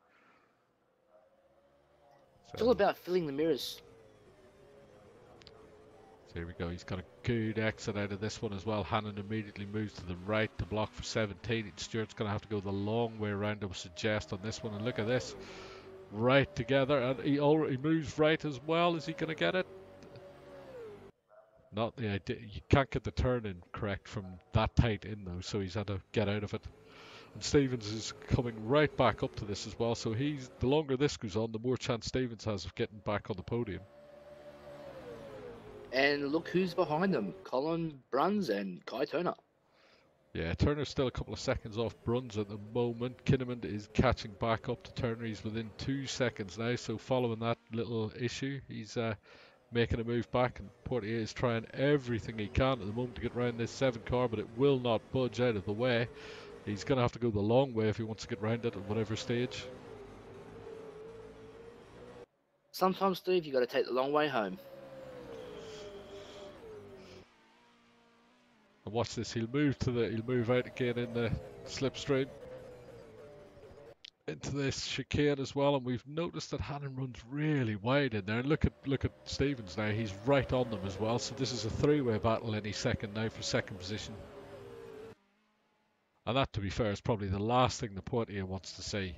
So, It's all about filling the mirrors. So here we go. He's got a good exit out of this one as well. Hannon immediately moves to the right to block for 17. Stewart's going to have to go the long way around, I would suggest, on this one. And look at this. Right together. And he moves right as well. Is he going to get it? Not the idea. You can't get the turn in correct from that tight in though, so he's had to get out of it. And Stevens is coming right back up to this as well, so the longer this goes on, the more chance Stevens has of getting back on the podium. And look who's behind them. Colin Bruns and Kai Turner. Yeah, Turner's still a couple of seconds off Bruns at the moment. Kinnaman is catching back up to Turner. He's within 2 seconds now, so following that little issue, he's making a move back, and Portier is trying everything he can at the moment to get around this 7 car, but it will not budge out of the way. He's going to have to go the long way if he wants to get around it at whatever stage. Sometimes, Steve, you got to take the long way home. And watch this. He'll move out again in the slipstream into this chicane as well, and we've noticed that Hannon runs really wide in there. And look at Stevens now. He's right on them as well. So this is a 3-way battle any second now for second position. And that, to be fair, is probably the last thing the Portier wants to see.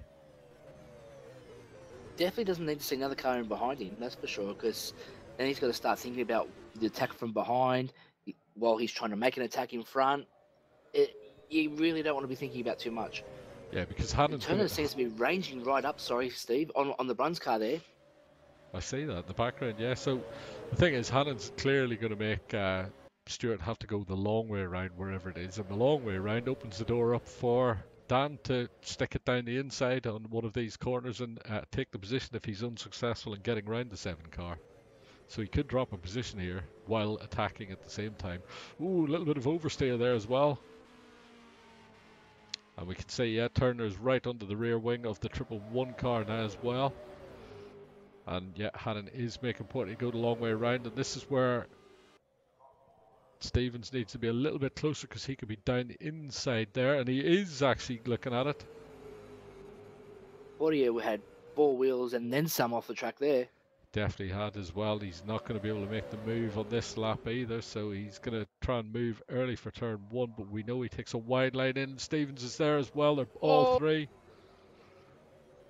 Definitely doesn't need to see another car in behind him, that's for sure, because then he's got to start thinking about the attack from behind while he's trying to make an attack in front. You really don't want to be thinking about too much. Yeah, because Hannon's Turner seems to be ranging right up, sorry, Steve, on the Bruns car there. I see that in the background, yeah. So the thing is, Hannon's clearly going to make Stewart have to go the long way around wherever it is, and the long way around opens the door up for Dan to stick it down the inside on one of these corners and take the position if he's unsuccessful in getting around the 7 car. So he could drop a position here while attacking at the same time. Ooh, a little bit of oversteer there as well. And we can see, yeah, Turner's right under the rear wing of the 111 car now as well. And yeah, Hannon is making Portier go the long way around, and this is where Stevens needs to be a little bit closer because he could be down the inside there, and he is actually looking at it. Portier had 4 wheels and then some off the track there. Definitely had as well. He's not going to be able to make the move on this lap either, so he's going to try and move early for turn 1, but we know he takes a wide line in. Stevens is there as well. They're all 3.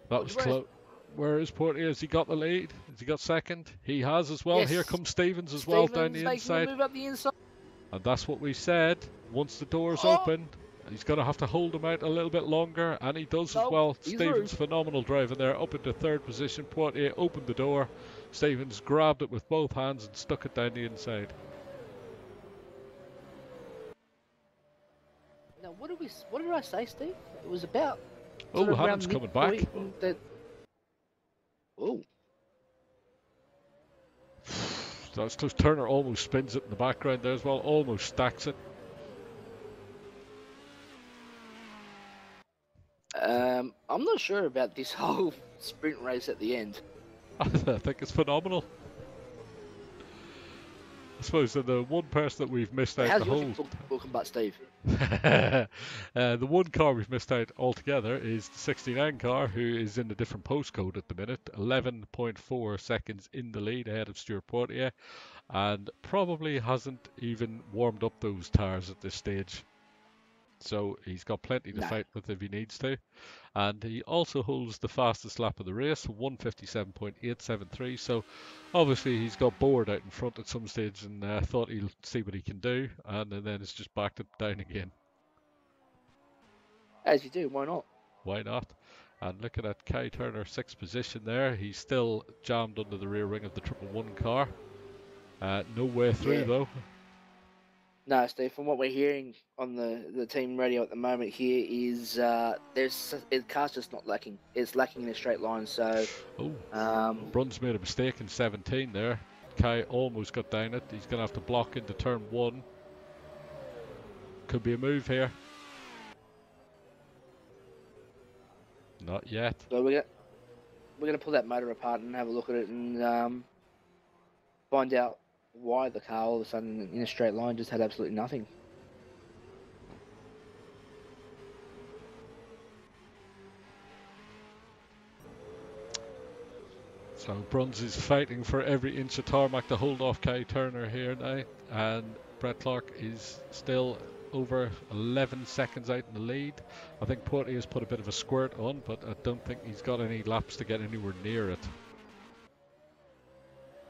That was close. Where is Portier? Has he got the lead? Has he got second? He has as well. Yes. Here comes Stevens as well down the inside. Move up the inside. And that's what we said. Once the door's open, he's going to have to hold him out a little bit longer, and he does as well. Stevens, phenomenal driving there, up into 3rd position. Portier opened the door. Stevens grabbed it with both hands and stuck it down the inside. Now, what did I say, Steve? It was about. Oh, Hannon's coming back. Oh. That's close. Turner almost spins it in the background there as well. Almost stacks it. I'm not sure about this whole sprint race at the end. I think it's phenomenal. I suppose the one person that we've missed out the whole... Welcome back, Steve. The one car we've missed out altogether is the 69 car, who is in a different postcode at the minute. 11.4 seconds in the lead ahead of Stuart Portier, and probably hasn't even warmed up those tyres at this stage. So he's got plenty to fight with if he needs to. And he also holds the fastest lap of the race, 157.873. So obviously he's got bored out in front at some stage and thought he'll see what he can do. And then it's just backed it down again. As you do, why not? Why not? And look at that, Kai Turner, 6th position there. He's still jammed under the rear wing of the 111 car. No way through though. No, Steve. From what we're hearing on the team radio at the moment here is car's just not lacking. It's lacking in a straight line. So, Bruns made a mistake in 17 there. Kai almost got down it. He's going to have to block into turn 1. Could be a move here. Not yet. So we're gonna pull that motor apart and have a look at it and find out why the car all of a sudden in a straight line just had absolutely nothing. So Bruns is fighting for every inch of tarmac to hold off Kai Turner here now, and Brett Clark is still over 11 seconds out in the lead. I think Portier's put a bit of a squirt on, but I don't think he's got any laps to get anywhere near it.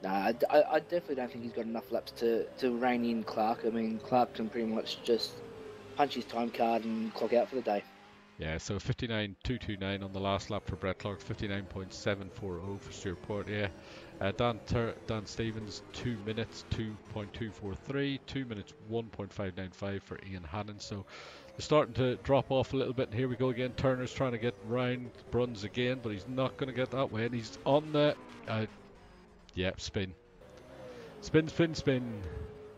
Nah, I definitely don't think he's got enough laps to rein in Clark. I mean, Clark can pretty much just punch his time card and clock out for the day. Yeah, so 59.229 on the last lap for Brett Clark, 59.740 for Stuart Portier. Dan Stevens, 2 minutes 2.243, 2 minutes 1.595 for Ian Hannon. So they're starting to drop off a little bit. And here we go again. Turner's trying to get round Bruns again, but he's not going to get that way. And he's on the spin. Spin.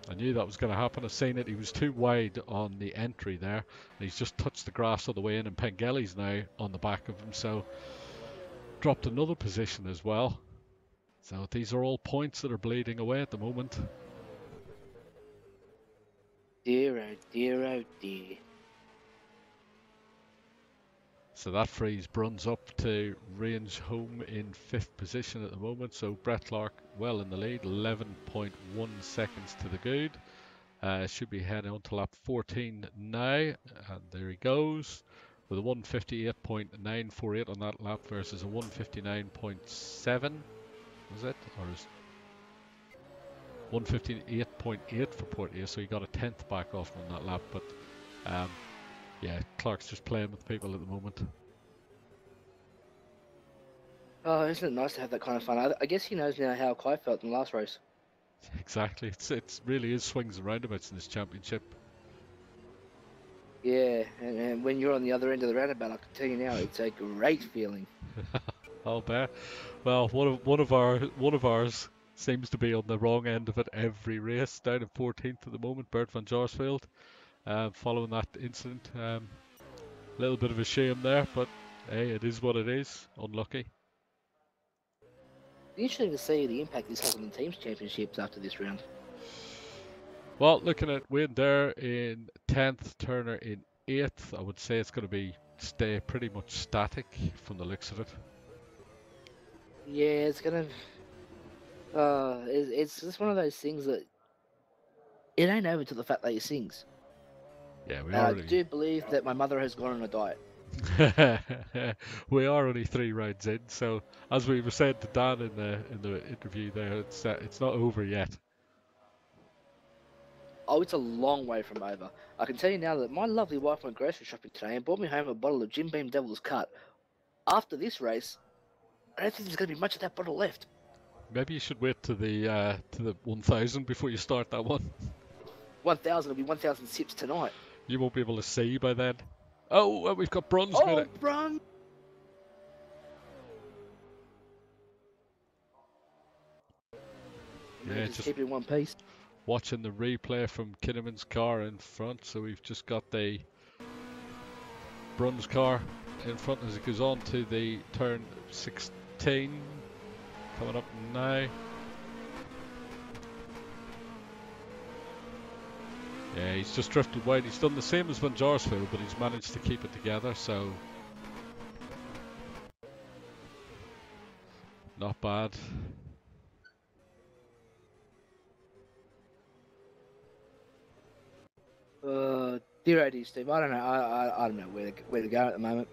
I knew that was going to happen. I seen it. He was too wide on the entry there. And he's just touched the grass on the way in, and Pengelly's now on the back of him. So dropped another position as well. So these are all points that are bleeding away at the moment. Dear, oh dear, oh dear. So that frees Bruns up to range home in 5th position at the moment. So Brett Clark well in the lead, 11.1 seconds to the good. Should be heading on to lap 14 now. And there he goes with a 158.948 on that lap versus a 159.7. Was it? Or is 158.8 for Portier, so he got a 10th back off on that lap. But yeah, Clark's just playing with people at the moment. Oh, isn't it nice to have that kind of fun? I guess he knows now how Kai felt in the last race. Exactly. It really is swings and roundabouts in this championship. Yeah, and when you're on the other end of the roundabout, I can tell you now, it's a great feeling. I'll bet. Well, one of ours seems to be on the wrong end of it every race. Down in 14th at the moment, Bert van Jaarsveld. Following that incident, a little bit of a shame there, but hey, it is what it is. Unlucky. Interesting to see the impact this has on the team's championships after this round. Well, looking at Wayne there in 10th, Turner in 8th, I would say it's going to stay pretty much static from the looks of it. Yeah, it's gonna. It's just one of those things that it ain't over till the fat lady sings. Yeah, I do believe that my mother has gone on a diet. We are only 3 rounds in, so as we were saying to Dan in the interview there, it's not over yet. Oh, it's a long way from over. I can tell you now that my lovely wife went grocery shopping today and bought me home a bottle of Jim Beam Devil's Cut. After this race, I don't think there's going to be much of that bottle left. Maybe you should wait to the 1000 before you start that one. 1000 will be 1000 sips tonight. You won't be able to see by then. Oh, we've got Bruns. Oh, Bruns! Yeah, just keep it in one piece. Watching the replay from Kinnaman's car in front, so we've just got the Bruns car in front as it goes on to the turn 16 coming up now. Yeah, he's just drifted wide. He's done the same as Van Jaarsveld, but he's managed to keep it together, so not bad. Dear OD, Steve, I don't know. I don't know where to go at the moment.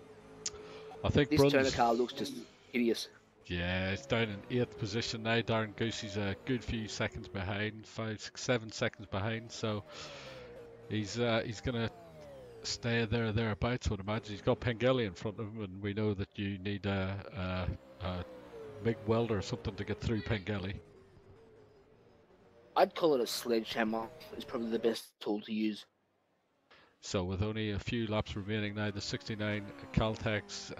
I think this Bruns, Turner car looks just hideous. Yeah, it's down in 8th position now. Darren Goosey's a good few seconds behind, 5, 6, 7 seconds behind. So he's gonna stay thereabouts. I would imagine he's got Pengelly in front of him, and we know that you need a big welder or something to get through Pengelly. I'd call it a sledgehammer. It's probably the best tool to use. So with only a few laps remaining now, the 69 Caltex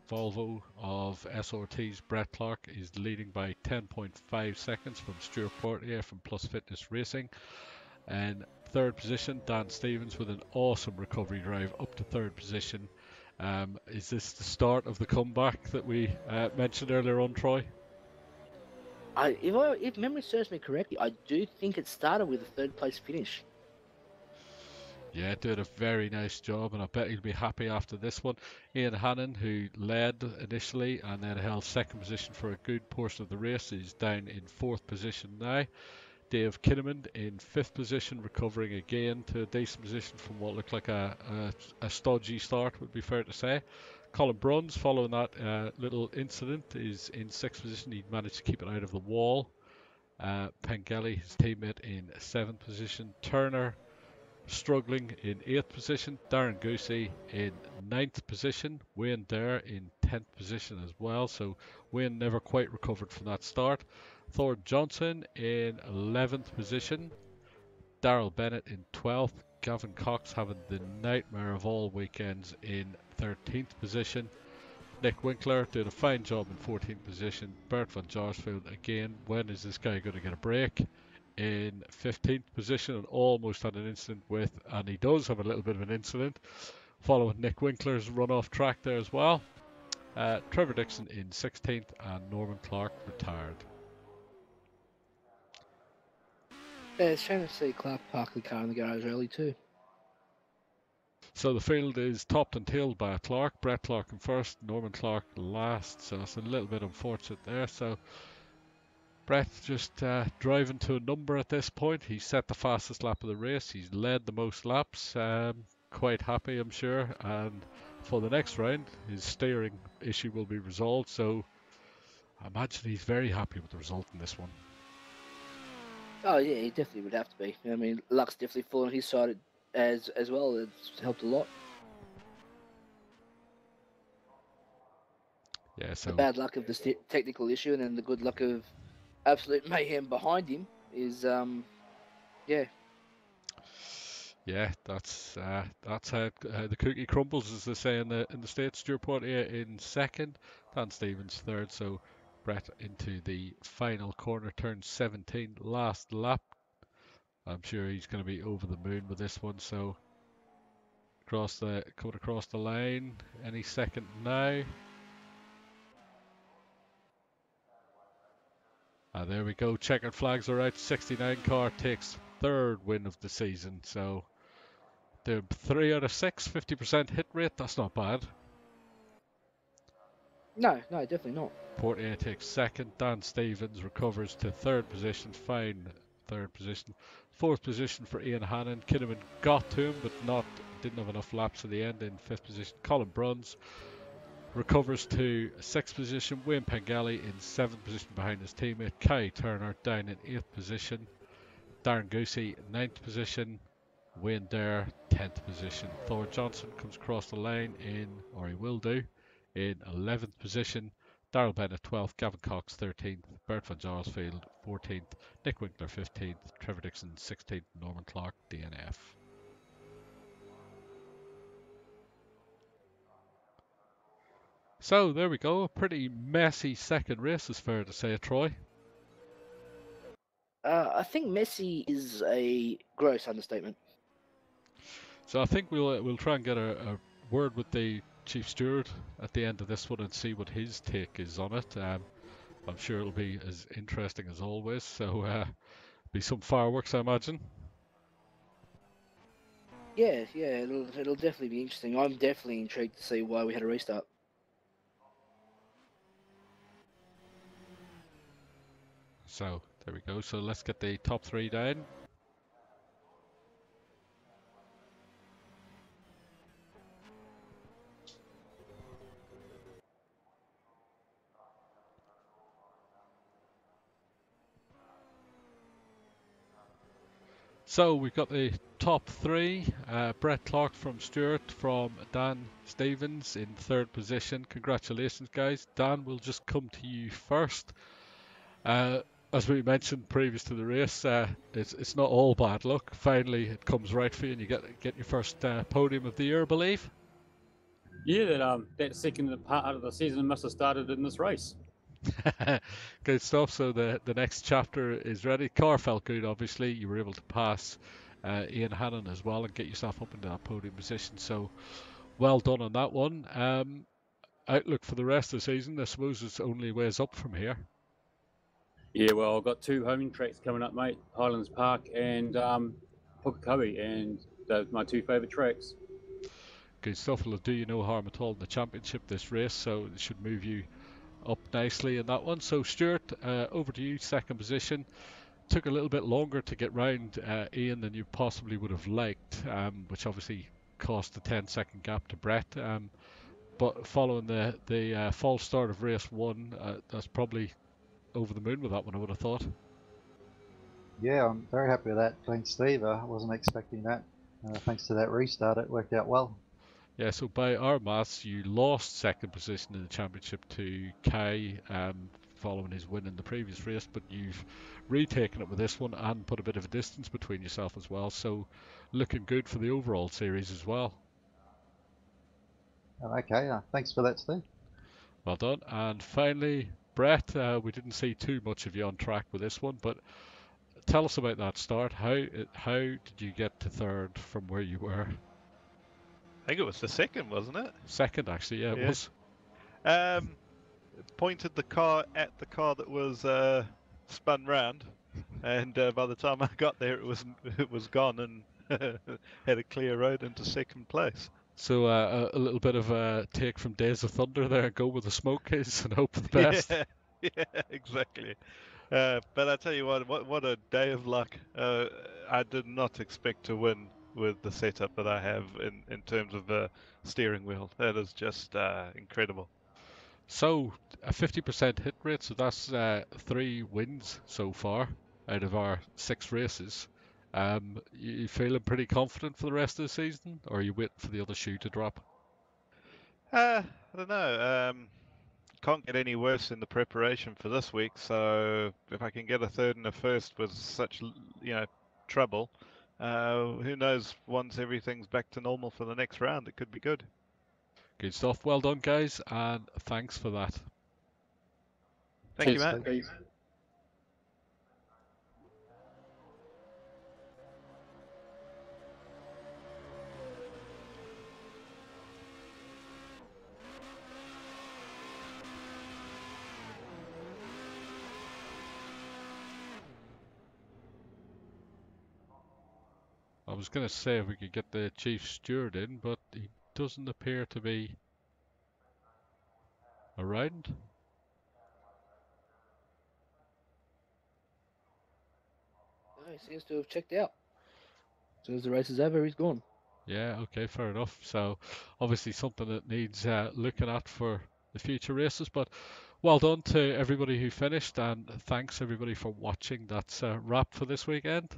Volvo of SRT's Brett Clark is leading by 10.5 seconds from Stuart Portier from Plus Fitness Racing. And third position, Dan Stevens with an awesome recovery drive up to third position. Is this the start of the comeback that we mentioned earlier on, Troy? If memory serves me correctly, I do think it started with a third place finish. Yeah, did a very nice job, and I bet he'll be happy after this one. Ian Hannon, who led initially and then held second position for a good portion of the race, is down in fourth position now. Dave Kinnaman in fifth position, recovering again to a decent position from what looked like a stodgy start, would be fair to say. Colin Bruns, following that little incident, is in sixth position. He managed to keep it out of the wall. Pengelly, his teammate, in seventh position. Turner struggling in 8th position, Darren Goosey in 9th position, Wayne Dare in 10th position as well, so Wayne never quite recovered from that start. Thor Johnson in 11th position, Daryl Bennett in 12th, Gavin Cox having the nightmare of all weekends in 13th position. Nick Winkler did a fine job in 14th position. Bert van Jaarsveld again, when is this guy going to get a break? In 15th position and almost had an incident with, and he does have a little bit of an incident, following Nick Winkler's run off track there as well. Trevor Dixon in 16th and Norman Clark retired. Yeah, it's shame to see Clark park the car in the garage early too. So the field is topped and tailed by Clark, Brett Clark in first, Norman Clark last, so it's a little bit unfortunate there. So Brett just driving to a number at this point. He set the fastest lap of the race. He's led the most laps. Quite happy, I'm sure. And for the next round, his steering issue will be resolved. So I imagine he's very happy with the result in this one. Oh yeah, he definitely would have to be. I mean, luck's definitely fallen on his side as well. It's helped a lot. Yeah, so the bad luck of the technical issue, and then the good luck of absolute mayhem behind him is, yeah. Yeah, that's how the cookie crumbles, as they say in the States. Stuart Portier in second, Dan Stevens third. So Brett into the final corner, turn 17, last lap. I'm sure he's going to be over the moon with this one. So coming across the line any second now. There we go. Checkered flags are out. 69 car takes third win of the season. So the 3 out of 6, 50% hit rate. That's not bad. No, definitely not. Portier takes second. Dan Stevens recovers to third position. Fine third position. Fourth position for Ian Hannon. Kinnaman got to him, but didn't have enough laps at the end in fifth position. Colin Bruns recovers to sixth position. Wayne Pengelly in seventh position behind his teammate. Kai Turner down in eighth position. Darren Goosey ninth position. Wayne Dare 10th position. Thor Johnson comes across the line he will do, in 11th position. Daryl Bennett 12th, Gavin Cox 13th, Bert van Jaarsveld 14th, Nick Winkler 15th, Trevor Dixon 16th, Norman Clark DNF. So there we go, a pretty messy second race, is fair to say, Troy. I think messy is a gross understatement. So I think we'll try and get a word with the Chief Steward at the end of this one and see what his take is on it. I'm sure it'll be as interesting as always. So be some fireworks, I imagine. Yeah, it'll definitely be interesting. I'm definitely intrigued to see why we had a restart. So there we go. So let's get the top three down. So we've got the top three. Brett Clark from Stuart, from Dan Stevens in third position. Congratulations, guys. Dan, we'll just come to you first. as we mentioned previous to the race, it's not all bad luck. Finally, it comes right for you, and you get your first podium of the year, I believe. Yeah, that second part of the season must have started in this race. Good stuff. So the next chapter is ready. Car felt good, obviously. You were able to pass Ian Hannon as well and get yourself up into that podium position. So well done on that one. Outlook for the rest of the season, I suppose it's only ways up from here. Yeah, well, I've got 2 home tracks coming up, mate. Highlands Park and Pukekohe, and those are my 2 favourite tracks. Good stuff. Will do you no harm at all in the championship this race, so it should move you up nicely in that one. So Stuart, over to you, second position. Took a little bit longer to get round Ian than you possibly would have liked, which obviously cost a 10-second gap to Brett. But following the false start of race 1, that's probably over the moon with that one, I would have thought. Yeah, I'm very happy with that. Thanks, Steve. I wasn't expecting that. Thanks to that restart, it worked out well. Yeah, so by our maths, you lost second position in the championship to Kai following his win in the previous race, but you've retaken it with this one and put a bit of a distance between yourself as well. So looking good for the overall series as well. Okay, thanks for that, Steve. Well done. And finally, Brett, we didn't see too much of you on track with this one, but tell us about that start. How did you get to third from where you were? I think it was the second, wasn't it? Second, actually, yeah, it was. Pointed the car at the car that was spun round, and by the time I got there, it was gone and had a clear road into second place. So a little bit of a take from Days of Thunder there. Go where the smoke is and hope for the best. Yeah, exactly. But I tell you what a day of luck. I did not expect to win with the setup that I have in terms of the steering wheel. That is just incredible. So a 50% hit rate, so that's 3 wins so far out of our 6 races. You feeling pretty confident for the rest of the season, or are you waiting for the other shoe to drop? I don't know. Can't get any worse in the preparation for this week. So if I can get a third and a first with such trouble, who knows? Once everything's back to normal for the next round, it could be good. Good stuff. Well done, guys, and thanks for that. Thank you, Matt. I was going to say if we could get the chief steward in, but he doesn't appear to be around. He seems to have checked out. As soon as the race is over, he's gone. Yeah, okay, fair enough. So obviously something that needs looking at for the future races. But well done to everybody who finished, and thanks everybody for watching. That's a wrap for this weekend.